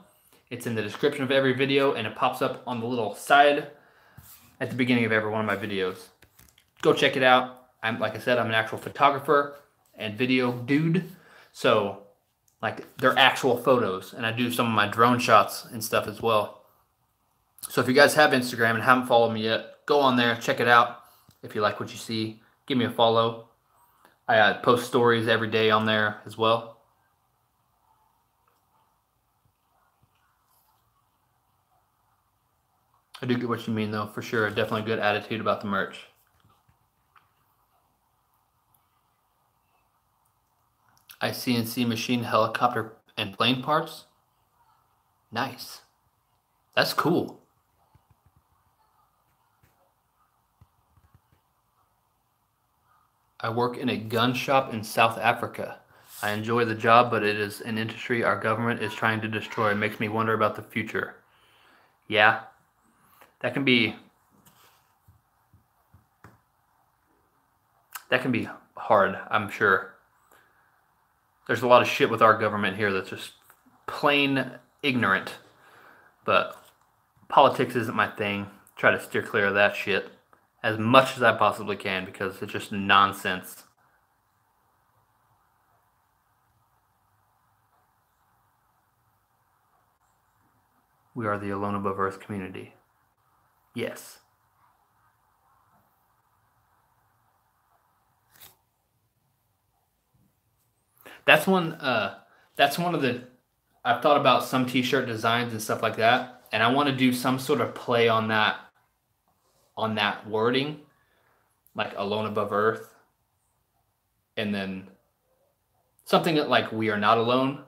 It's in the description of every video, and it pops up on the little side at the beginning of every one of my videos. Go check it out. Like I said, I'm an actual photographer and video dude. So, like, they're actual photos, and I do some of my drone shots and stuff as well. So if you guys have Instagram and haven't followed me yet, go on there, check it out. If you like what you see, give me a follow. I post stories every day on there as well. I do get what you mean, though, for sure. Definitely a good attitude about the merch. I CNC machine helicopter and plane parts. Nice. That's cool. I work in a gun shop in South Africa. I enjoy the job, but it is an industry our government is trying to destroy. It makes me wonder about the future. Yeah, that can be hard, I'm sure. There's a lot of shit with our government here that's just plain ignorant. But politics isn't my thing. Try to steer clear of that shit as much as I possibly can because it's just nonsense. We are the Alone Above Earth community. Yes. That's one of the, I've thought about some t-shirt designs and stuff like that, and I want to do some sort of play on that wording, like Alone Above Earth, and then something that, like, we are not alone,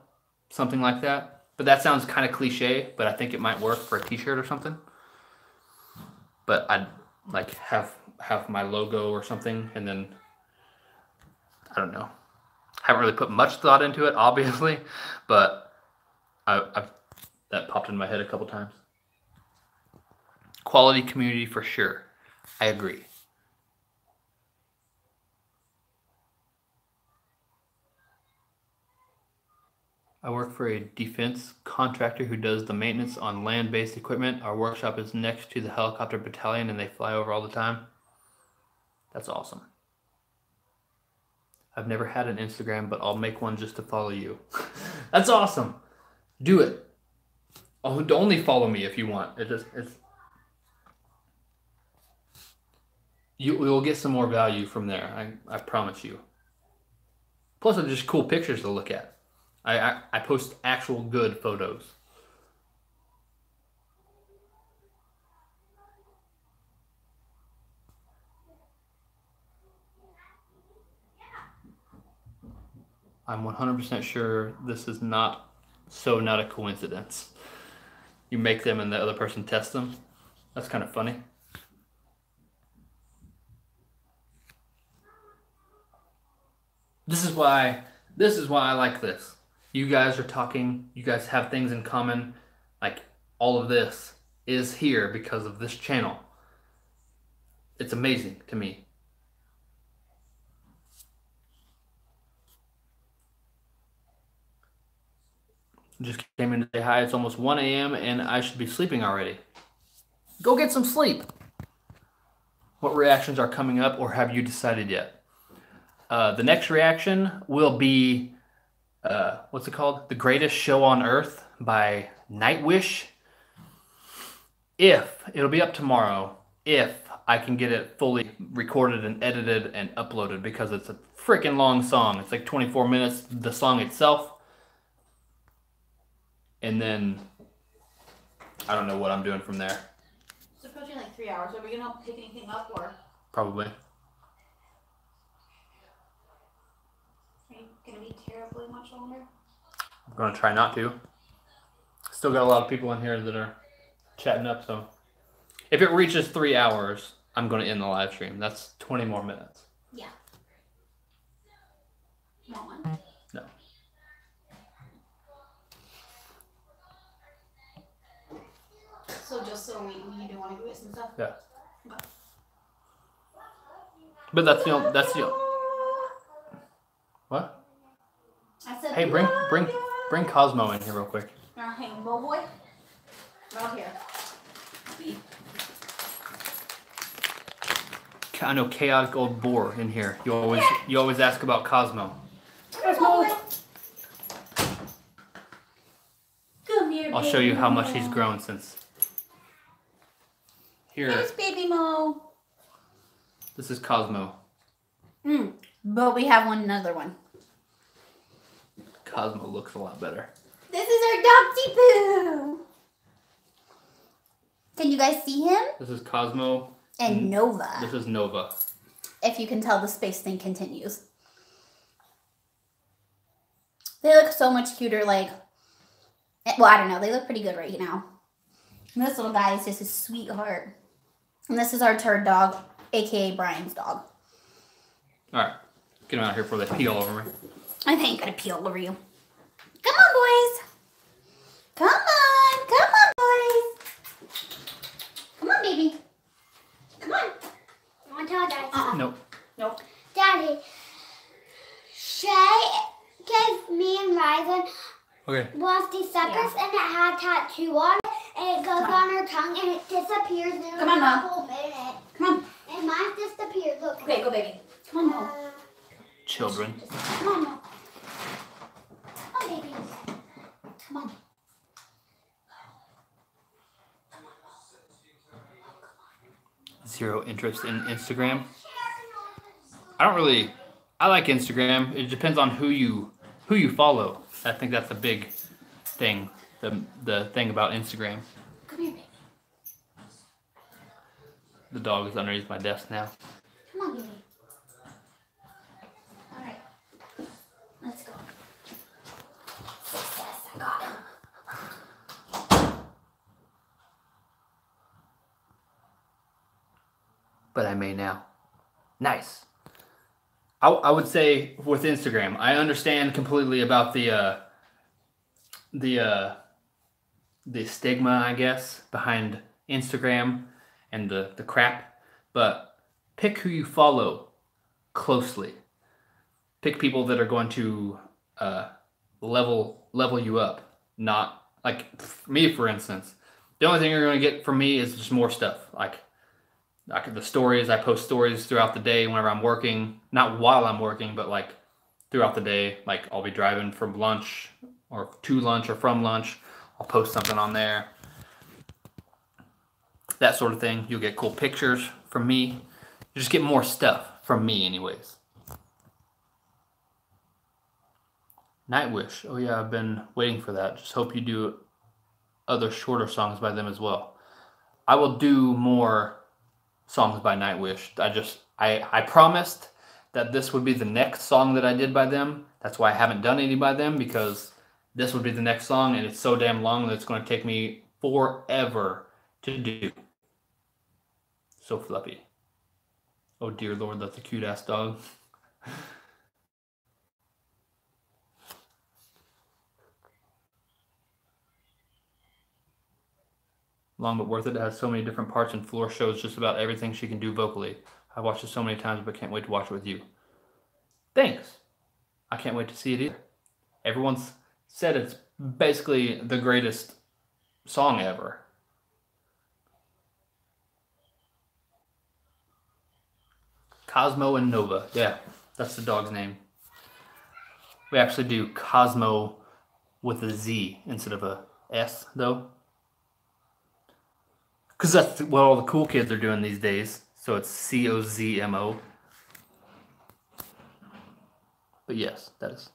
something like that. But that sounds kind of cliche, but I think it might work for a t-shirt or something. But I'd like have my logo or something, and then I don't know. Haven't really put much thought into it, obviously, but I've that popped in my head a couple times. Quality community for sure. I agree. I work for a defense contractor who does the maintenance on land-based equipment. Our workshop is next to the helicopter battalion, and they fly over all the time. That's awesome. I've never had an Instagram, but I'll make one just to follow you. That's awesome. Do it. Only follow me if you want. You will get some more value from there. I promise you. Plus, they're just cool pictures to look at. I post actual good photos. I'm 100% sure this is not a coincidence. You make them and the other person tests them. That's kind of funny. This is why I like this. You guys are talking, you guys have things in common. Like, all of this is here because of this channel. It's amazing to me. Just came in to say hi. It's almost 1 a.m. and I should be sleeping already. Go get some sleep. What reactions are coming up, or have you decided yet? The next reaction will be, what's it called? The Greatest Show on Earth by Nightwish. it'll be up tomorrow if I can get it fully recorded and edited and uploaded, because it's a freaking long song. It's like 24 minutes, the song itself. And then I don't know what I'm doing from there. It's approaching like 3 hours. Are we gonna pick anything up or? Probably. Are you gonna be terribly much longer? I'm gonna try not to. Still got a lot of people in here that are chatting up, so if it reaches 3 hours, I'm gonna end the live stream. That's 20 more minutes. Yeah. Want one? No. So just so you do want to go get some stuff? Yeah. Okay. But that's the what? I said, Hey, bring Cosmo in here real quick. Hey, bow boy. Right here. I know, chaotic old boar in here. You always ask about Cosmo. Cosmo. Come here, I'll show you how much he's grown since. Here. Here's baby Mo. This is Cosmo. But we have another one. Cosmo looks a lot better. This is our Doxy Poo. Can you guys see him? This is Cosmo. And Nova. This is Nova. If you can tell, the space thing continues. They look so much cuter, like, well, I don't know. They look pretty good right now. And this little guy is just a sweetheart. And this is our turd dog, aka Brian's dog. Alright. Get him out here before they peel over me. I ain't gonna peel over you. Come on, boys. Come on. Come on, boys. Come on, baby. Come on. I want to tell Daddy. Nope. Nope. Daddy, Shay gave me and Ryzen Okay. one of these suckers and it had tattoo on it and it goes on her tongue and it disappears in Come on, a Mom. couple minutes. Come on. And mine disappeared. Look. Okay, go, baby. Come on, Mo. Children. Come on, Mo. Come on, baby. Come on. Zero interest in Instagram. I like Instagram. It depends on who you follow. I think that's a big thing. The thing about Instagram. Come here, baby. The dog is underneath my desk now. Come on, baby. All right. Let's go. Success. I got him. But I may now. Nice. I would say with Instagram, I understand completely about the stigma, I guess, behind Instagram and the crap. But pick who you follow closely. Pick people that are going to level you up. Not like me, for instance. The only thing you're going to get from me is just more stuff. Like the stories, I post stories throughout the day whenever I'm working. Not while I'm working, but like throughout the day. Like I'll be driving from lunch or to lunch or from lunch. I'll post something on there. That sort of thing. You'll get cool pictures from me. You just get more stuff from me anyways. Nightwish. Oh yeah, I've been waiting for that. Just hope you do other shorter songs by them as well. I will do more songs by Nightwish. I promised that this would be the next song that I did by them. That's why I haven't done any by them, because this would be the next song and it's so damn long that it's going to take me forever to do. So fluffy. Oh dear Lord, that's a cute ass dog. Long but worth it. It has so many different parts and Floor shows just about everything she can do vocally. I've watched it so many times but can't wait to watch it with you. Thanks. I can't wait to see it either. Everyone's said it's basically the greatest song ever. Cosmo and Nova. Yeah, that's the dog's name. We actually do Cosmo with a Z instead of a S, though. Because that's what all the cool kids are doing these days. So it's COZMO. But yes, that is.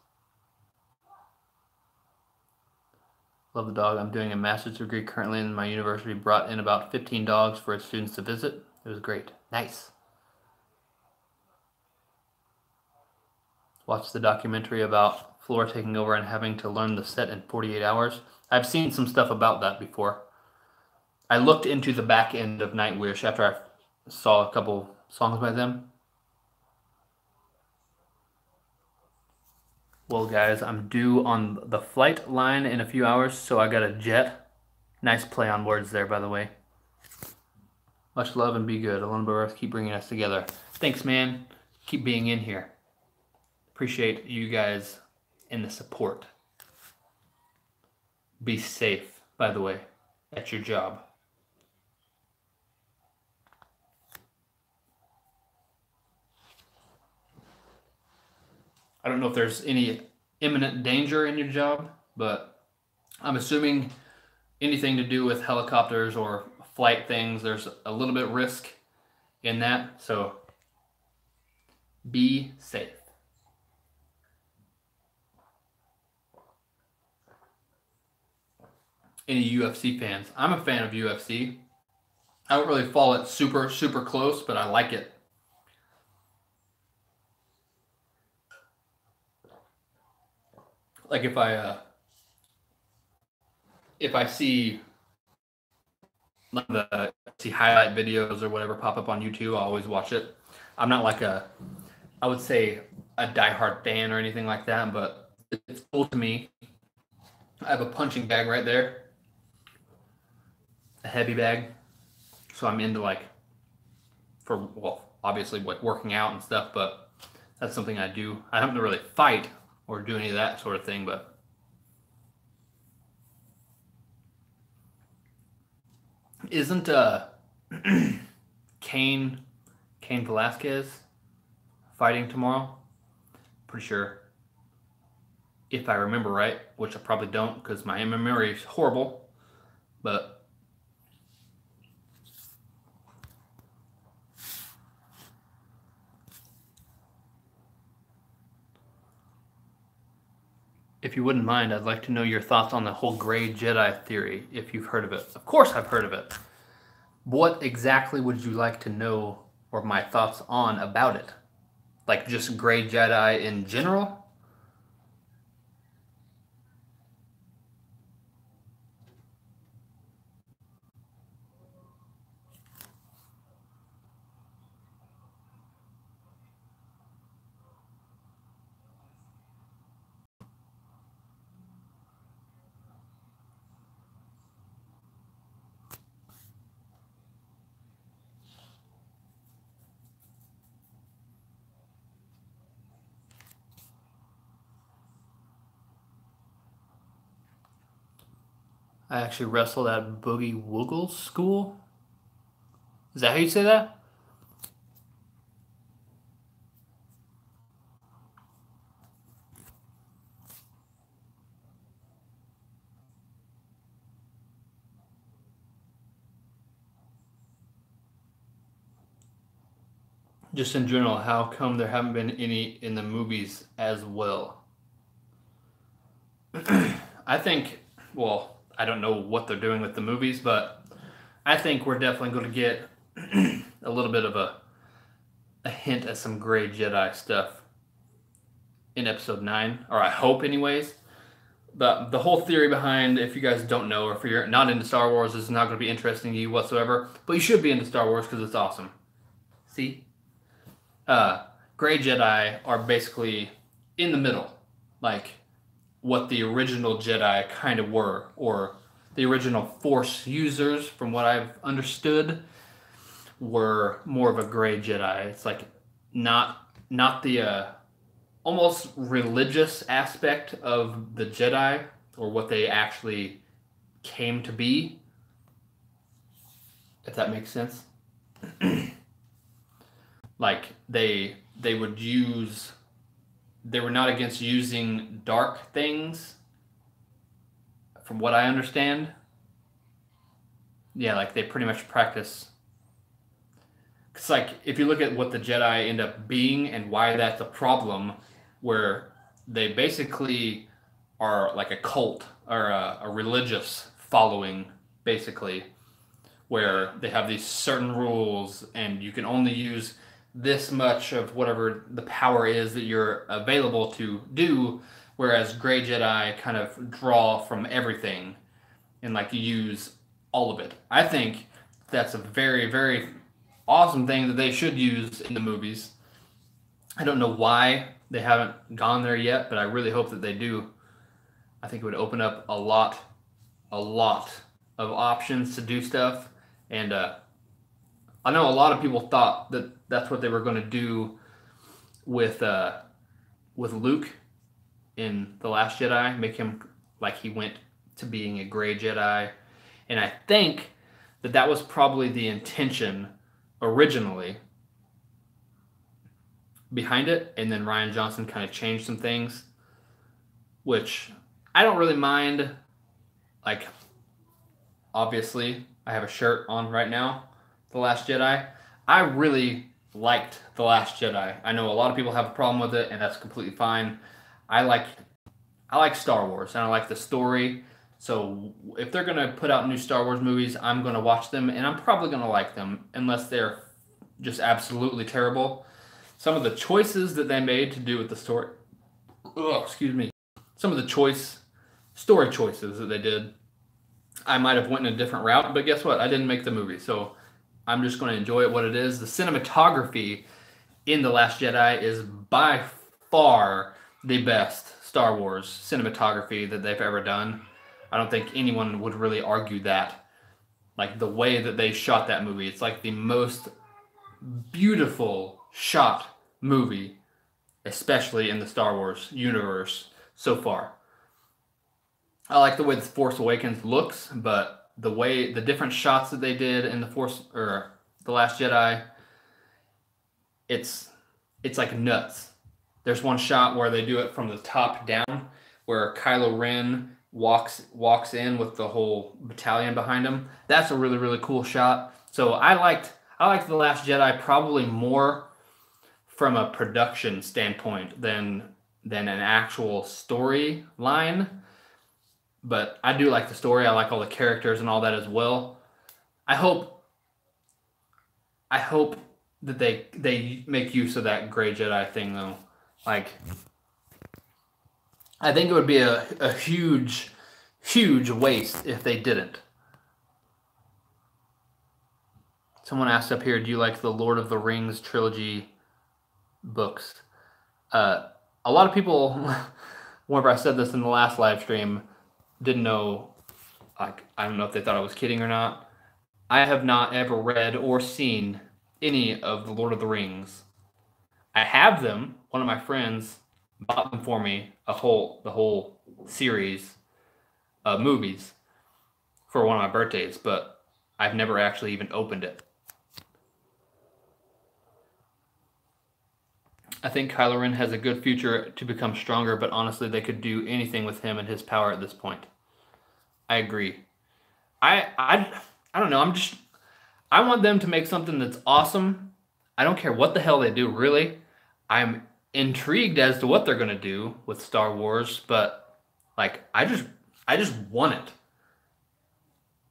Love the dog. I'm doing a master's degree currently, and my university brought in about 15 dogs for its students to visit. It was great. Nice. Watched the documentary about Flora taking over and having to learn the set in 48 hours. I've seen some stuff about that before. I looked into the back end of Nightwish after I saw a couple songs by them. Well, guys, I'm due on the flight line in a few hours, so I got a jet. Nice play on words there, by the way. Much love and be good. Alone by Earth, keep bringing us together. Thanks, man. Keep being in here. Appreciate you guys and the support. Be safe, by the way, at your job. I don't know if there's any imminent danger in your job, but I'm assuming anything to do with helicopters or flight things, there's a little bit of risk in that, so be safe. Any UFC fans? I'm a fan of UFC. I don't really follow it super close, but I like it. Like if I see highlight videos or whatever pop up on YouTube, I'll always watch it. I'm not like I would say a diehard fan or anything like that, but it's cool to me. I have a punching bag right there, a heavy bag, so I'm into obviously like working out and stuff, but that's something I do. I don't really fight or do any of that sort of thing, but isn't Cain Velasquez fighting tomorrow? Pretty sure, if I remember right, which I probably don't because my memory is horrible, but if you wouldn't mind, I'd like to know your thoughts on the whole gray Jedi theory, if you've heard of it. Of course I've heard of it. What exactly would you like to know or my thoughts on about it? Like just gray Jedi in general? I actually wrestled at Boogie Woogle's school. Is that how you say that? Just in general, how come there haven't been any in the movies as well? I think, well, I don't know what they're doing with the movies, but I think we're definitely going to get a little bit of a hint at some gray Jedi stuff in episode 9, or I hope anyways. But the whole theory behind, if you guys don't know, or if you're not into Star Wars, this is not going to be interesting to you whatsoever, but you should be into Star Wars because it's awesome. See? Gray Jedi are basically in the middle, like what the original Jedi kind of were, or the original Force users, from what I've understood, were more of a gray Jedi. It's like not the almost religious aspect of the Jedi, or what they actually came to be, if that makes sense. Like they would use, they were not against using dark things, from what I understand. yeah, like they pretty much practice. It's like if you look at what the Jedi end up being and why that's a problem, where they basically are like a cult or a religious following, basically, where they have these certain rules and you can only use this much of whatever the power is that you're available to do, whereas Grey Jedi kind of draw from everything and like use all of it. I think that's a very, very awesome thing that they should use in the movies. I don't know why they haven't gone there yet, but I really hope that they do. I think it would open up a lot of options to do stuff. And I know a lot of people thought that that's what they were going to do with Luke in The Last Jedi, make him like he went to being a Grey Jedi. And I think that that was probably the intention originally behind it, and then Rian Johnson kind of changed some things, which I don't really mind. Like, obviously, I have a shirt on right now, The Last Jedi. I really liked The Last Jedi. I know a lot of people have a problem with it, and that's completely fine. I like Star Wars, and I like the story. So if they're going to put out new Star Wars movies, I'm going to watch them, and I'm probably going to like them, unless they're just absolutely terrible. Some of the choices that they made to do with the story, some of the story choices that they did, I might have went in a different route, but guess what? I didn't make the movie, so I'm just going to enjoy it what it is. The cinematography in The Last Jedi is by far the best Star Wars cinematography that they've ever done. I don't think anyone would really argue that. Like the way that they shot that movie, it's like the most beautiful shot movie, especially in the Star Wars universe so far. I like the way The Force Awakens looks, but the different shots that they did in The Last Jedi, it's like nuts. There's one shot where they do it from the top down, where Kylo Ren walks in with the whole battalion behind him. That's a really, really cool shot. So I liked The Last Jedi probably more from a production standpoint than an actual storyline. But I do like the story. I like all the characters and all that as well. I hope that they make use of that Grey Jedi thing though. Like, I think it would be a huge, huge waste if they didn't. Someone asked up here, do you like the Lord of the Rings trilogy books? A lot of people, whenever I said this in the last live stream, didn't know, like, I don't know if they thought I was kidding or not. I have not ever read or seen any of the Lord of the Rings. I have them. One of my friends bought them for me, the whole series of movies for one of my birthdays, but I've never actually even opened it. I think Kylo Ren has a good future to become stronger, but honestly, they could do anything with him and his power at this point. I agree. I don't know. I want them to make something that's awesome. I don't care what the hell they do, really. I'm intrigued as to what they're gonna do with Star Wars, but like I just want it.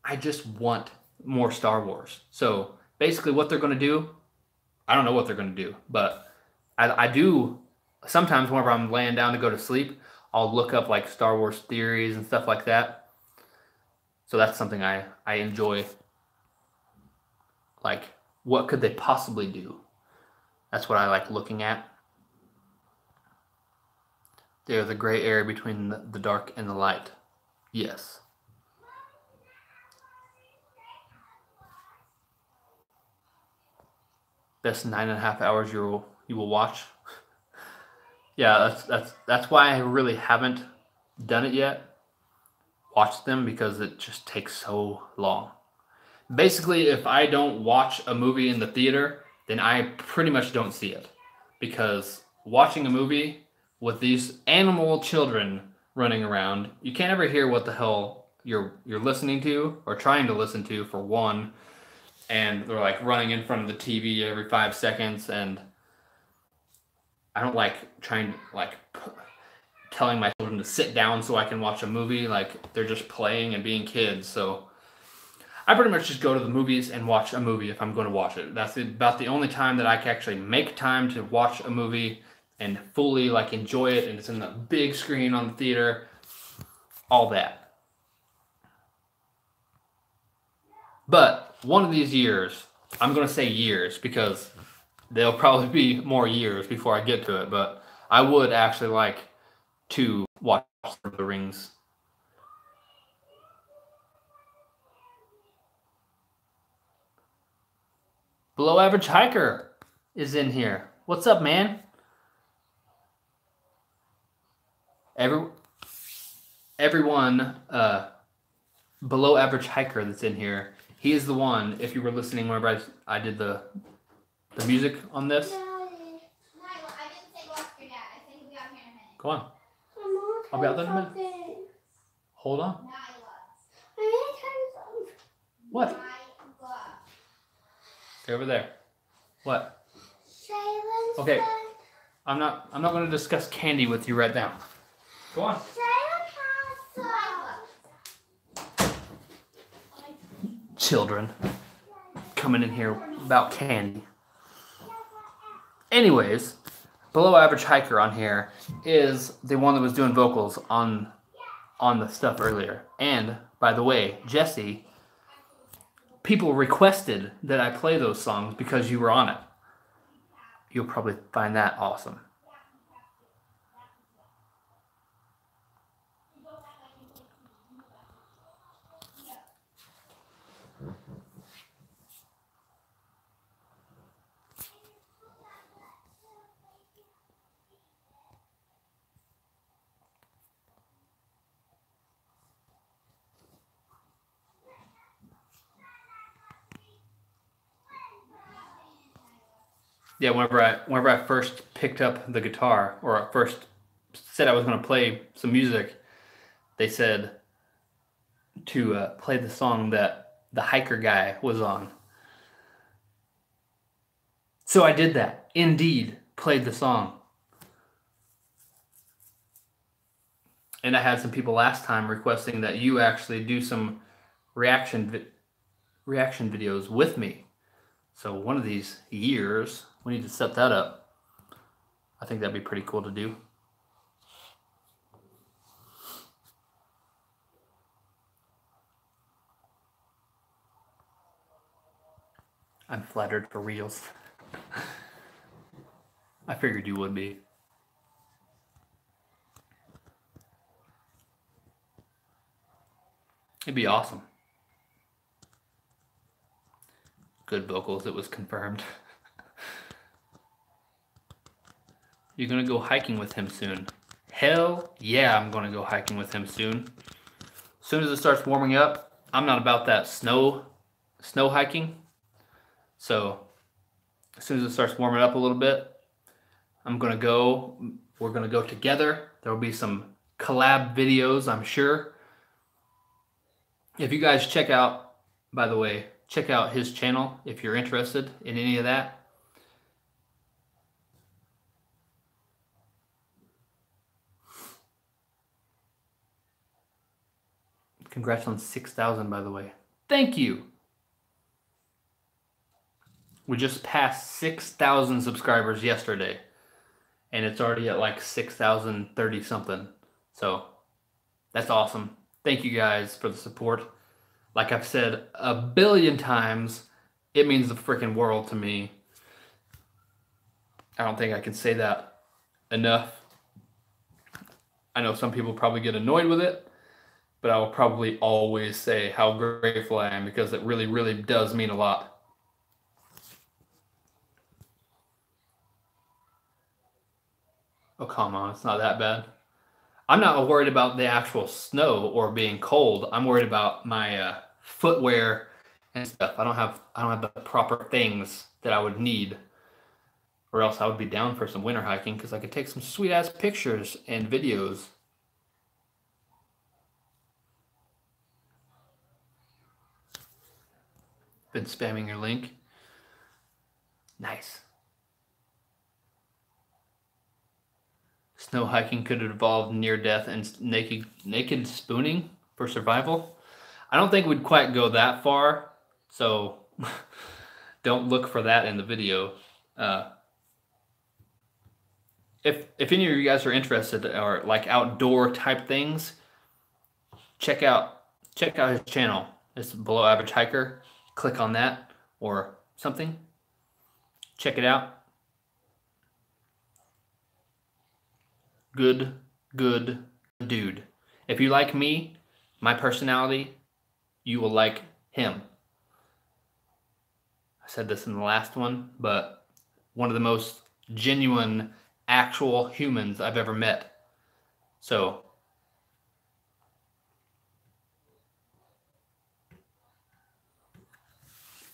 I just want more Star Wars. So basically, what they're gonna do, I don't know what they're gonna do, but I do, sometimes whenever I'm laying down to go to sleep, I'll look up like Star Wars theories and stuff like that. So that's something I enjoy. Like, what could they possibly do? That's what I like looking at. They're the gray area between the dark and the light. Yes. Best 9.5 hours you will watch. Yeah, that's why I really haven't done it yet. Watched them because it just takes so long. Basically, if I don't watch a movie in the theater, then I pretty much don't see it. Because watching a movie with these animal children running around, you can't ever hear what the hell you're listening to or trying to listen to, for one, and they're like running in front of the TV every 5 seconds, and I don't like trying to telling my children to sit down so I can watch a movie. Like, they're just playing and being kids. So I pretty much just go to the movies and watch a movie if I'm going to watch it. That's about the only time that I can actually make time to watch a movie and fully like enjoy it, and it's in the big screen on the theater, all that. But one of these years, I'm going to say years because there'll probably be more years before I get to it, but I would actually like to watch Lord of the Rings. Below Average Hiker is in here. What's up, man? Everyone, Below Average Hiker that's in here, he is the one, if you were listening whenever I did the music on this. No, I didn't say go ask your dad. I said he'll be out here in a minute. Go on. I'll be out there in a minute. Hold on. What? Stay over there. What? Okay. I'm not going to discuss candy with you right now. Go on. Children coming in here about candy. Anyways, Below Average Hiker on here is the one that was doing vocals on the stuff earlier. And by the way, Jesse, people requested that I play those songs because you were on it. You'll probably find that awesome. Yeah, whenever I first picked up the guitar, or I first said I was going to play some music, they said to play the song that the hiker guy was on. So I did that. Indeed, played the song. And I had some people last time requesting that you actually do some reaction videos with me. So one of these years, we need to set that up. I think that'd be pretty cool to do. I'm flattered for reals. I figured you would be. It'd be awesome. Good vocals, it was confirmed. You're gonna go hiking with him soon. Hell yeah, I'm gonna go hiking with him soon. As soon as it starts warming up, I'm not about that snow hiking. So as soon as it starts warming up a little bit, we're gonna go together. There'll be some collab videos, I'm sure. If you guys check out his channel if you're interested in any of that. Congrats on 6,000, by the way. Thank you. We just passed 6,000 subscribers yesterday, and it's already at like 6,030 something. So that's awesome. Thank you guys for the support. Like I've said a billion times, it means the freaking world to me. I don't think I can say that enough. I know some people probably get annoyed with it, but I will probably always say how grateful I am because it really, really does mean a lot. Oh, come on, it's not that bad. I'm not worried about the actual snow or being cold. I'm worried about my footwear and stuff. I don't have the proper things that I would need, or else I would be down for some winter hiking because I could take some sweet ass pictures and videos. been spamming your link. Nice. Snow hiking could involve near death and naked spooning for survival. I don't think we'd quite go that far, so don't look for that in the video. If any of you guys are interested or like outdoor type things, check out his channel. It's Below Average Hiker. Click on that or something. Check it out. Good dude. If you like me, my personality, you will like him. I said this in the last one, but one of the most genuine, actual humans I've ever met. So,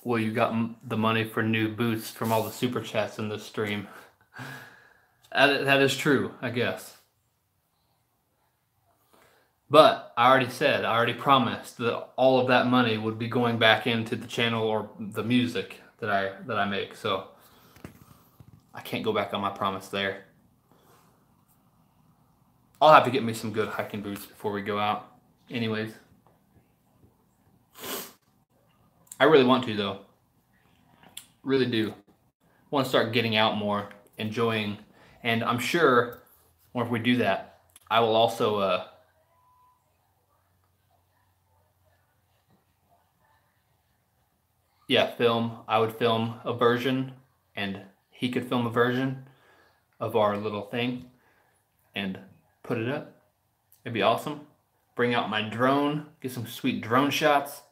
well, you got the money for new boots from all the super chats in this stream. That is true, I guess. But I already promised that all of that money would be going back into the channel or the music that I make. So I can't go back on my promise there. I'll have to get me some good hiking boots before we go out. Anyways. I really want to though. Really do. Want to start getting out more, enjoying, and I'm sure if we do that, I will also I would film a version and he could film a version of our little thing and put it up. It'd be awesome. Bring out my drone, get some sweet drone shots.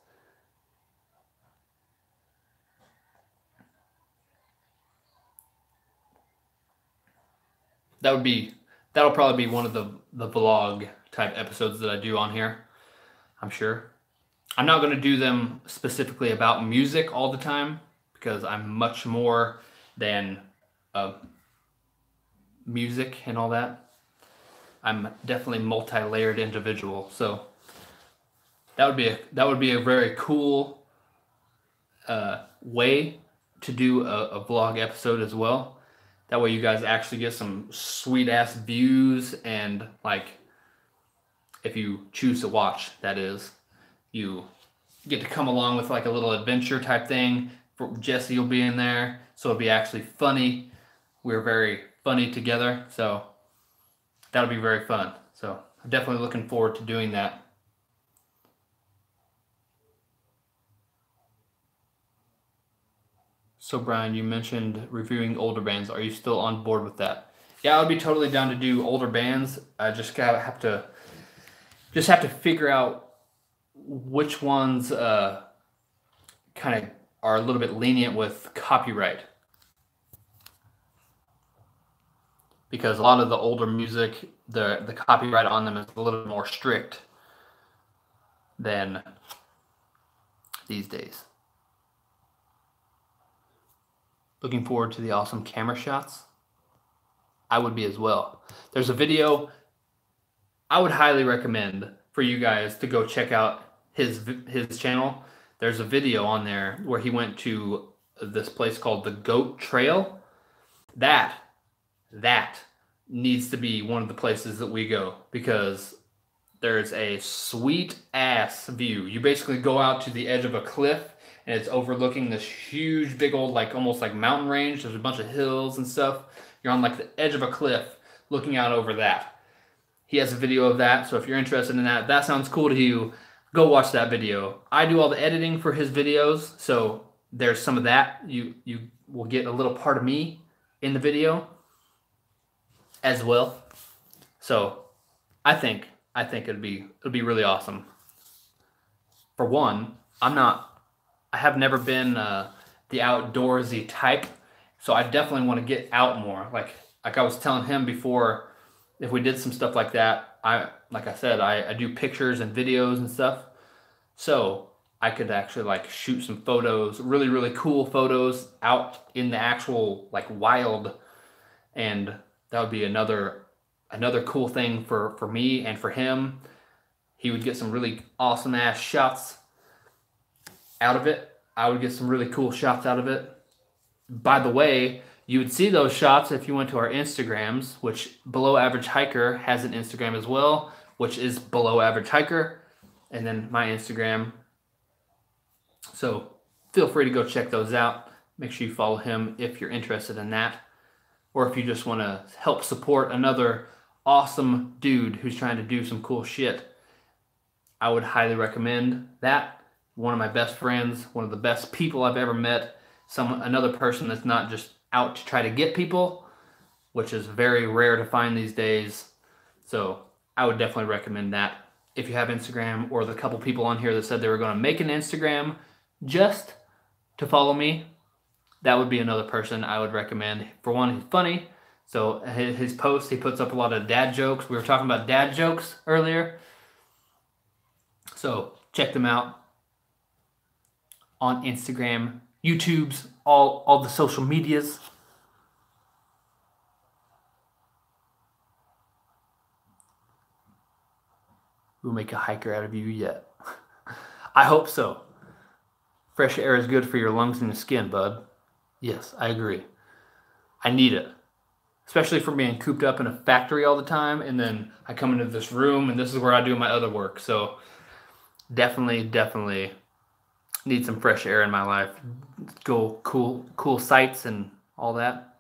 That'll probably be one of the vlog type episodes that I do on here, I'm sure. I'm not going to do them specifically about music all the time because I'm much more than music and all that. I'm definitely multi-layered individual, so that would be a very cool way to do a vlog episode as well. That way you guys actually get some sweet ass views, and like if you choose to watch, that is, you get to come along with like a little adventure type thing. Jesse will be in there, so it'll be actually funny. We're very funny together, so that'll be very fun. So I'm definitely looking forward to doing that. So Brian, you mentioned reviewing older bands. Are you still on board with that? Yeah, I would be totally down to do older bands. I just have to figure out which ones kind of are a little bit lenient with copyright. Because a lot of the older music, the copyright on them is a little bit more strict than these days. Looking forward to the awesome camera shots. I would be as well. There's a video I would highly recommend for you guys to go check out his channel. There's a video on there where he went to this place called the Goat Trail. That needs to be one of the places that we go, because there's a sweet ass view. You basically go out to the edge of a cliff and it's overlooking this huge big old like almost like mountain range. There's a bunch of hills and stuff. You're on like the edge of a cliff looking out over that. He has a video of that, so if you're interested in that, that sounds cool to you, go watch that video. I do all the editing for his videos, so there's some of that. You will get a little part of me in the video as well. So I think it'd be really awesome. For one, I have never been the outdoorsy type, so I definitely want to get out more. Like I was telling him before, if we did some stuff like that, like I said, I do pictures and videos and stuff, so I could actually like shoot some photos, really, really cool photos out in the actual like wild, and that would be another cool thing for me and for him. He would get some really awesome ass shots out of it, I would get some really cool shots out of it. By the way, you would see those shots if you went to our Instagrams, which Below Average Hiker has an Instagram as well, which is Below Average Hiker, and then my Instagram. So feel free to go check those out. Make sure you follow him if you're interested in that, or if you just want to help support another awesome dude who's trying to do some cool shit. I would highly recommend that. One of my best friends, one of the best people I've ever met, another person that's not just out to try to get people, which is very rare to find these days. So I would definitely recommend that. If you have Instagram, or the couple people on here that said they were going to make an Instagram just to follow me, that would be another person I would recommend. For one, he's funny. So his posts, he puts up a lot of dad jokes. We were talking about dad jokes earlier. So check them out on Instagram, YouTube's, all the social medias. We'll make a hiker out of you yet. I hope so. Fresh air is good for your lungs and your skin, bud. Yes, I agree. I need it. Especially for being cooped up in a factory all the time, and then I come into this room and this is where I do my other work. So definitely need some fresh air in my life. Go cool sights and all that.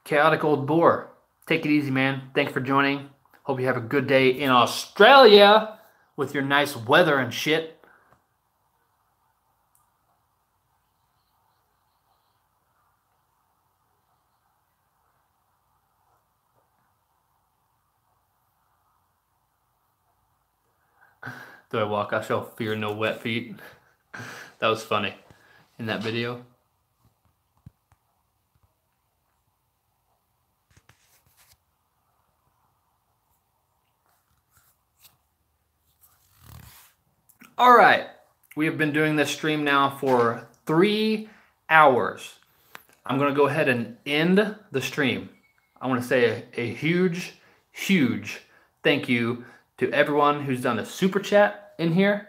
Chaotic Old Boar. Take it easy, man. Thanks for joining. Hope you have a good day in Australia with your nice weather and shit. Do I walk? I shall fear no wet feet. That was funny in that video. All right, we have been doing this stream now for 3 hours. I'm going to go ahead and end the stream. I want to say a huge thank you to everyone who's done a super chat in here.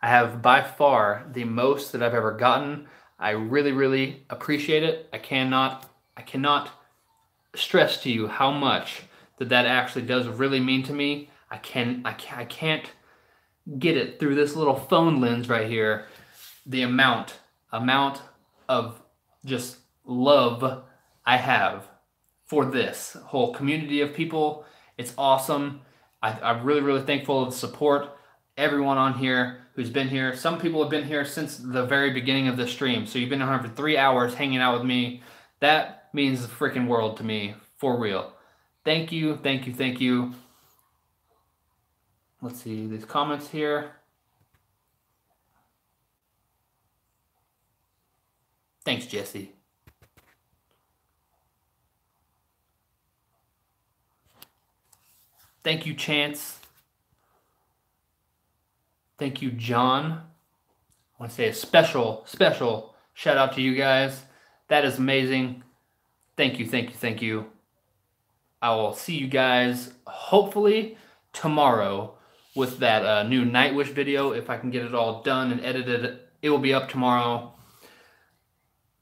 I have by far the most that I've ever gotten. I really appreciate it. I cannot stress to you how much that actually does really mean to me. I can't get it through this little phone lens right here. The amount of just love I have for this whole community of people. It's awesome. I'm really thankful of the support. Everyone on here who's been here. Some people have been here since the very beginning of the stream. So you've been on for 3 hours hanging out with me. That means the freaking world to me, for real. Thank you. Let's see these comments here. Thanks, Jesse. Thank you, Chance. Thank you, John. I want to say a special shout out to you guys. That is amazing. Thank you. I will see you guys hopefully tomorrow with that new Nightwish video. If I can get it all done and edited, it will be up tomorrow.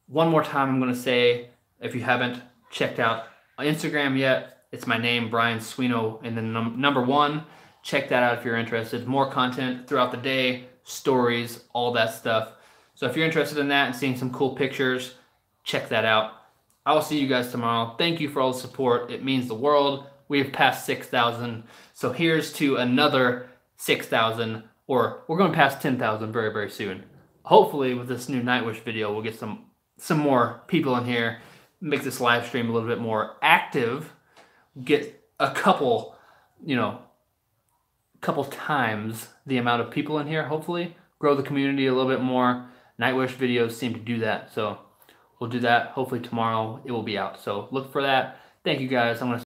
One more time, I'm going to say, if you haven't checked out Instagram yet, it's my name, Brian Swino, and then number 1. Check that out if you're interested. More content throughout the day, stories, all that stuff. So if you're interested in that and seeing some cool pictures, check that out. I will see you guys tomorrow. Thank you for all the support. It means the world. We have passed 6,000. So here's to another 6,000, or we're going past 10,000 very soon. Hopefully with this new Nightwish video, we'll get some more people in here, make this live stream a little bit more active, get a couple times the amount of people in here, hopefully. Grow the community a little bit more. Nightwish videos seem to do that, so we'll do that. Hopefully tomorrow it will be out. So look for that. Thank you guys. I'm going to